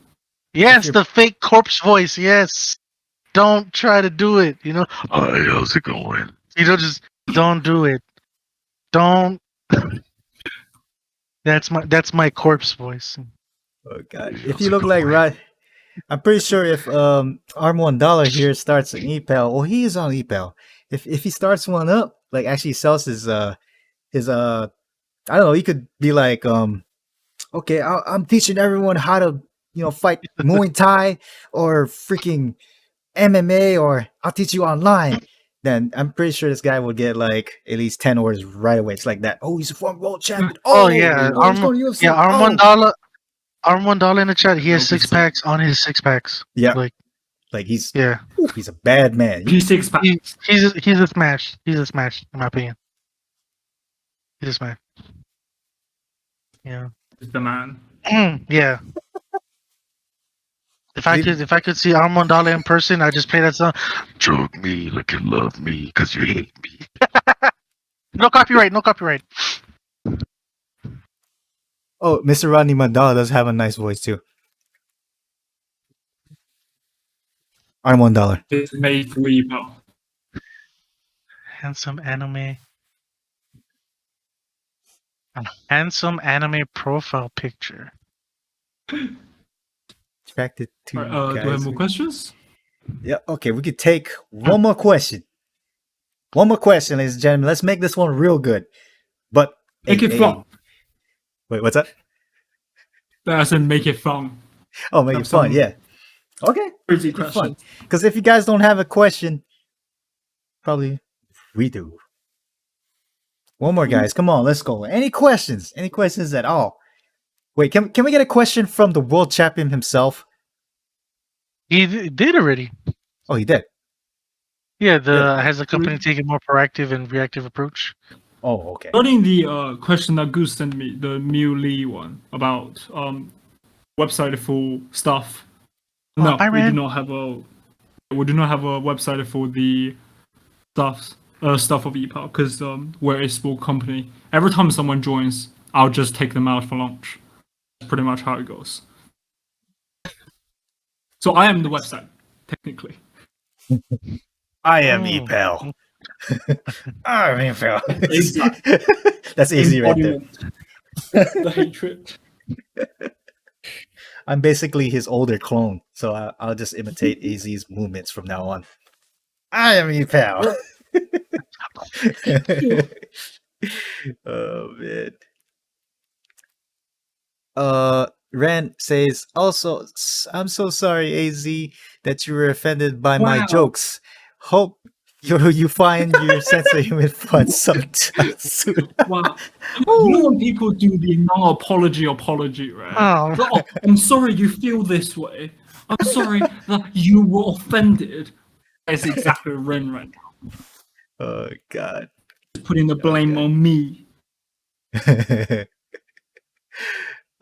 [SPEAKER 2] Yes,
[SPEAKER 1] you're-
[SPEAKER 2] the fake corpse voice. Yes. Don't try to do it. You know. Hi, how's it going? You know, just don't do it. Don't. That's my corpse voice.
[SPEAKER 1] Oh god. If you look like Rod, I'm pretty sure if Mondala here starts an ePal, well he is on ePal. If he starts one up, like actually sells his I don't know, he could be like okay, I'm teaching everyone how to fight Muay Thai or freaking MMA, or I'll teach you online. Then I'm pretty sure this guy will get like at least 10 orders right away. It's like that. Oh, he's a former world champion.
[SPEAKER 2] Oh
[SPEAKER 1] Oh,
[SPEAKER 2] yeah,
[SPEAKER 1] oh, he's going to UFC.
[SPEAKER 2] yeah,
[SPEAKER 1] Oh.
[SPEAKER 2] Armandala in the chat. He has
[SPEAKER 3] Nope,
[SPEAKER 2] 6 packs on his 6 packs.
[SPEAKER 1] Yeah,
[SPEAKER 2] Like
[SPEAKER 1] like he's
[SPEAKER 2] yeah,
[SPEAKER 1] a bad man.
[SPEAKER 3] G6 pack.
[SPEAKER 2] he's a smash. He's a smash in my opinion. He's a smash. Yeah.
[SPEAKER 3] Is the man.
[SPEAKER 2] Yeah. If I could see Armandala in person, I'd just play that song. Choke me like you love me because you hate me. No copyright. No copyright.
[SPEAKER 1] Oh, Mr. Rodney Mondala does have a nice voice too. $1.
[SPEAKER 3] It's made for ePal.
[SPEAKER 2] Handsome anime. A handsome anime profile picture.
[SPEAKER 1] Attracted to
[SPEAKER 3] Alright, do we have more questions?
[SPEAKER 1] Yeah, okay, we could take one more question. One more question, ladies and gentlemen. Let's make this one real good. But
[SPEAKER 3] Make it fun.
[SPEAKER 1] Wait, what's that?
[SPEAKER 3] I said make it fun.
[SPEAKER 1] Oh, make it fun,
[SPEAKER 3] some
[SPEAKER 1] yeah. Okay.
[SPEAKER 3] Crazy
[SPEAKER 1] Fun.
[SPEAKER 3] question.
[SPEAKER 1] Because if you guys don't have a question, probably we do. One more, guys. Come on, let's go. Any questions? Any questions at all? Wait, can we get a question from the world champion himself?
[SPEAKER 2] He did already.
[SPEAKER 1] Oh, he did.
[SPEAKER 2] Yeah,
[SPEAKER 1] Yeah.
[SPEAKER 2] has the company taken more proactive and reactive approach?
[SPEAKER 1] Oh, okay.
[SPEAKER 3] Regarding the question that Goose sent me, the Mew Lee one about website for stuff. No,
[SPEAKER 2] bye,
[SPEAKER 3] we do
[SPEAKER 2] Ren.
[SPEAKER 3] not have a website for the stuff of ePal because we're a small company. Every time someone joins, I'll just take them out for lunch. That's pretty much how it goes. So I am the website, technically.
[SPEAKER 1] I am
[SPEAKER 2] Oh.
[SPEAKER 1] ePal. I am ePal.
[SPEAKER 3] Exactly.
[SPEAKER 1] That's easy right there.
[SPEAKER 3] Embodiment. The hatred.
[SPEAKER 1] I'm basically his older clone, so I'll just imitate AZ's movements from now on. I am ePal. Oh man. Ren says also, I'm so sorry, AZ, that you were offended by my
[SPEAKER 3] Wow.
[SPEAKER 1] jokes. Hope you find your sense of humor fun sometime soon.
[SPEAKER 3] Wow. You know when people do the non-apology, right?
[SPEAKER 2] Oh.
[SPEAKER 3] So, oh, I'm sorry you feel this way. I'm sorry that you were offended. That's exactly Ren right now.
[SPEAKER 1] Oh god.
[SPEAKER 3] He's putting the blame on me.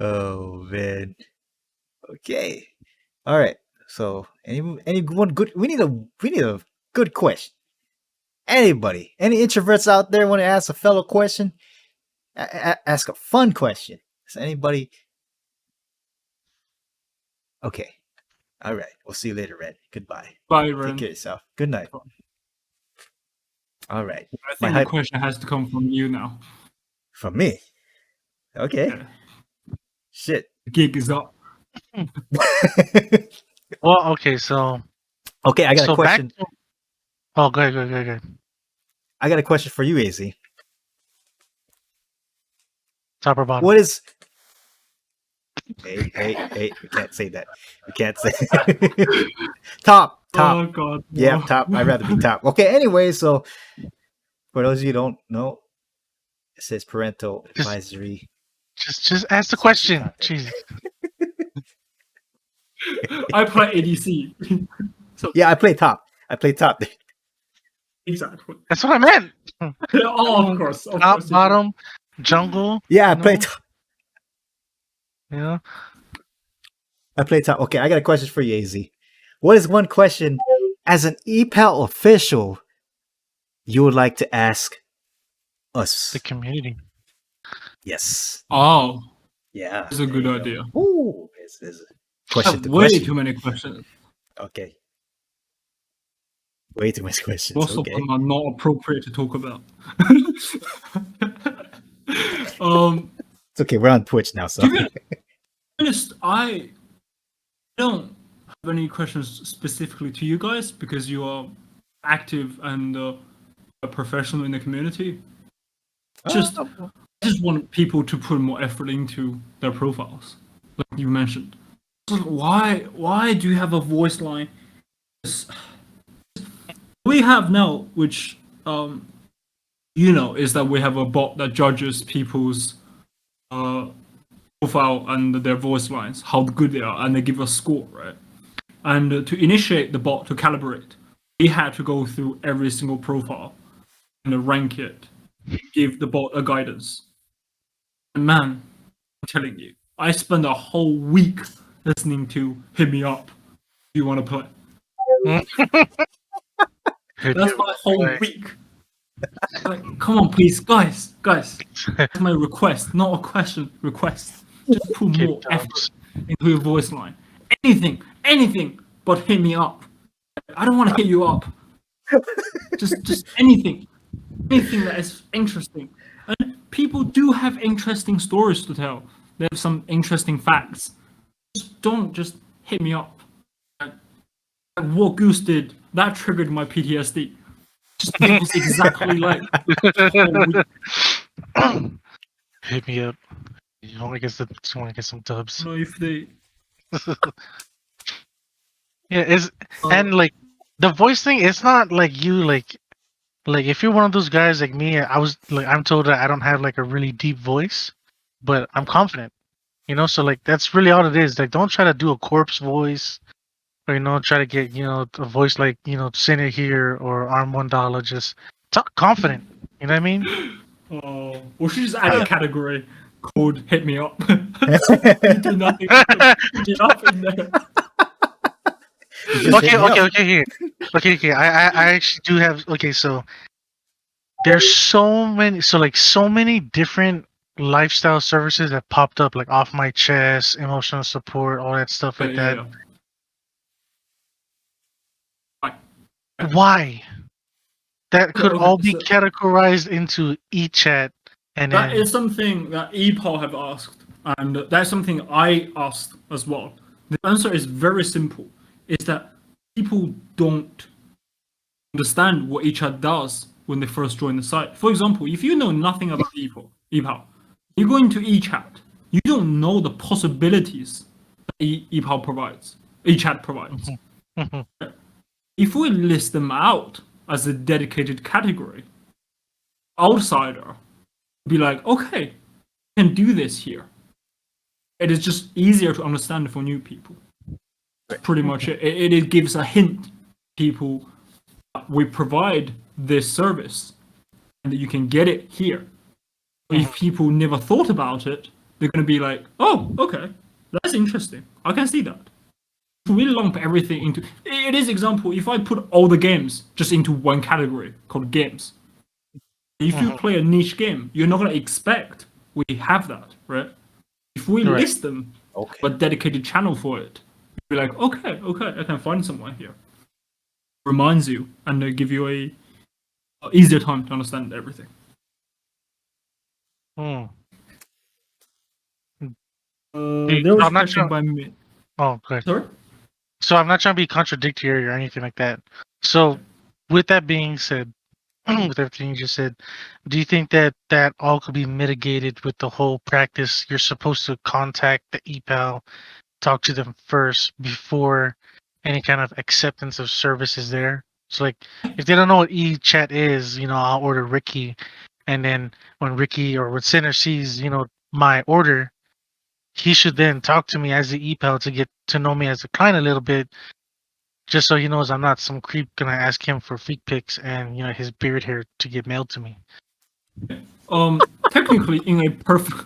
[SPEAKER 1] Oh man. Okay. All right. So anyone good? We need a good question. Anybody? Any introverts out there want to ask a fellow question? Ask a fun question. Is anybody? Okay. All right. We'll see you later, Red. Goodbye.
[SPEAKER 3] Bye,
[SPEAKER 1] Take
[SPEAKER 3] Ren.
[SPEAKER 1] care of yourself. Good night. All right.
[SPEAKER 3] I
[SPEAKER 1] My
[SPEAKER 3] think
[SPEAKER 1] hype-
[SPEAKER 3] the question has to come from you now.
[SPEAKER 1] From me. Okay.
[SPEAKER 3] Yeah.
[SPEAKER 1] Shit.
[SPEAKER 3] The gig is up.
[SPEAKER 2] Well, okay, so
[SPEAKER 1] Okay, I got a question.
[SPEAKER 2] Oh, go ahead.
[SPEAKER 1] I got a question for you, AZ.
[SPEAKER 2] Top or bottom?
[SPEAKER 1] What is? Hey! We can't say that. We can't say. Top.
[SPEAKER 3] Oh god.
[SPEAKER 1] Yeah,
[SPEAKER 3] no.
[SPEAKER 1] top. I'd rather be top. Okay. Anyway, so for those of you who don't know, it says parental advisory.
[SPEAKER 2] Just ask the question. Jesus.
[SPEAKER 3] I play ADC. So
[SPEAKER 1] Yeah, I play top.
[SPEAKER 3] exactly.
[SPEAKER 2] That's what I meant.
[SPEAKER 3] Oh, of course. Of
[SPEAKER 2] Top,
[SPEAKER 3] course you do.
[SPEAKER 2] bottom, jungle.
[SPEAKER 1] Yeah, I
[SPEAKER 2] you
[SPEAKER 1] play
[SPEAKER 2] know?
[SPEAKER 1] top.
[SPEAKER 2] Yeah.
[SPEAKER 1] I play top. Okay, I got a question for you, AZ. What is one question as an ePal official you would like to ask us?
[SPEAKER 2] The community.
[SPEAKER 1] Yes.
[SPEAKER 3] Oh,
[SPEAKER 1] Yeah.
[SPEAKER 3] that's a good idea.
[SPEAKER 1] Ooh, it's a
[SPEAKER 3] I
[SPEAKER 1] question
[SPEAKER 3] have
[SPEAKER 1] to
[SPEAKER 3] way
[SPEAKER 1] question.
[SPEAKER 3] too many questions.
[SPEAKER 1] Okay. Way too many questions.
[SPEAKER 3] Most
[SPEAKER 1] Okay.
[SPEAKER 3] of them are not appropriate to talk about.
[SPEAKER 1] It's okay. We're on Twitch now, so.
[SPEAKER 3] To be honest, I don't have any questions specifically to you guys because you are active and a professional in the community. I just want people to put more effort into their profiles, like you mentioned. So why do you have a voice line? We have now, which is that we have a bot that judges people's profile and their voice lines, how good they are, and they give a score, right? And to initiate the bot to calibrate, we had to go through every single profile and rank it, give the bot a guidance. And man, I'm telling you, I spent a whole week listening to "Hit Me Up." Do you want to play? That's my whole week. Like, come on, please, guys. That's my request, not a question. Request. Just put more effort into your voice line. Anything, but hit me up. I don't want to hit you up. Just anything that is interesting. And people do have interesting stories to tell. They have some interesting facts. Don't just hit me up. Like what Goose did, that triggered my PTSD. It was exactly like.
[SPEAKER 2] Hit me up. You want to get some dubs.
[SPEAKER 3] I don't know if they.
[SPEAKER 2] Yeah, and like the voice thing. It's not like you like if you're one of those guys like me. I'm told that I don't have like a really deep voice, but I'm confident. So like that's really all it is. Like don't try to do a corpse voice. Or try to get a voice like Sinner here or Arm $1. Just talk confident. You know what I mean?
[SPEAKER 3] Oh, we should just add a category called "Hit Me Up." You do nothing. Hit it up in there.
[SPEAKER 2] Okay. Here. Okay. I actually do have. Okay, so there's so many different lifestyle services that popped up, like Off My Chest, emotional support, all that stuff like that.
[SPEAKER 3] Yeah.
[SPEAKER 2] Why? That could all be categorized into eChat, and
[SPEAKER 3] that is something that ePal have asked, and that's something I asked as well. The answer is very simple: is that people don't understand what eChat does when they first join the site. For example, if you know nothing about ePal, you go into eChat, you don't know the possibilities that ePal provides, eChat provides.
[SPEAKER 2] Mm-hmm.
[SPEAKER 3] If we list them out as a dedicated category, outsider would be like, okay, I can do this here. It is just easier to understand for new people. Pretty much it. It gives a hint. People, we provide this service and that you can get it here. If people never thought about it, they're going to be like, oh, okay, that's interesting. I can see that. We lump everything into it is example. If I put all the games just into one category called games, if you play a niche game, you're not gonna expect we have that, right? If we list them, a dedicated channel for it, you'll be like, okay, I can find someone here. Reminds you and they give you a easier time to understand everything. There was a question by me.
[SPEAKER 2] Oh, good.
[SPEAKER 3] Sorry?
[SPEAKER 2] So I'm not trying to be contradictory or anything like that. So with that being said, with everything you just said, do you think that all could be mitigated with the whole practice? You're supposed to contact the ePal, talk to them first before any kind of acceptance of service is there. So like if they don't know what eChat is, I'll order Ricky, and then when Ricky or when Sinner sees, my order, he should then talk to me as the ePal to get to know me as a client a little bit, just so he knows I'm not some creep gonna ask him for feet pics and his beard hair to get mailed to me.
[SPEAKER 3] Technically, in a perfect,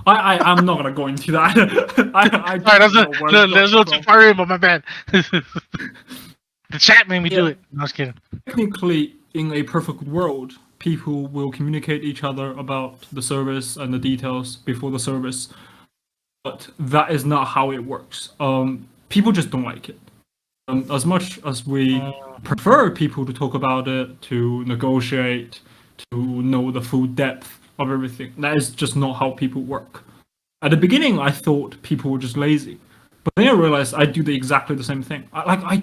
[SPEAKER 3] I'm not gonna go into that.
[SPEAKER 2] There's no too far in, but my bad. The chat made me do it. No, I was kidding.
[SPEAKER 3] Technically, in a perfect world, people will communicate each other about the service and the details before the service. But that is not how it works. People just don't like it. As much as we prefer people to talk about it, to negotiate, to know the full depth of everything, that is just not how people work. At the beginning, I thought people were just lazy, but then I realized I do exactly the same thing. I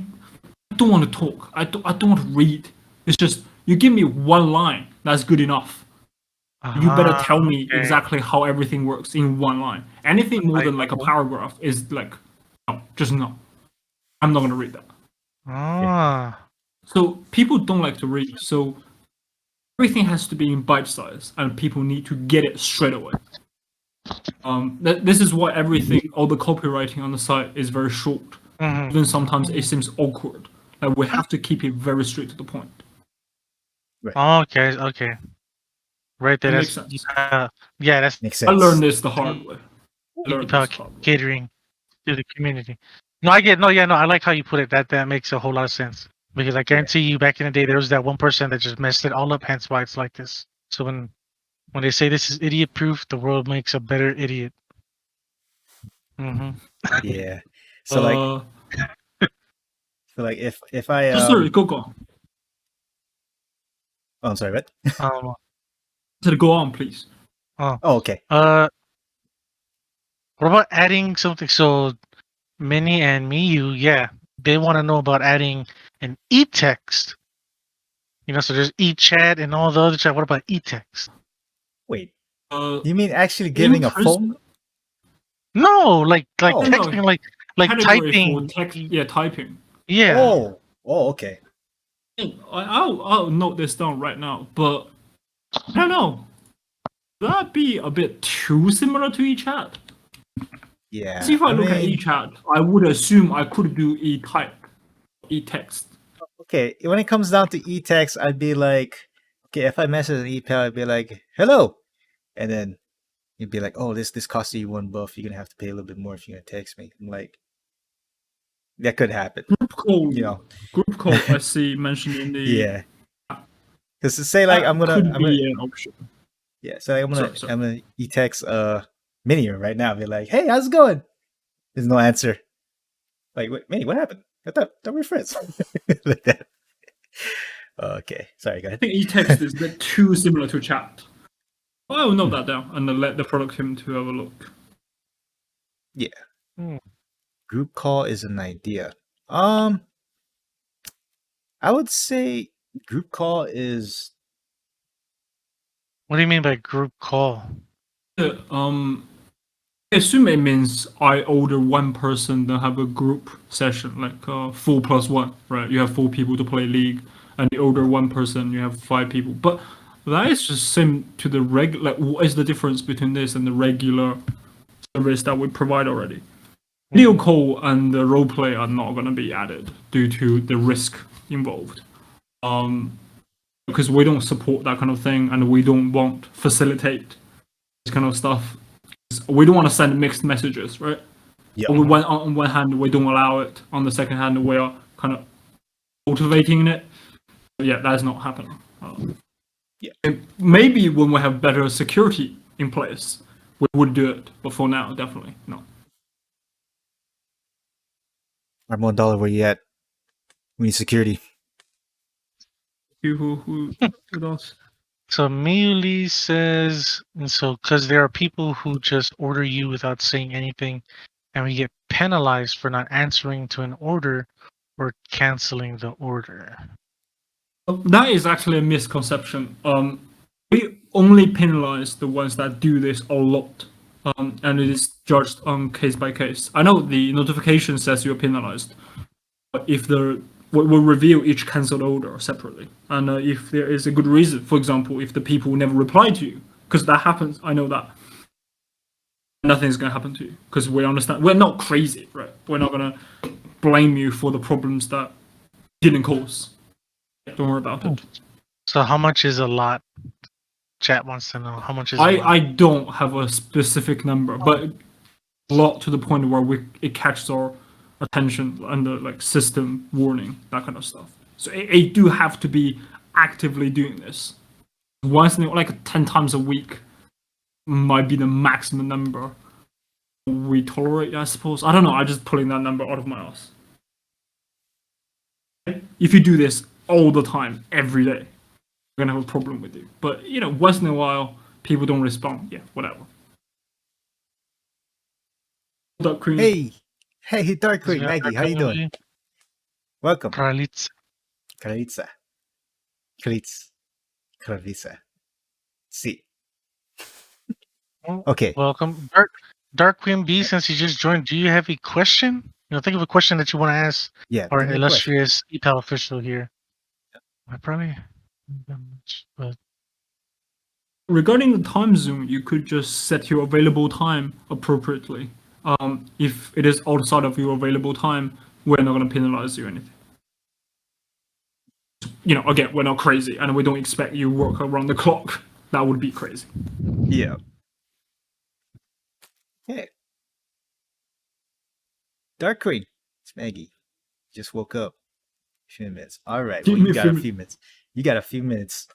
[SPEAKER 3] don't want to talk. I don't want to read. It's just you give me one line, that's good enough. You better tell me
[SPEAKER 2] Okay.
[SPEAKER 3] exactly how everything works in one line. Anything more than like a
[SPEAKER 2] Okay.
[SPEAKER 3] paragraph is like, no, just no. I'm not gonna read that.
[SPEAKER 2] Ah.
[SPEAKER 3] So people don't like to read. So everything has to be in bite size, and people need to get it straight away. This is why everything, all the copywriting on the site is very short.
[SPEAKER 2] Mhm.
[SPEAKER 3] Even sometimes it seems awkward. Like we have to keep it very straight to the point.
[SPEAKER 2] Okay. Okay. Right there.
[SPEAKER 3] That makes
[SPEAKER 2] That's
[SPEAKER 3] sense.
[SPEAKER 2] yeah. That's
[SPEAKER 1] Makes
[SPEAKER 3] I
[SPEAKER 1] sense.
[SPEAKER 3] learned this the hard way.
[SPEAKER 2] catering to the community. No, I get no. Yeah, no. I like how you put it. That makes a whole lot of sense. Because I guarantee you, back in the day, there was that one person that just messed it all up. Hence why it's like this. So when they say this is idiot proof, the world makes a better idiot. Mm-hmm.
[SPEAKER 1] Yeah. So like if I
[SPEAKER 3] sorry, go on.
[SPEAKER 1] oh, I'm sorry, what?
[SPEAKER 3] Go on, please.
[SPEAKER 1] Oh, okay.
[SPEAKER 2] What about adding something? So Minnie and Miyu, yeah, they want to know about adding an e-text. So there's e-chat and all the other chat. What about e-text?
[SPEAKER 1] Wait.
[SPEAKER 3] Uh,
[SPEAKER 1] You mean actually giving a phone?
[SPEAKER 2] No, like
[SPEAKER 1] Oh.
[SPEAKER 2] texting,
[SPEAKER 3] No,
[SPEAKER 2] like
[SPEAKER 3] category
[SPEAKER 2] typing.
[SPEAKER 3] for text, yeah, typing.
[SPEAKER 2] Yeah.
[SPEAKER 1] Oh. Oh, okay.
[SPEAKER 3] I'll note this down right now, but I don't know. Would that be a bit too similar to eChat?
[SPEAKER 1] Yeah.
[SPEAKER 3] See, if I look at
[SPEAKER 1] mean,
[SPEAKER 3] eChat, I would assume I could do e-type, e-text.
[SPEAKER 1] okay, when it comes down to e-text, I'd be like, okay, if I message an epal, I'd be like, hello, and then you'd be like, oh, this costs you one buff. You're gonna have to pay a little bit more if you're gonna text me. I'm like, that could happen.
[SPEAKER 3] Group call. I see mentioned in the
[SPEAKER 1] Yeah. Because to say like
[SPEAKER 3] could be an option.
[SPEAKER 1] Yeah, so I'm
[SPEAKER 3] Sorry.
[SPEAKER 1] gonna e-text Minnie right now. Be like, hey, how's it going? There's no answer. Like, wait, Minnie, what happened? I thought we were friends. Like that. Okay, sorry, go
[SPEAKER 3] I
[SPEAKER 1] ahead.
[SPEAKER 3] think e-text is a bit too similar to chat. I'll note that down and then let the product team to have a look.
[SPEAKER 1] Yeah. Group call is an idea. I would say group call is.
[SPEAKER 2] What do you mean by group call?
[SPEAKER 3] I assume it means I order one person, then have a group session, like 4+1, right? You have 4 people to play League, and you order one person, you have 5 people. But that is just same to the regular. Like, what is the difference between this and the regular service that we provide already? Video call and the roleplay are not going to be added due to the risk involved. Because we don't support that kind of thing, and we don't want facilitate this kind of stuff. We don't want to send mixed messages, right?
[SPEAKER 1] Yeah.
[SPEAKER 3] On one hand, we don't allow it. On the second hand, we are kind of cultivating it. But yeah, that's not happening. Maybe when we have better security in place, we would do it. But for now, definitely no.
[SPEAKER 1] Mondala, where you at? We need security.
[SPEAKER 3] Who else?
[SPEAKER 2] So Miuli says, and so because there are people who just order you without saying anything, and we get penalized for not answering to an order or canceling the order.
[SPEAKER 3] That is actually a misconception. We only penalize the ones that do this a lot, and it is judged on case by case. I know the notification says you're penalized, but if we'll review each cancelled order separately, and if there is a good reason, for example, if the people never reply to you, because that happens, I know that. Nothing's going to happen to you because we understand we're not crazy, right? We're not going to blame you for the problems that didn't cause. Don't worry about it.
[SPEAKER 2] So how much is a lot? Chat wants to know how much is a lot.
[SPEAKER 3] I don't have a specific number, but a lot to the point where it catches our attention under like system warning, that kind of stuff. So it do have to be actively doing this. Once like 10 times a week might be the maximum number we tolerate, I suppose. I don't know. I'm just pulling that number out of my ass. If you do this all the time, every day, we're gonna have a problem with you. But once in a while, people don't respond. Yeah, whatever. Dark Queen.
[SPEAKER 1] Hey, Dark Queen, Maggie, how you doing? Welcome.
[SPEAKER 2] Kralitz.
[SPEAKER 1] Kralitsa. Kralitsa. See. Okay.
[SPEAKER 2] Welcome, Dark Queen B. Since you just joined, do you have a question? Think of a question that you want to ask
[SPEAKER 1] Yeah.
[SPEAKER 2] our
[SPEAKER 1] give me a question.
[SPEAKER 2] illustrious EPAL official here. I probably, but
[SPEAKER 3] Regarding the time zone, you could just set your available time appropriately. If it is outside of your available time, we're not going to penalize you or anything. Again, we're not crazy, and we don't expect you work around the clock. That would be crazy.
[SPEAKER 1] Yeah. Hey. Dark Queen. It's Maggie. Just woke up. A few minutes. All right. Well, you got a few minutes. You got a few minutes.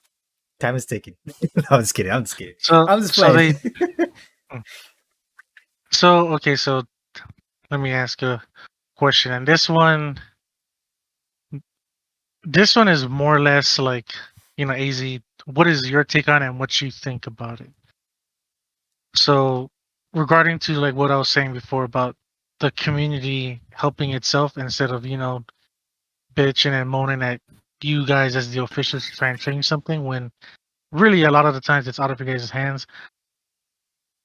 [SPEAKER 1] Time is ticking. No, I'm just kidding. I'm just playing.
[SPEAKER 2] So let me ask a question, and this one is more or less like, AZ, what is your take on it and what you think about it? So regarding to like what I was saying before about the community helping itself instead of, bitching and moaning at you guys as the officials trying to change something, when really a lot of the times it's out of your guys' hands.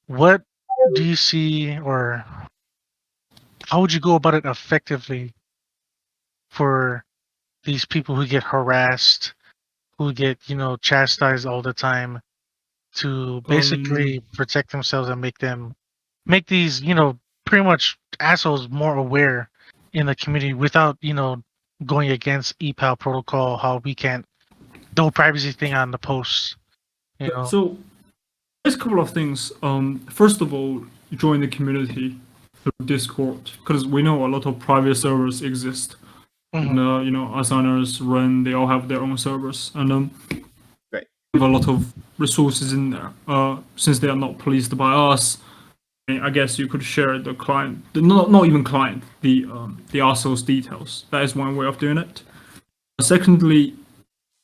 [SPEAKER 2] What do you see, or how would you go about it effectively for these people who get harassed, who get, chastised all the time, to basically protect themselves and make these, pretty much assholes more aware in the community without, going against ePal protocol, how we can't do a privacy thing on the posts,
[SPEAKER 3] So there's a couple of things. First of all, join the community through Discord, because we know a lot of private servers exist.
[SPEAKER 2] Mhm.
[SPEAKER 3] And Asainer's, Ren, they all have their own servers, and
[SPEAKER 1] Right.
[SPEAKER 3] we have a lot of resources in there. Since they are not policed by us, I guess you could share the client, not even client, the arsehole's details. That is one way of doing it. Secondly,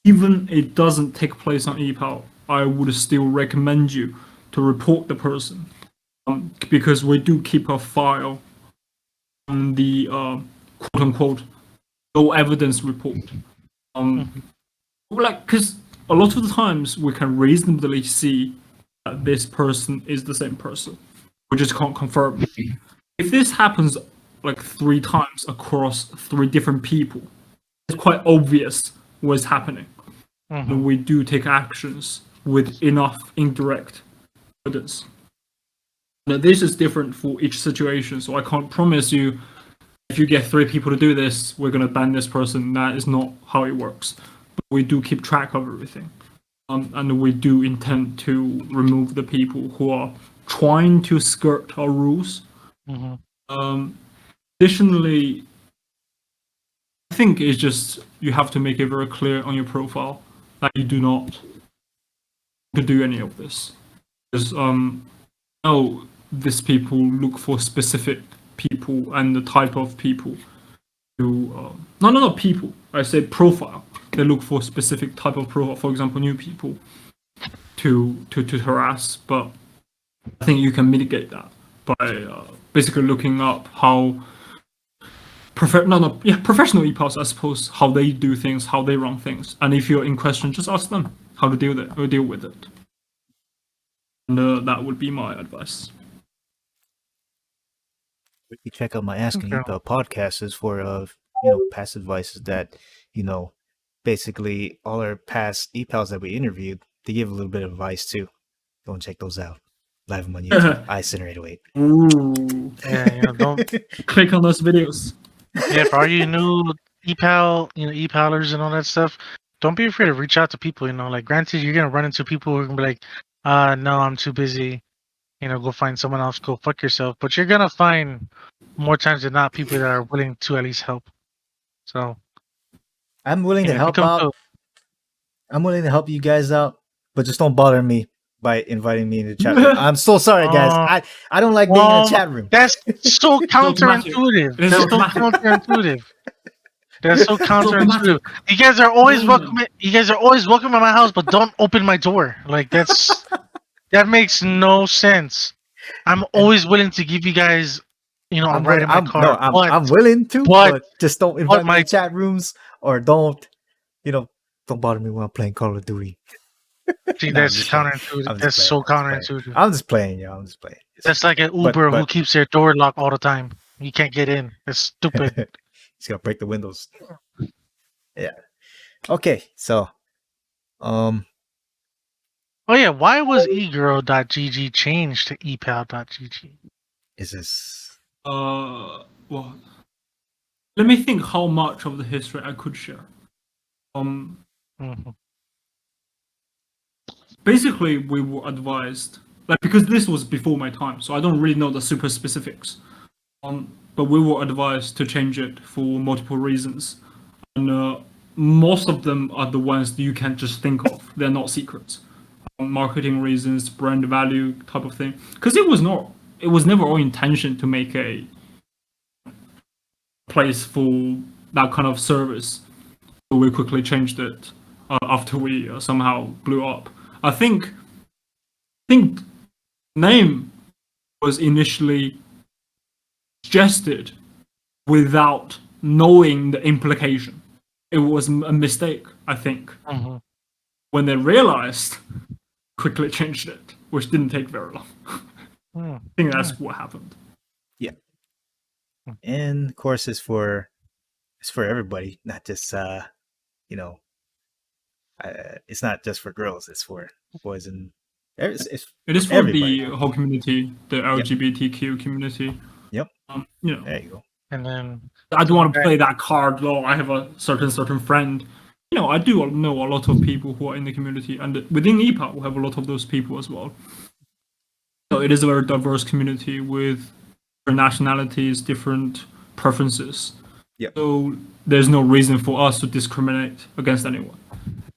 [SPEAKER 3] even it doesn't take place on ePal, I would still recommend you to report the person, because we do keep a file on the quote unquote no evidence report. Because a lot of the times we can reasonably see that this person is the same person. We just can't confirm. If this happens like 3 times across 3 different people, it's quite obvious what's happening. And we do take actions with enough indirect evidence. Now, this is different for each situation, so I can't promise you if you get 3 people to do this, we're going to ban this person. That is not how it works. But we do keep track of everything. And we do intend to remove the people who are trying to skirt our rules. Additionally, I think it's just you have to make it very clear on your profile that you do not do any of this. Because these people look for specific people and the type of people who not people, I said profile. They look for specific type of profile, for example, new people to harass. But I think you can mitigate that by basically looking up how professional ePals, I suppose, how they do things, how they run things. And if you're in question, just ask them how to deal with it. And that would be my advice.
[SPEAKER 1] You check out my Asking ePal podcasts for past advices that basically all our past ePals that we interviewed, they give a little bit of advice too. Go and check those out. Live them on YouTube. iCenter808.
[SPEAKER 3] Ooh.
[SPEAKER 2] Yeah, don't
[SPEAKER 3] click on those videos.
[SPEAKER 2] Yeah, for all you new ePalers and all that stuff, don't be afraid to reach out to people. Like, granted, you're gonna run into people who are gonna be like, no, I'm too busy. Go find someone else. Go fuck yourself. But you're gonna find more times than not people that are willing to at least help. So
[SPEAKER 1] I'm willing to help out. I'm willing to help you guys out, but just don't bother me by inviting me in the chat room. I'm so sorry, guys. I don't like being in the chat room.
[SPEAKER 2] That's so counterintuitive. That's so counterintuitive. You guys are always welcome. You guys are always welcome at my house, but don't open my door. Like that makes no sense. I'm always willing to give you guys I'm writing my card.
[SPEAKER 1] I'm willing to,
[SPEAKER 2] but-
[SPEAKER 1] but just don't invite me
[SPEAKER 2] my-
[SPEAKER 1] in chat rooms, or don't bother me when I'm playing Call of Duty.
[SPEAKER 2] See,
[SPEAKER 1] Nah, I'm
[SPEAKER 2] that's
[SPEAKER 1] just playing.
[SPEAKER 2] counterintuitive.
[SPEAKER 1] I'm just
[SPEAKER 2] That's
[SPEAKER 1] playing.
[SPEAKER 2] so
[SPEAKER 1] I'm just playing.
[SPEAKER 2] counterintuitive.
[SPEAKER 1] I'm just playing, yo. I'm just playing.
[SPEAKER 2] That's like an
[SPEAKER 1] But-
[SPEAKER 2] Uber who
[SPEAKER 1] but-
[SPEAKER 2] keeps their door locked all the time. You can't get in. That's stupid.
[SPEAKER 1] He's gonna break the windows. Yeah. Okay, so
[SPEAKER 2] Oh yeah, why was egirl.gg changed to epal.gg?
[SPEAKER 1] is this
[SPEAKER 3] Well, let me think how much of the history I could share.
[SPEAKER 2] Mhm.
[SPEAKER 3] Basically, we were advised, because this was before my time, so I don't really know the super specifics. But we were advised to change it for multiple reasons, and most of them are the ones that you can't just think of. They're not secrets. Marketing reasons, brand value type of thing. Because it was never our intention to make a place for that kind of service. So we quickly changed it after we somehow blew up. I think name was initially suggested without knowing the implication. It was a mistake, I think.
[SPEAKER 2] Mhm.
[SPEAKER 3] When they realized, quickly changed it, which didn't take very long. I think that's what happened.
[SPEAKER 1] and of course it's for everybody, not just it's not just for girls, it's for boys, and it's
[SPEAKER 3] It is for
[SPEAKER 1] everybody.
[SPEAKER 3] the whole community, the LGBTQ community.
[SPEAKER 1] Yep. There you go.
[SPEAKER 2] And then
[SPEAKER 3] I don't want to play that card though. I have a certain friend. I do know a lot of people who are in the community, and within EPAL we have a lot of those people as well. So it is a very diverse community with different nationalities, different preferences.
[SPEAKER 1] Yep.
[SPEAKER 3] So there's no reason for us to discriminate against anyone.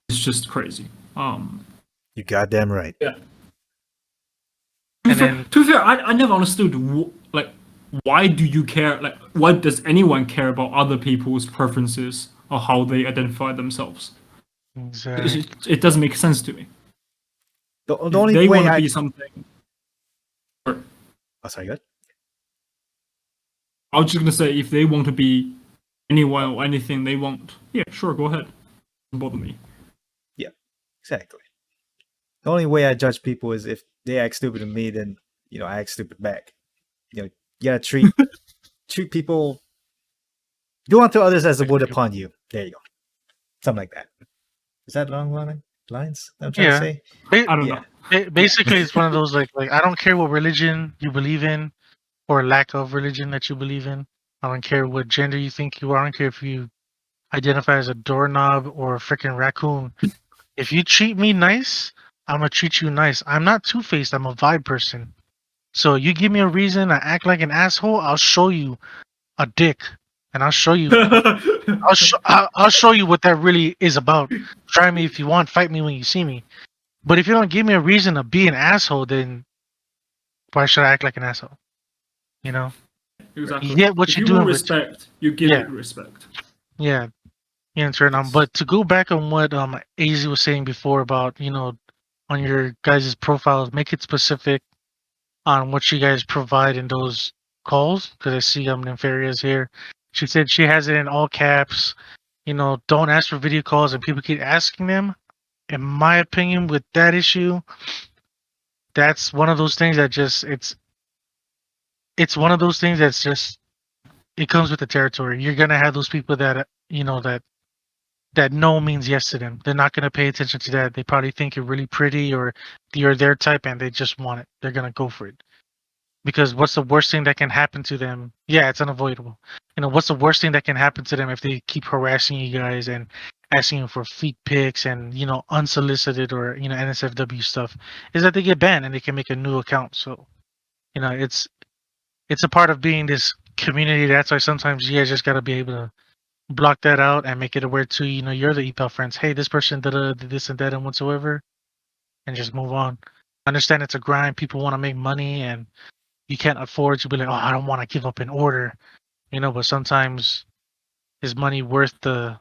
[SPEAKER 3] It's just crazy.
[SPEAKER 1] You goddamn right.
[SPEAKER 3] Yeah.
[SPEAKER 2] And then-
[SPEAKER 3] To be fair, I never understood why do you care? Why does anyone care about other people's preferences or how they identify themselves?
[SPEAKER 2] exactly.
[SPEAKER 3] It doesn't make sense to me.
[SPEAKER 1] The
[SPEAKER 3] If
[SPEAKER 1] only
[SPEAKER 3] they
[SPEAKER 1] way
[SPEAKER 3] want to
[SPEAKER 1] I
[SPEAKER 3] be something.
[SPEAKER 1] oh, sorry, good.
[SPEAKER 3] I was just gonna say, if they want to be anyone or anything they want, yeah, sure, go ahead. Doesn't bother me.
[SPEAKER 1] Exactly. The only way I judge people is if they act stupid to me, then I act stupid back. You gotta treat people. Do unto others as they would upon you. There you go. Something like that. Is that long lines I'm trying to say?
[SPEAKER 3] I don't
[SPEAKER 1] Yeah.
[SPEAKER 3] know.
[SPEAKER 2] Basically, it's one of those like I don't care what religion you believe in, or lack of religion that you believe in. I don't care what gender you think you are. I don't care if you identify as a doorknob or a freaking raccoon. If you treat me nice, I'm gonna treat you nice. I'm not two-faced. I'm a vibe person. So you give me a reason to act like an asshole, I'll show you a dick, and I'll show you. I'll show you what that really is about. Try me if you want. Fight me when you see me. But if you don't give me a reason to be an asshole, then why should I act like an asshole?
[SPEAKER 3] Exactly.
[SPEAKER 2] You get what
[SPEAKER 3] if
[SPEAKER 2] you
[SPEAKER 3] you
[SPEAKER 2] do
[SPEAKER 3] want
[SPEAKER 2] in
[SPEAKER 3] respect, you give
[SPEAKER 2] Yeah.
[SPEAKER 3] it respect.
[SPEAKER 2] Yeah. Turn on. But to go back on what AZ was saying before about on your guys' profiles, make it specific on what you guys provide in those calls, because I see Nefarious here. She said she has it in all caps. Don't ask for video calls, and people keep asking them. In my opinion, with that issue, that's one of those things that just it's one of those things that's just it comes with the territory. You're gonna have those people that that no means yes to them. They're not gonna pay attention to that. They probably think you're really pretty or you're their type, and they just want it. They're gonna go for it. Because what's the worst thing that can happen to them? Yeah, it's unavoidable. What's the worst thing that can happen to them if they keep harassing you guys and asking you for feet pics and unsolicited or NSFW stuff? Is that they get banned and they can make a new account. So it's a part of being this community. That's why sometimes you guys just gotta be able to block that out and make it aware to you're the EPAL friends. Hey, this person did this and that and whatsoever, and just move on. Understand it's a grind. People want to make money, and you can't afford to be like, oh, I don't want to give up an order, But sometimes is money worth the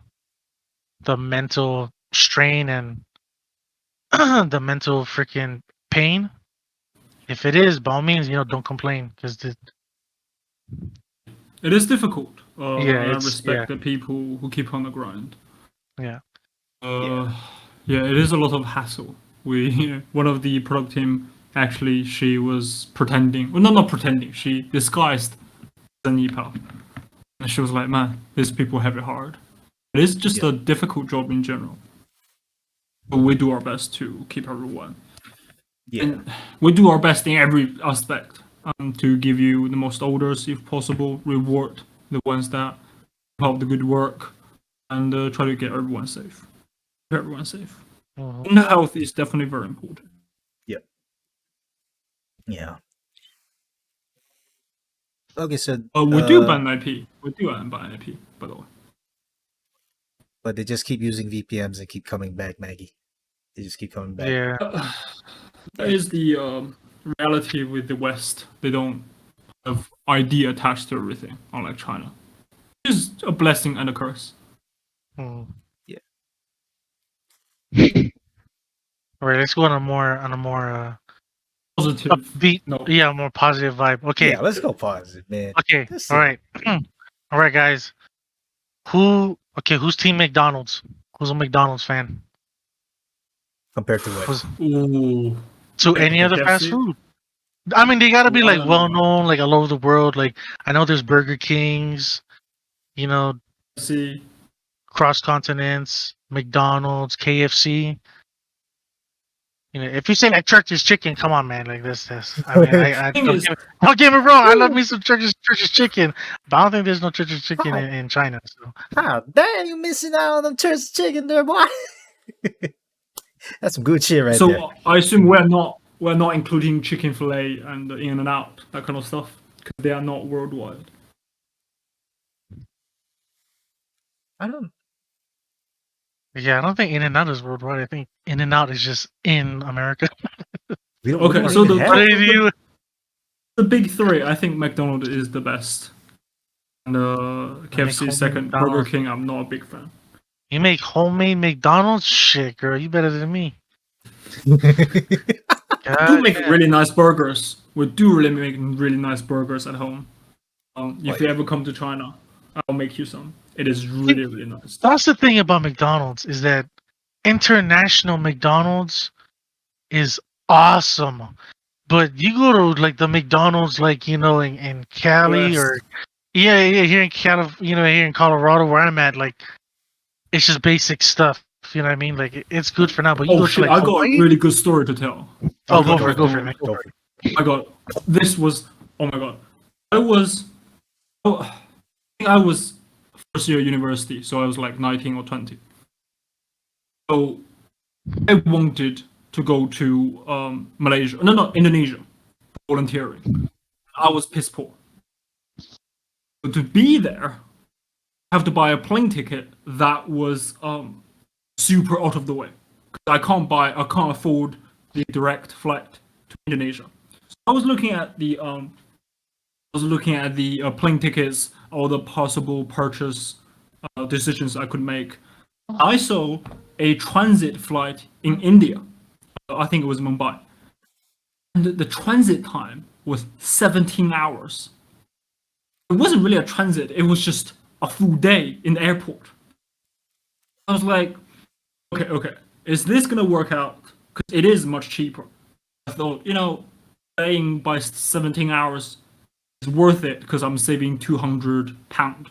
[SPEAKER 2] mental strain and the mental freaking pain? If it is, by all means, don't complain, because
[SPEAKER 3] It is difficult.
[SPEAKER 2] Yeah,
[SPEAKER 3] I
[SPEAKER 2] it's
[SPEAKER 3] respect the people who keep on the grind.
[SPEAKER 2] yeah.
[SPEAKER 3] Yeah, it is a lot of hassle. One of the product team actually, she was pretending. Well, not pretending. She disguised as an ePal, and she was like, "Man, these people have it hard." It is just a difficult job in general. But we do our best to keep everyone.
[SPEAKER 1] Yeah.
[SPEAKER 3] And we do our best in every aspect to give you the most orders if possible, reward the ones that help the good work, and try to get everyone safe. Keep everyone safe.
[SPEAKER 2] Mhm.
[SPEAKER 3] And health is definitely very important.
[SPEAKER 1] Yep. Yeah. Okay, so
[SPEAKER 3] We do ban IP. We do ban IP, by the way.
[SPEAKER 1] but they just keep using VPNs and keep coming back, Maggie. They just keep coming back.
[SPEAKER 2] Yeah.
[SPEAKER 3] That is the reality with the West. They don't have ID attached to everything, unlike China. It's a blessing and a curse.
[SPEAKER 2] Mm.
[SPEAKER 1] Yeah.
[SPEAKER 2] All right, let's go on a more
[SPEAKER 3] Positive.
[SPEAKER 2] upbeat,
[SPEAKER 3] No.
[SPEAKER 2] yeah, more positive vibe. Okay.
[SPEAKER 1] Yeah, let's go positive, man.
[SPEAKER 2] Okay.
[SPEAKER 1] This
[SPEAKER 2] All
[SPEAKER 1] is-
[SPEAKER 2] right. All right, guys. Who's Team McDonald's? Who's a McDonald's fan?
[SPEAKER 1] Compared to what?
[SPEAKER 2] Who's
[SPEAKER 3] Ooh.
[SPEAKER 2] to any other fast
[SPEAKER 3] KFC?
[SPEAKER 2] food? I mean, they gotta be
[SPEAKER 3] I
[SPEAKER 2] like
[SPEAKER 3] don't
[SPEAKER 2] well
[SPEAKER 3] know.
[SPEAKER 2] known, like all over the world. Like I know there's Burger Kings, you know,
[SPEAKER 3] See,
[SPEAKER 2] cross continents, McDonald's, KFC. You know, if you say like Church's Chicken, come on, man, like this. I mean, I
[SPEAKER 3] Thing is-
[SPEAKER 2] don't get me wrong. I love me some Church's Chicken, but I don't think there's no Church's Chicken in China. So
[SPEAKER 1] Ah, damn, you missing out on them church chicken there, boy. That's some good shit right there.
[SPEAKER 3] so I assume we're not including chicken fillet and In and Out, that kind of stuff, because they are not worldwide.
[SPEAKER 1] I don't.
[SPEAKER 2] yeah, I don't think In and Out is worldwide. I think In and Out is just in America.
[SPEAKER 1] We don't.
[SPEAKER 3] Okay,
[SPEAKER 1] we don't
[SPEAKER 3] so
[SPEAKER 1] even
[SPEAKER 3] the-
[SPEAKER 1] have-
[SPEAKER 2] What do you?
[SPEAKER 3] The big three, I think McDonald's is the best. And KFC
[SPEAKER 2] homemade
[SPEAKER 3] second. Burger
[SPEAKER 2] McDonald's.
[SPEAKER 3] King, I'm not a big fan.
[SPEAKER 2] You make homemade McDonald's? Shit, girl, you better than me.
[SPEAKER 3] We do
[SPEAKER 2] God
[SPEAKER 3] make
[SPEAKER 2] damn.
[SPEAKER 3] really nice burgers. We do really make really nice burgers at home. If you ever come to China, I'll make you some. It is really, really nice.
[SPEAKER 2] That's the thing about McDonald's is that international McDonald's is awesome. But you go to like the McDonald's like, you know, in Cali or
[SPEAKER 3] West.
[SPEAKER 2] yeah, here in here in Colorado where I'm at, like it's just basic stuff. You know what I mean? Like it's good for now, but you
[SPEAKER 3] Oh
[SPEAKER 2] go
[SPEAKER 3] shit,
[SPEAKER 2] to like
[SPEAKER 3] I got a
[SPEAKER 2] Hawaii?
[SPEAKER 3] really good story to tell.
[SPEAKER 2] Oh,
[SPEAKER 1] Okay,
[SPEAKER 2] go for it, go for it, man.
[SPEAKER 1] Go for it.
[SPEAKER 3] I got this was oh my god. I think I was first year university, so I was like 19 or 20. So I wanted to go to Malaysia, no, Indonesia, volunteering. I was piss poor. But to be there, I have to buy a plane ticket that was super out of the way. 'Cause I can't afford the direct flight to Indonesia. So I was looking at the plane tickets, all the possible purchase decisions I could make. I saw a transit flight in India. I think it was Mumbai. And the transit time was 17 hours. It wasn't really a transit, it was just a full day in the airport. I was like, okay, is this gonna work out? Because it is much cheaper. I thought, paying by 17 hours is worth it because I'm saving £200 on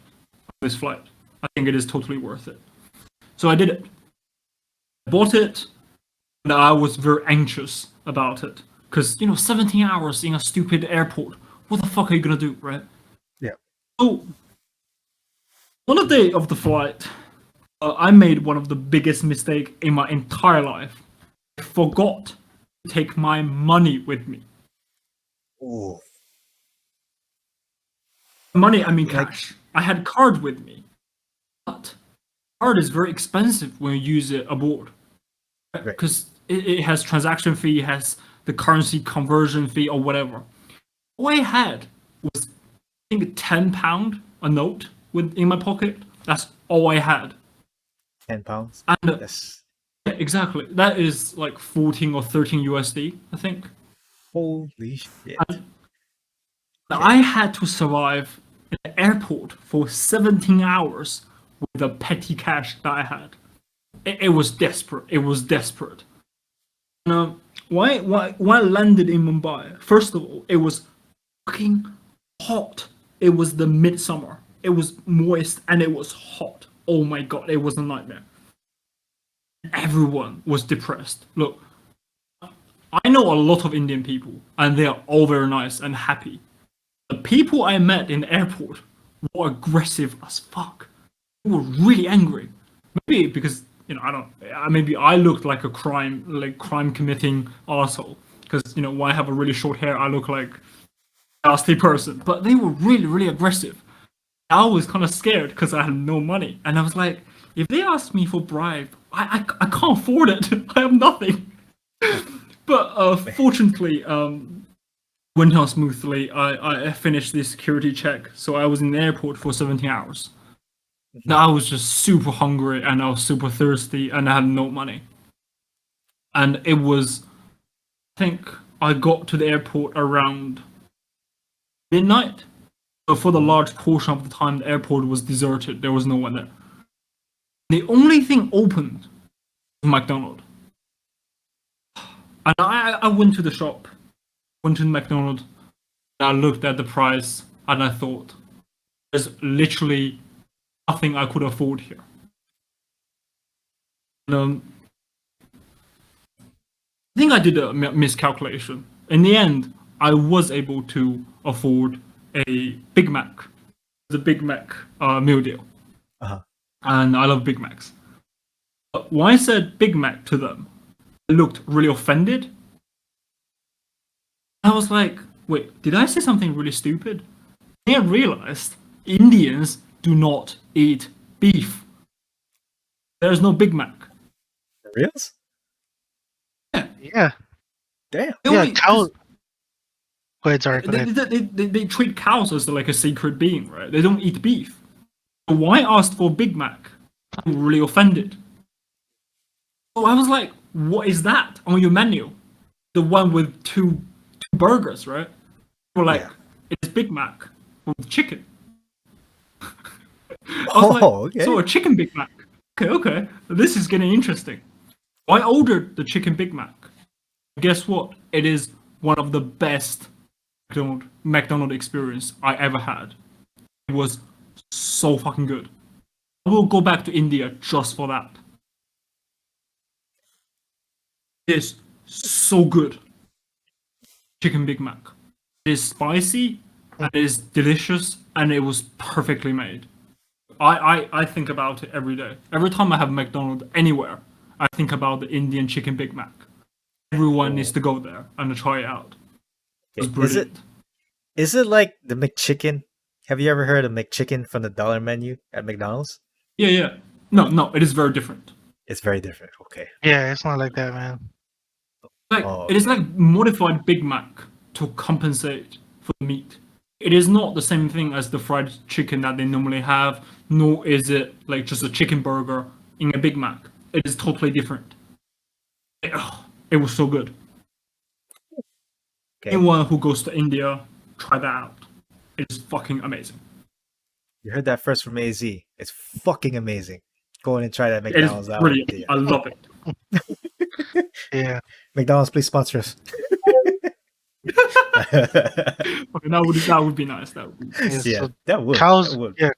[SPEAKER 3] this flight. I think it is totally worth it. So I did it. I bought it, and I was very anxious about it. Because, 17 hours in a stupid airport, what the fuck are you gonna do, right?
[SPEAKER 1] Yeah.
[SPEAKER 3] So, on the day of the flight, I made one of the biggest mistakes in my entire life. I forgot to take my money with me.
[SPEAKER 1] Ooh.
[SPEAKER 3] Money, I mean cash. I had card with me. But card is very expensive when you use it aboard.
[SPEAKER 1] Right.
[SPEAKER 3] Because it has transaction fee, it has the currency conversion fee or whatever. All I had was, I think, £10, a note in my pocket. That's all I had.
[SPEAKER 1] £10.
[SPEAKER 3] And
[SPEAKER 1] Yes.
[SPEAKER 3] yeah, exactly. That is like 14 or 13 USD, I think.
[SPEAKER 1] Holy shit.
[SPEAKER 3] I had to survive in the airport for 17 hours with the petty cash that I had. It was desperate. It was desperate. Why I landed in Mumbai? First of all, it was fucking hot. It was the midsummer. It was moist and it was hot. Oh my god, it was a nightmare. Everyone was depressed. Look, I know a lot of Indian people, and they are all very nice and happy. The people I met in the airport were aggressive as fuck. They were really angry. Maybe because maybe I looked like a crime committing arsehole. Because when I have a really short hair, I look like a nasty person. But they were really, really aggressive. I was kind of scared because I had no money, and I was like, if they ask me for bribe, I can't afford it. I have nothing. But fortunately, went on smoothly. I finished the security check, so I was in the airport for 17 hours. Now I was just super hungry and I was super thirsty and I had no money. And it was, I think I got to the airport around midnight. So for the large portion of the time, the airport was deserted. There was no one there. The only thing opened was McDonald's. And I went to the shop, went to McDonald's, and I looked at the price, and I thought, there's literally nothing I could afford here. I think I did a miscalculation. In the end, I was able to afford a Big Mac. The Big Mac meal deal.
[SPEAKER 1] Uh-huh.
[SPEAKER 3] And I love Big Macs. But when I said Big Mac to them, they looked really offended. I was like, wait, did I say something really stupid? Then I realized Indians do not eat beef. There's no Big Mac.
[SPEAKER 1] For reals?
[SPEAKER 2] Yeah.
[SPEAKER 1] Damn.
[SPEAKER 2] Yeah, cows. Go ahead, sorry. Go ahead.
[SPEAKER 3] They treat cows as like a sacred being, right? They don't eat beef. So when I asked for Big Mac, they were really offended. So I was like, what is that on your menu? The one with two burgers, right? They were like, it's Big Mac with chicken.
[SPEAKER 1] Okay.
[SPEAKER 3] So a chicken Big Mac. Okay. This is getting interesting. I ordered the chicken Big Mac. Guess what? It is one of the best McDonald's experience I ever had. It was so fucking good. I will go back to India just for that. It's so good. Chicken Big Mac. It is spicy, and it is delicious, and it was perfectly made. I think about it every day. Every time I have McDonald's anywhere, I think about the Indian chicken Big Mac. Everyone needs to go there and try it out. It was brilliant.
[SPEAKER 1] Is it like the McChicken? Have you ever heard of McChicken from the dollar menu at McDonald's?
[SPEAKER 3] Yeah. No, it is very different.
[SPEAKER 1] It's very different. Okay.
[SPEAKER 2] Yeah, it's not like that, man.
[SPEAKER 3] It is like modified Big Mac to compensate for the meat. It is not the same thing as the fried chicken that they normally have, nor is it like just a chicken burger in a Big Mac. It is totally different. It was so good.
[SPEAKER 1] Okay.
[SPEAKER 3] Anyone who goes to India, try that out. It's fucking amazing.
[SPEAKER 1] You heard that first from AZ. It's fucking amazing. Go in and try that
[SPEAKER 3] It
[SPEAKER 1] McDonald's
[SPEAKER 3] is
[SPEAKER 1] out.
[SPEAKER 3] brilliant.
[SPEAKER 1] Yeah.
[SPEAKER 3] I love it.
[SPEAKER 2] Yeah.
[SPEAKER 1] McDonald's, please sponsor us.
[SPEAKER 3] Okay, that would be nice. That would be nice.
[SPEAKER 1] Yeah,
[SPEAKER 2] So
[SPEAKER 1] that would.
[SPEAKER 2] cows,
[SPEAKER 1] That would.
[SPEAKER 2] yeah.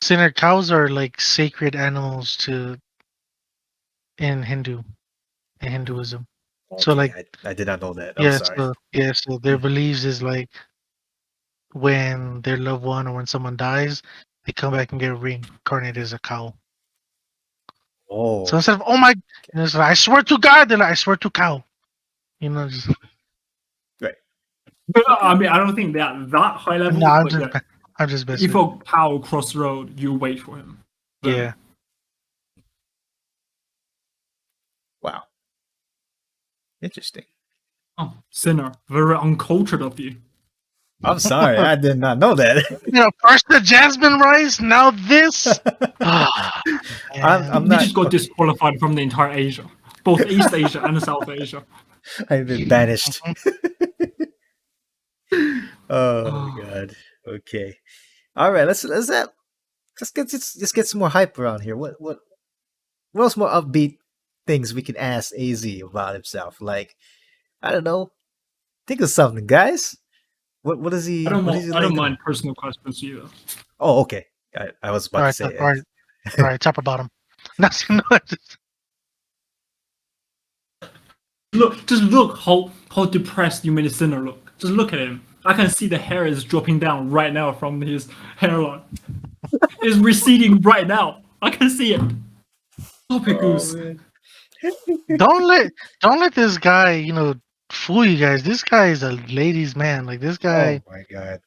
[SPEAKER 2] Sinner cows are like sacred animals in Hinduism. So
[SPEAKER 1] Okay,
[SPEAKER 2] like,
[SPEAKER 1] I did not know that. I'm
[SPEAKER 2] yeah,
[SPEAKER 1] sorry.
[SPEAKER 2] so their beliefs is like when their loved one or when someone dies, they come back and get reincarnated as a cow.
[SPEAKER 1] Oh.
[SPEAKER 2] So instead of it's like, I swear to God, they're like, I swear to cow. Just
[SPEAKER 3] I mean, I don't think they're at that high level.
[SPEAKER 2] no,
[SPEAKER 3] But
[SPEAKER 2] I'm just messing.
[SPEAKER 3] if a cow cross the road, you wait for him. But
[SPEAKER 2] Yeah.
[SPEAKER 1] Wow. Interesting.
[SPEAKER 3] Oh, sinner, very uncultured of you.
[SPEAKER 1] I'm sorry. I did not know that.
[SPEAKER 2] First the jasmine rice, now this.
[SPEAKER 1] I'm
[SPEAKER 3] You
[SPEAKER 1] not.
[SPEAKER 3] just got disqualified from the entire Asia, both East Asia and South Asia.
[SPEAKER 1] I've been banished. Oh my god. Okay. All right. Let's get some more hype around here. What else more upbeat things we can ask AZ about himself? Like, I don't know. Think of something, guys. What is he? What is he
[SPEAKER 3] I
[SPEAKER 1] like
[SPEAKER 3] don't
[SPEAKER 1] doing?
[SPEAKER 3] mind personal questions either.
[SPEAKER 1] Oh, okay. I was
[SPEAKER 2] All
[SPEAKER 1] about to
[SPEAKER 2] right,
[SPEAKER 1] say
[SPEAKER 2] all right, all right. Top or bottom? That's no.
[SPEAKER 3] Just look how depressed you made a sinner look. Just look at him. I can see the hair is dropping down right now from his hairline. It's receding right now. I can see it. Stop it, Goose.
[SPEAKER 1] man.
[SPEAKER 2] Don't let this guy, fool you guys. This guy is a ladies' man. Like this guy,
[SPEAKER 1] Oh my god.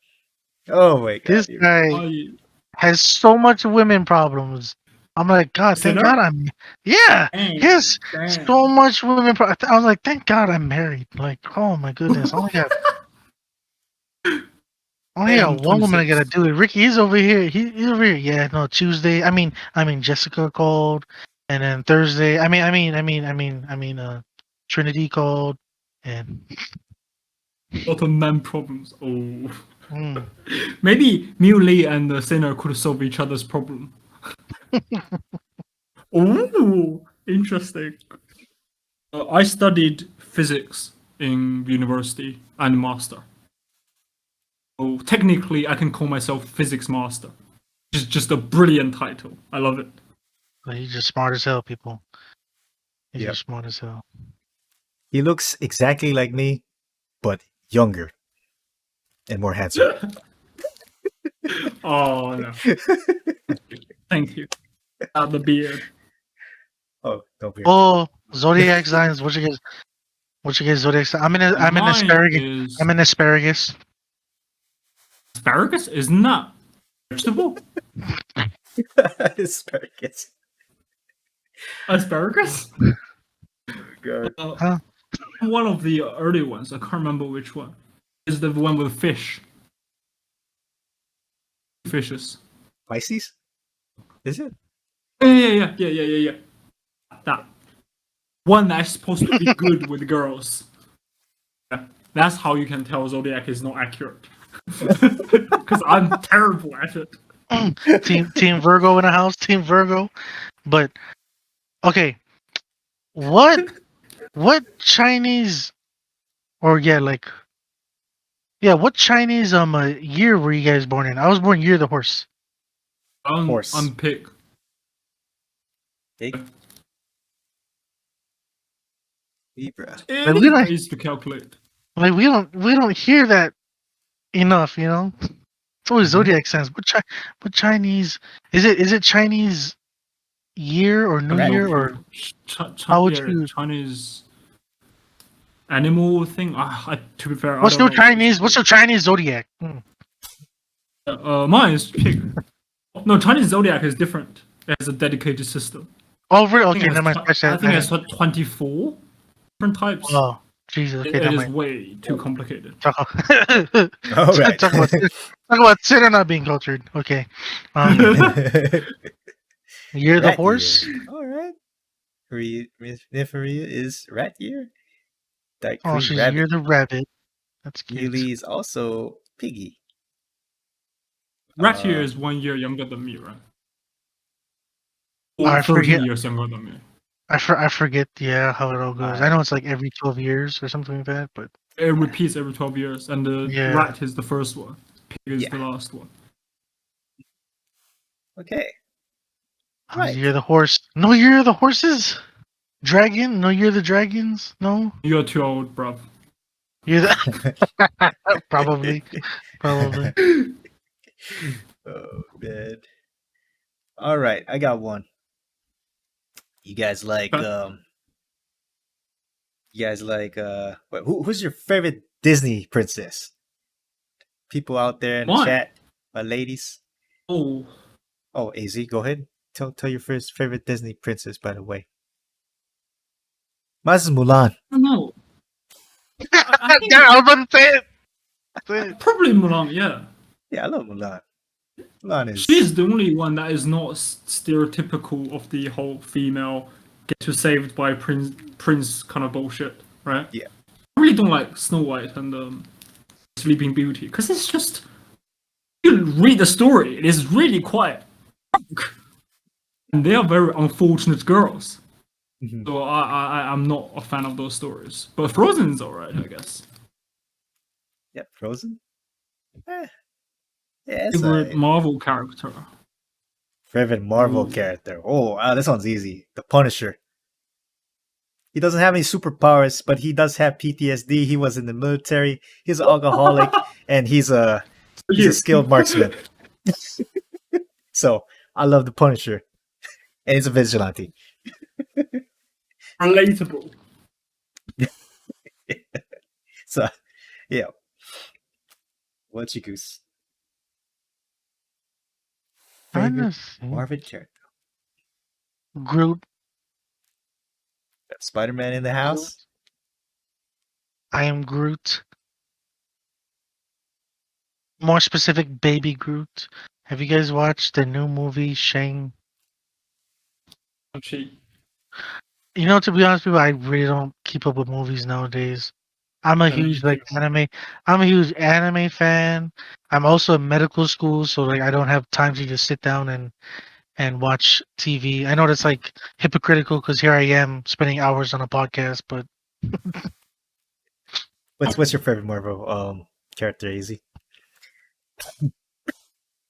[SPEAKER 1] Oh my god.
[SPEAKER 2] this guy
[SPEAKER 3] Are you
[SPEAKER 2] has so much women problems. I'm like, God, thank
[SPEAKER 3] sinner?
[SPEAKER 2] God yeah, he has
[SPEAKER 3] Damn.
[SPEAKER 2] so much women. I was like, thank God I'm married. Like, oh my goodness, I only
[SPEAKER 3] Damn,
[SPEAKER 2] got one woman I
[SPEAKER 3] 26.
[SPEAKER 2] gotta do it. Ricky, he's over here. He's over here. Yeah, no, Tuesday. I mean, Jessica called, and then Thursday. Trinity called, and
[SPEAKER 3] Lot of man problems. Oh.
[SPEAKER 2] mm,
[SPEAKER 3] Maybe Miu Lee and the sinner could solve each other's problem. Oh, interesting. I studied physics in university and master. So technically, I can call myself physics master. Just a brilliant title. I love it.
[SPEAKER 2] he's just smart as hell, people. He's
[SPEAKER 1] Yep.
[SPEAKER 2] just smart as hell.
[SPEAKER 1] He looks exactly like me, but younger and more handsome.
[SPEAKER 3] Oh no! Thank you. The beard.
[SPEAKER 1] Oh, don't be.
[SPEAKER 2] Oh, zodiac signs. What you guys zodiac sign? I'm an
[SPEAKER 3] Mine
[SPEAKER 2] asparagus.
[SPEAKER 3] is
[SPEAKER 2] I'm an asparagus.
[SPEAKER 3] asparagus. Isn't that vegetable?
[SPEAKER 1] Asparagus.
[SPEAKER 3] Asparagus?
[SPEAKER 1] God.
[SPEAKER 2] Huh?
[SPEAKER 3] One of the early ones. I can't remember which one. Is the one with fish. Fishes.
[SPEAKER 1] Pisces? Is it?
[SPEAKER 3] Yeah. That one that's supposed to be good with girls. Yeah, that's how you can tell zodiac is not accurate. Because I'm terrible at it.
[SPEAKER 2] Team Virgo in the house. Team Virgo. But okay, what Chinese what Chinese year were you guys born in? I was born year of the horse.
[SPEAKER 1] Horse.
[SPEAKER 3] I'm pig.
[SPEAKER 1] Pig? Libra.
[SPEAKER 2] Like, we don't-
[SPEAKER 3] It is to calculate.
[SPEAKER 2] Like we don't hear that enough, you know. It's always zodiac signs. What Chinese is it? Is it Chinese year or New
[SPEAKER 1] Correct.
[SPEAKER 2] Year or how would you?
[SPEAKER 3] Chinese animal thing? To be fair,
[SPEAKER 2] What's
[SPEAKER 3] I don't
[SPEAKER 2] your
[SPEAKER 3] know.
[SPEAKER 2] Chinese? What's your Chinese zodiac?
[SPEAKER 3] Mine is pig. No, Chinese zodiac is different. It has a dedicated system.
[SPEAKER 2] Oh, really?
[SPEAKER 3] I think
[SPEAKER 2] Okay,
[SPEAKER 3] it
[SPEAKER 2] never mind.
[SPEAKER 3] has
[SPEAKER 2] Scratch
[SPEAKER 3] I
[SPEAKER 2] that.
[SPEAKER 3] think it's 24 different types.
[SPEAKER 2] Oh, Jesus. Okay,
[SPEAKER 3] It
[SPEAKER 2] never
[SPEAKER 3] is
[SPEAKER 2] mind.
[SPEAKER 3] way too complicated.
[SPEAKER 1] All right.
[SPEAKER 2] Talk about Sinner not being cultured. Okay. Year of the
[SPEAKER 1] Rat
[SPEAKER 2] horse.
[SPEAKER 1] year. All right. Nympharia is rat year. That
[SPEAKER 2] Oh,
[SPEAKER 1] queen
[SPEAKER 2] she's
[SPEAKER 1] rabbit.
[SPEAKER 2] Year of the rabbit. That's cute.
[SPEAKER 1] Yuli is also piggy.
[SPEAKER 3] Rat year is 1 year younger than me, right?
[SPEAKER 2] I
[SPEAKER 3] Or 13
[SPEAKER 2] forget.
[SPEAKER 3] years younger than me.
[SPEAKER 2] I forget. Yeah, how it all goes. I know it's like every 12 years or something like that, but
[SPEAKER 3] It repeats every 12 years, and the
[SPEAKER 2] Yeah.
[SPEAKER 3] rat is the first one. Pig is
[SPEAKER 1] Yeah.
[SPEAKER 3] the last one.
[SPEAKER 1] Okay. Right.
[SPEAKER 2] Year of the horse. No Year of the horses. Dragon. No Year of the dragons. No.
[SPEAKER 3] You're too old, bruv.
[SPEAKER 2] Year of the probably.
[SPEAKER 1] Oh man. All right, I got one. You guys like who's your favorite Disney princess? People out there in the
[SPEAKER 3] Mine?
[SPEAKER 1] chat, my ladies.
[SPEAKER 3] Oh,
[SPEAKER 1] Oh, AZ, go ahead. Tell your first favorite Disney princess, by the way. Mine is Mulan.
[SPEAKER 3] I don't know. I think
[SPEAKER 2] Yeah, I was about to say it. Say it.
[SPEAKER 3] probably Mulan, yeah.
[SPEAKER 1] Yeah, I love Mulan. Mulan is
[SPEAKER 3] She's the only one that is not stereotypical of the whole female get to saved by prince kind of bullshit, right?
[SPEAKER 1] Yeah.
[SPEAKER 3] I really don't like Snow White and Sleeping Beauty, because it's just you read the story, it is really quite dark. And they are very unfortunate girls.
[SPEAKER 1] Mhm.
[SPEAKER 3] So I'm not a fan of those stories. But Frozen's alright, I guess.
[SPEAKER 1] Yeah, Frozen. Yeah, it's
[SPEAKER 3] Favorite
[SPEAKER 1] a
[SPEAKER 3] Marvel character.
[SPEAKER 1] favorite Marvel
[SPEAKER 3] Ooh.
[SPEAKER 1] character. Oh, this one's easy. The Punisher. He doesn't have any superpowers, but he does have PTSD. He was in the military. He's an alcoholic, and he's a skilled marksman. So I love the Punisher, and he's a vigilante.
[SPEAKER 3] Relatable.
[SPEAKER 1] So yeah, what's your Goose?
[SPEAKER 2] Trying
[SPEAKER 1] Favorite
[SPEAKER 2] to think.
[SPEAKER 1] Marvel character?
[SPEAKER 2] Groot.
[SPEAKER 1] Spider-Man in the house.
[SPEAKER 2] I am Groot. More specific, Baby Groot. Have you guys watched the new movie Shang?
[SPEAKER 3] Actually,
[SPEAKER 2] You know, to be honest with you, I really don't keep up with movies nowadays. I'm a
[SPEAKER 3] me
[SPEAKER 2] huge
[SPEAKER 3] too.
[SPEAKER 2] anime. I'm a huge anime fan. I'm also in medical school, so like I don't have time to just sit down and watch TV. I know that's like hypocritical because here I am spending hours on a podcast, but
[SPEAKER 1] What's your favorite Marvel character? Easy.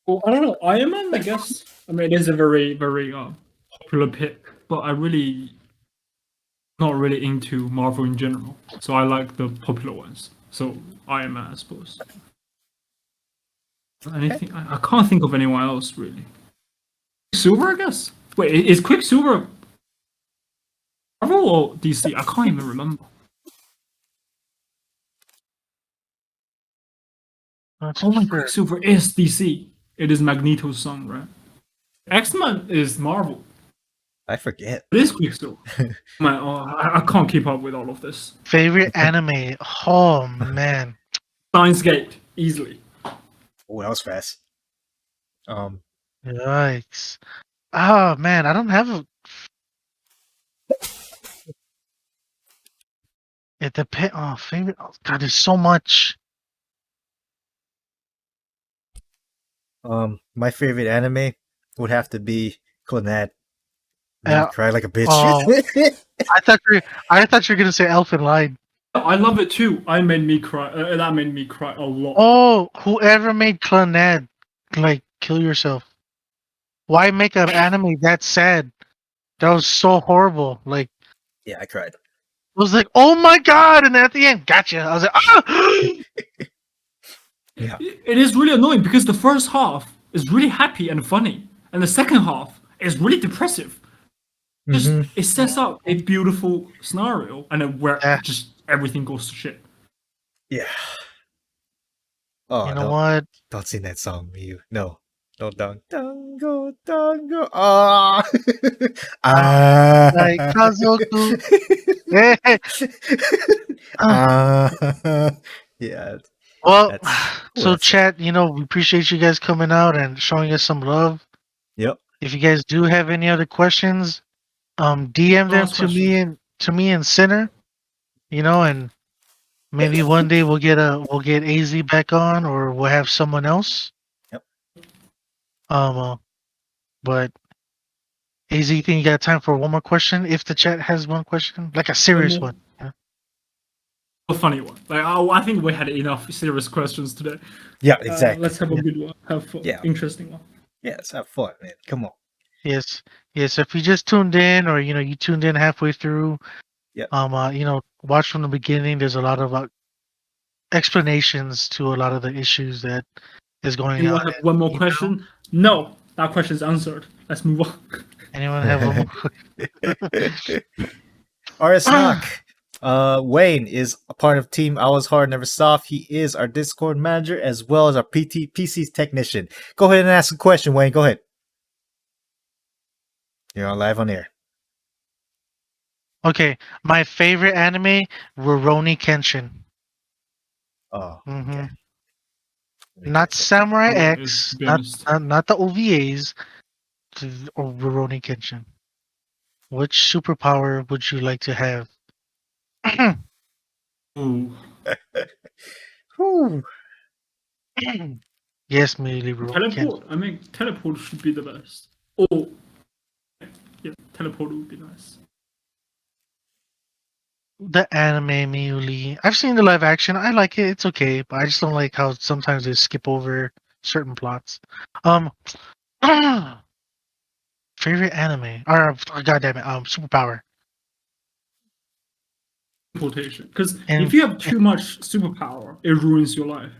[SPEAKER 3] Well, I don't know. Iron Man, I guess. I mean, it is a very, very popular pick, but I really not really into Marvel in general. So I like the popular ones. So Iron Man, I suppose. Anything? I can't think of anyone else really. Quicksilver, I guess. Wait, is Quicksilver Marvel or DC? I can't even remember.
[SPEAKER 2] not
[SPEAKER 3] Oh my,
[SPEAKER 2] sure.
[SPEAKER 3] Quicksilver is DC. It is Magneto's son, right? X-Men is Marvel.
[SPEAKER 1] I forget.
[SPEAKER 3] It is Quicksilver. Man, I can't keep up with all of this.
[SPEAKER 2] Favorite anime? Oh man,
[SPEAKER 3] Steins Gate, easily.
[SPEAKER 1] Oh, that was fast.
[SPEAKER 2] yikes! Oh man, I don't have a. It depends. Oh, favorite. Oh, God, there's so much.
[SPEAKER 1] My favorite anime would have to be Clannad. Made me
[SPEAKER 2] Uh,
[SPEAKER 1] cry like a bitch.
[SPEAKER 2] oh, I thought you were gonna say Elfin Lied.
[SPEAKER 3] I love it too. I made me cry. That made me cry a lot.
[SPEAKER 2] Oh, whoever made Clannad, like, kill yourself. Why make an anime that sad? That was so horrible. Like,
[SPEAKER 1] Yeah, I cried.
[SPEAKER 2] it was like, oh my god, and then at the end, gotcha. I was like, ah!
[SPEAKER 1] Yeah.
[SPEAKER 3] It is really annoying because the first half is really happy and funny, and the second half is really depressive. Just
[SPEAKER 1] Mhm.
[SPEAKER 3] it sets up a beautiful scenario, and then where
[SPEAKER 2] Yeah.
[SPEAKER 3] just everything goes to shit.
[SPEAKER 1] Yeah. Oh,
[SPEAKER 2] You know what?
[SPEAKER 1] don't sing that song, you. No. Don't go. Ah.
[SPEAKER 2] Like, Kazoku. Hey, hey.
[SPEAKER 1] Yeah.
[SPEAKER 2] Well, so
[SPEAKER 1] that's
[SPEAKER 2] chat, you know, we appreciate you guys coming out and showing us some love.
[SPEAKER 1] Yep.
[SPEAKER 2] If you guys do have any other questions, DM them
[SPEAKER 3] Last
[SPEAKER 2] to me and Sinner, you know, and maybe one day we'll get AZ back on, or we'll have someone else.
[SPEAKER 1] Yep.
[SPEAKER 2] But AZ, you think you got time for one more question? If the chat has one question, like a serious
[SPEAKER 3] more.
[SPEAKER 2] one. Yeah.
[SPEAKER 3] A funny one. Like I think we had enough serious questions today.
[SPEAKER 1] Yeah, exactly.
[SPEAKER 3] Let's have a good one. Have fun.
[SPEAKER 1] Yeah.
[SPEAKER 3] Interesting one.
[SPEAKER 1] Yeah, let's have fun, man. Come on.
[SPEAKER 2] Yes. Yes. If you just tuned in, or you tuned in halfway through,
[SPEAKER 1] Yep.
[SPEAKER 2] watch from the beginning. There's a lot of explanations to a lot of the issues that is going
[SPEAKER 3] Anyone
[SPEAKER 2] on.
[SPEAKER 3] have one more question? No, that question is answered. Let's move on.
[SPEAKER 2] Anyone have one more?
[SPEAKER 1] RS Knock. Wayne is a part of Team I Was Hard Never Soft. He is our Discord manager as well as our PC's technician. Go ahead and ask a question, Wayne. Go ahead. You're on live on air.
[SPEAKER 2] Okay, my favorite anime, Rurouni Kenshin.
[SPEAKER 1] Oh,
[SPEAKER 2] Mm-hmm.
[SPEAKER 1] okay.
[SPEAKER 2] Not Samurai
[SPEAKER 3] Oh,
[SPEAKER 2] X,
[SPEAKER 3] to be
[SPEAKER 2] not,
[SPEAKER 3] honest.
[SPEAKER 2] not the OVAs, or Rurouni Kenshin. Which superpower would you like to have?
[SPEAKER 3] Ooh.
[SPEAKER 1] Whew.
[SPEAKER 2] Yes, Millie, bro.
[SPEAKER 3] Teleport. I mean, teleport should be the best. Or yeah, teleport would be nice.
[SPEAKER 2] The anime Muley. I've seen the live action. I like it. It's okay, but I just don't like how sometimes they skip over certain plots. Favorite anime or goddamn it, superpower.
[SPEAKER 3] Teleportation. Because
[SPEAKER 2] And
[SPEAKER 3] if you have too much superpower, it ruins your life.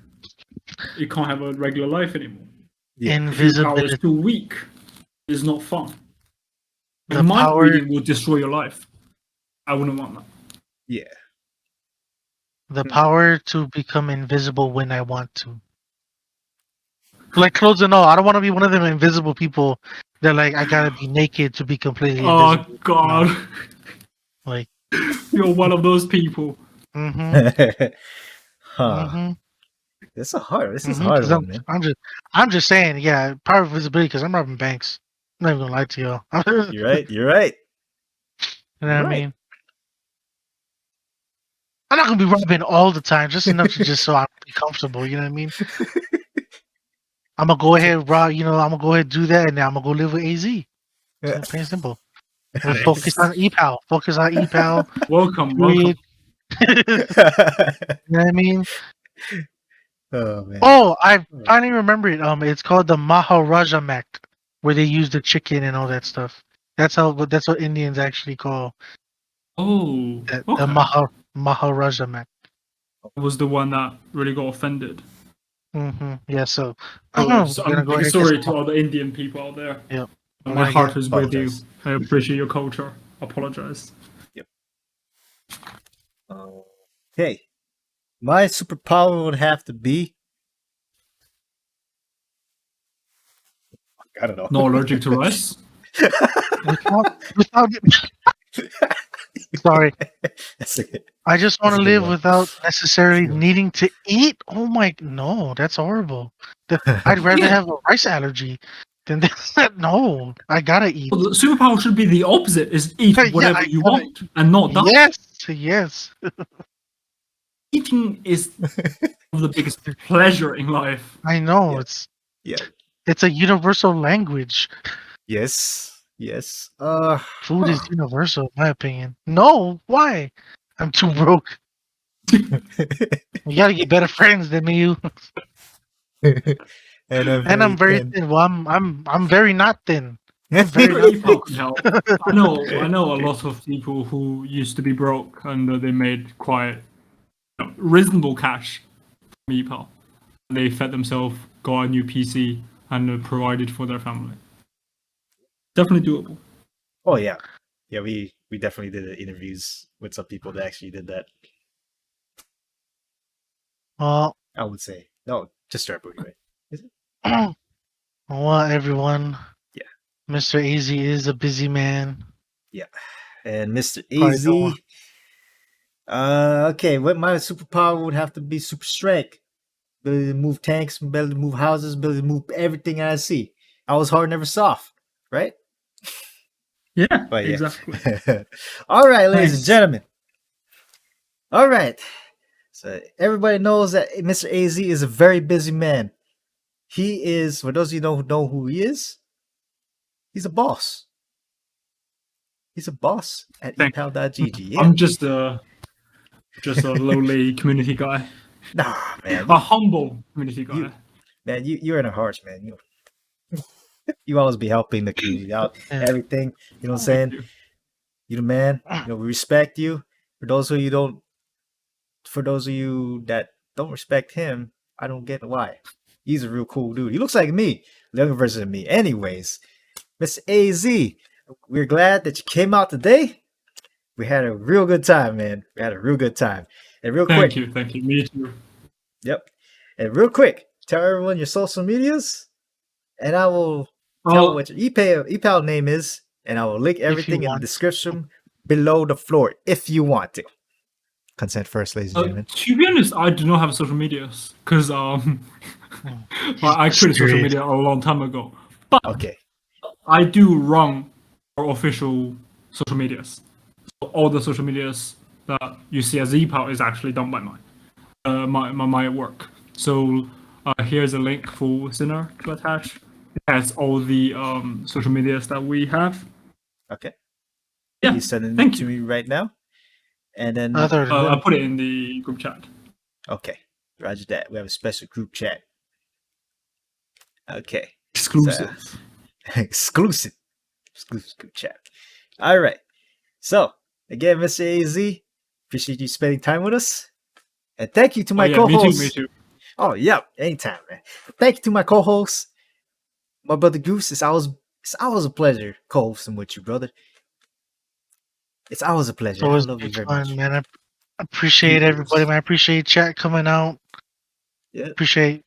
[SPEAKER 3] You can't have a regular life anymore.
[SPEAKER 1] Yeah.
[SPEAKER 3] If your power
[SPEAKER 2] invisibility.
[SPEAKER 3] is too weak, it's not fun.
[SPEAKER 2] The
[SPEAKER 3] And mind
[SPEAKER 2] power,
[SPEAKER 3] reading will destroy your life. I wouldn't want that.
[SPEAKER 1] Yeah.
[SPEAKER 2] the power to become invisible when I want to. Like clothes and all. I don't want to be one of them invisible people that like I gotta be naked to be completely
[SPEAKER 3] Oh
[SPEAKER 2] invisible.
[SPEAKER 3] God,
[SPEAKER 2] No. Like,
[SPEAKER 3] you're one of those people.
[SPEAKER 2] mm-hmm,
[SPEAKER 1] Huh.
[SPEAKER 2] mm-hmm.
[SPEAKER 1] This is a hard. This is a
[SPEAKER 2] Mm-hmm,
[SPEAKER 1] hard
[SPEAKER 2] 'cause
[SPEAKER 1] one, man.
[SPEAKER 2] I'm just saying, yeah, power of visibility because I'm robbing banks. I'm not even gonna lie to y'all. You
[SPEAKER 1] You're right. You're right.
[SPEAKER 2] know what I
[SPEAKER 1] Right.
[SPEAKER 2] mean? I'm not gonna be robbing all the time, just enough to just so I can be comfortable. You know what I mean? I'm gonna go ahead, rob. You know, I'm gonna go ahead and do that, and then I'm gonna go live with AZ.
[SPEAKER 1] Yeah.
[SPEAKER 2] Plain and simple. We'll focus on ePal. Focus on ePal.
[SPEAKER 3] Welcome,
[SPEAKER 2] Period.
[SPEAKER 3] welcome.
[SPEAKER 2] You know what I mean?
[SPEAKER 1] Oh man.
[SPEAKER 2] Oh, I finally remember it. It's called the Maharaja Mak, where they use the chicken and all that stuff. That's what Indians actually call
[SPEAKER 3] Oh,
[SPEAKER 2] that,
[SPEAKER 3] okay.
[SPEAKER 2] the Maharaja Mak.
[SPEAKER 3] I was the one that really got offended.
[SPEAKER 2] Mm-hmm. Yeah. So,
[SPEAKER 3] So
[SPEAKER 2] we're
[SPEAKER 3] I'm
[SPEAKER 2] gonna go
[SPEAKER 3] really
[SPEAKER 2] ahead and
[SPEAKER 3] sorry
[SPEAKER 2] get
[SPEAKER 3] to
[SPEAKER 2] some.
[SPEAKER 3] all the Indian people out there.
[SPEAKER 2] Yep. We're
[SPEAKER 3] My
[SPEAKER 2] gonna
[SPEAKER 3] heart
[SPEAKER 2] get-
[SPEAKER 3] is with you.
[SPEAKER 1] Apologize.
[SPEAKER 3] I appreciate your culture. Apologize.
[SPEAKER 1] Okay. My superpower would have to be. I don't know.
[SPEAKER 3] Not allergic to rice.
[SPEAKER 2] without Sorry,
[SPEAKER 1] That's okay.
[SPEAKER 2] I just want
[SPEAKER 1] That's
[SPEAKER 2] to
[SPEAKER 1] a good
[SPEAKER 2] live
[SPEAKER 1] one.
[SPEAKER 2] without necessarily
[SPEAKER 1] That's a good one.
[SPEAKER 2] needing to eat. Oh my, no, that's horrible. I'd rather
[SPEAKER 3] Yeah.
[SPEAKER 2] have a rice allergy than that. No, I gotta eat.
[SPEAKER 3] Well, the superpower should be the opposite: is eat
[SPEAKER 2] Yeah,
[SPEAKER 3] whatever
[SPEAKER 2] I
[SPEAKER 3] you
[SPEAKER 2] gotta-
[SPEAKER 3] want and not die.
[SPEAKER 2] Yes, yes.
[SPEAKER 3] Eating is the biggest pleasure in life.
[SPEAKER 2] I know
[SPEAKER 1] Yeah.
[SPEAKER 2] it's
[SPEAKER 1] Yeah.
[SPEAKER 2] it's a universal language.
[SPEAKER 1] Yes. Yes.
[SPEAKER 2] Food is universal, in my opinion. No, why? I'm too broke. You gotta get better friends than me. You. And I'm very thin. Well, I'm very not thin. I'm very not thin.
[SPEAKER 3] ePal can help. I know a lot of people who used to be broke and they made quite reasonable cash from ePal. They fed themselves, got a new PC, and provided for their family. Definitely doable.
[SPEAKER 1] Oh yeah. Yeah, we definitely did interviews with some people that actually did that.
[SPEAKER 2] Well,
[SPEAKER 1] I would say. No, just Jarbooty, right?
[SPEAKER 2] well, everyone.
[SPEAKER 1] Yeah.
[SPEAKER 2] Mr. AZ is a busy man.
[SPEAKER 1] And Mr.
[SPEAKER 2] Probably
[SPEAKER 1] AZ.
[SPEAKER 2] don't
[SPEAKER 1] Okay, what my superpower would have to be super strength. Ability to move tanks, ability to move houses, ability to move everything I see. I was hard, never soft, right?
[SPEAKER 3] Yeah,
[SPEAKER 1] But yeah.
[SPEAKER 3] exactly.
[SPEAKER 1] All right, ladies and
[SPEAKER 3] Nice.
[SPEAKER 1] gentlemen. All right. So everybody knows that Mr. AZ is a very busy man. He is, for those of you who know who he is, he's a boss. He's a boss at
[SPEAKER 3] Thank-
[SPEAKER 1] epal.gg. Yeah.
[SPEAKER 3] I'm just a lowly community guy,
[SPEAKER 1] Nah, man.
[SPEAKER 3] a humble community guy.
[SPEAKER 1] Man, you're in our hearts, man. You always be helping the community out,
[SPEAKER 2] Yeah.
[SPEAKER 1] everything. You know what I'm saying?
[SPEAKER 3] Thank you.
[SPEAKER 1] You the man. You know, we respect you. For those of you that don't respect him, I don't get why. He's a real cool dude. He looks like me, the younger version of me. Anyways, Miss AZ, we're glad that you came out today. We had a real good time, man. We had a real good time. And real quick,
[SPEAKER 3] Thank you. Me too.
[SPEAKER 1] yep. And real quick, tell everyone your social medias, and I will tell what your ePal name is, and I will link everything in the
[SPEAKER 2] want.
[SPEAKER 1] description below the floor if you want to. Consent first, ladies and gentlemen.
[SPEAKER 3] To be honest, I do not have social medias because I quit social
[SPEAKER 2] Mysterious.
[SPEAKER 3] media a long time ago. But
[SPEAKER 1] Okay.
[SPEAKER 3] I do run our official social medias. So all the social medias that you see as ePal is actually done by my work. So Here's a link for Sinner to attach. It has all the social medias that we have.
[SPEAKER 1] Okay.
[SPEAKER 3] Yeah,
[SPEAKER 1] He's sending it
[SPEAKER 3] thank
[SPEAKER 1] to
[SPEAKER 3] you.
[SPEAKER 1] me right now. And then
[SPEAKER 2] Other than
[SPEAKER 3] I
[SPEAKER 2] that,
[SPEAKER 3] put it in the group chat.
[SPEAKER 1] okay, roger that. We have a special group chat. Okay.
[SPEAKER 3] Exclusive.
[SPEAKER 1] Exclusive group chat. All right. So again, Mr. AZ, appreciate you spending time with us, and thank you to my
[SPEAKER 3] Me
[SPEAKER 1] co-host.
[SPEAKER 3] too.
[SPEAKER 1] Oh yeah, anytime, man. Thank you to my co-host, my brother Goose. It's always a pleasure co-hosting with you, brother. It's always a pleasure.
[SPEAKER 2] it
[SPEAKER 1] I
[SPEAKER 2] was
[SPEAKER 1] love you very
[SPEAKER 2] fun,
[SPEAKER 1] much.
[SPEAKER 2] man. I appreciate everybody, man. I appreciate chat coming out.
[SPEAKER 1] Yeah.
[SPEAKER 2] Appreciate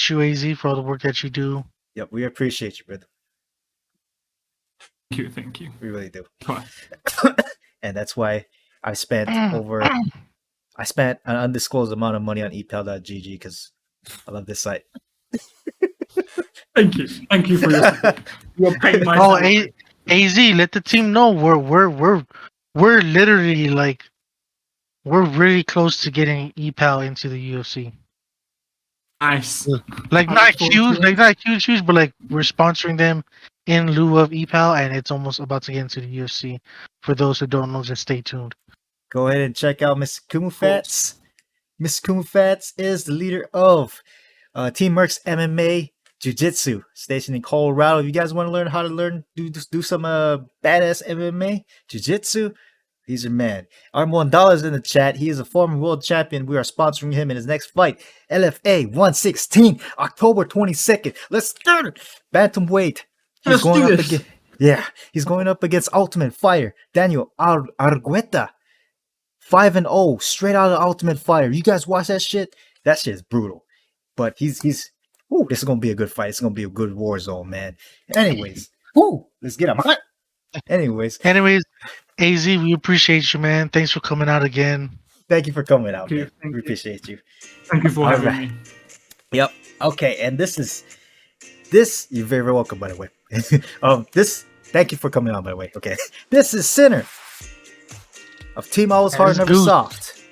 [SPEAKER 2] you, AZ, for all the work that you do.
[SPEAKER 1] Yep, we appreciate you, brother.
[SPEAKER 3] Thank you.
[SPEAKER 1] We really do.
[SPEAKER 3] Bye.
[SPEAKER 1] And that's why I spent an undisclosed amount of money on epal.gg because I love this site.
[SPEAKER 3] Thank you for your support. You're paying my
[SPEAKER 2] Oh,
[SPEAKER 3] salary.
[SPEAKER 2] AZ, let the team know we're literally like we're really close to getting ePal into the UFC.
[SPEAKER 3] Nice.
[SPEAKER 2] Like
[SPEAKER 3] I
[SPEAKER 2] not
[SPEAKER 3] look forward to
[SPEAKER 2] huge,
[SPEAKER 3] it.
[SPEAKER 2] like not huge, but like we're sponsoring them in lieu of ePal, and it's almost about to get into the UFC. For those who don't know, just stay tuned.
[SPEAKER 1] Go ahead and check out Mr. Kumufats. Mr. Kumufats is the leader of Team Mercs MMA Jiu-Jitsu, stationed in Colorado. If you guys want to learn how to do some badass MMA Jiu-Jitsu, he's your man. Our Mondala is in the chat. He is a former world champion. We are sponsoring him in his next fight, LFA 116, October 22nd. Let's start it. Bantamweight.
[SPEAKER 3] Let's do this.
[SPEAKER 1] He's going up against Ultimate Fighter Daniel Argueta. 5-0, straight out of Ultimate Fighter. You guys watch that shit? That shit is brutal. But this is gonna be a good fight. It's gonna be a good war zone, man. Anyways, let's get him hot. Anyways,
[SPEAKER 2] AZ, we appreciate you, man. Thanks for coming out again.
[SPEAKER 1] thank you for coming out,
[SPEAKER 3] Thank
[SPEAKER 1] man.
[SPEAKER 3] you.
[SPEAKER 1] We appreciate you.
[SPEAKER 3] Thank you for
[SPEAKER 1] All
[SPEAKER 3] having
[SPEAKER 1] right.
[SPEAKER 3] me.
[SPEAKER 1] Yep. Okay, and this you're very, very welcome, by the way. Thank you for coming on, by the way. Okay. This is Sinner of Team Always Hard,
[SPEAKER 2] That's
[SPEAKER 1] Never
[SPEAKER 2] Goose.
[SPEAKER 1] Soft.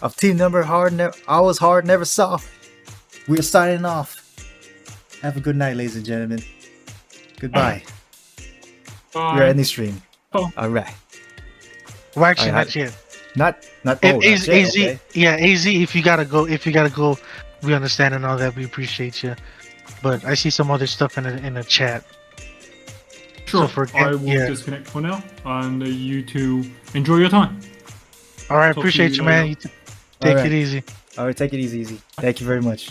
[SPEAKER 1] Of Team Always Hard, Never Soft. We're signing off. Have a good night, ladies and gentlemen. Goodbye.
[SPEAKER 3] Bye.
[SPEAKER 1] We're ending stream.
[SPEAKER 3] Oh.
[SPEAKER 1] All right.
[SPEAKER 2] Well, actually,
[SPEAKER 1] All right.
[SPEAKER 2] not yet.
[SPEAKER 1] Not.
[SPEAKER 2] If
[SPEAKER 1] Oh,
[SPEAKER 2] AZ,
[SPEAKER 1] not yet, okay.
[SPEAKER 2] yeah, AZ, if you gotta go, we understand and all that. We appreciate you. But I see some other stuff in the chat.
[SPEAKER 3] Sure.
[SPEAKER 2] So
[SPEAKER 3] I will disconnect for now, and you two enjoy your time.
[SPEAKER 2] All right,
[SPEAKER 3] Talk to
[SPEAKER 2] appreciate
[SPEAKER 3] you
[SPEAKER 2] you, man.
[SPEAKER 3] later.
[SPEAKER 2] Take
[SPEAKER 1] All right.
[SPEAKER 2] it easy.
[SPEAKER 1] All right. Take it easy. Thank you very much.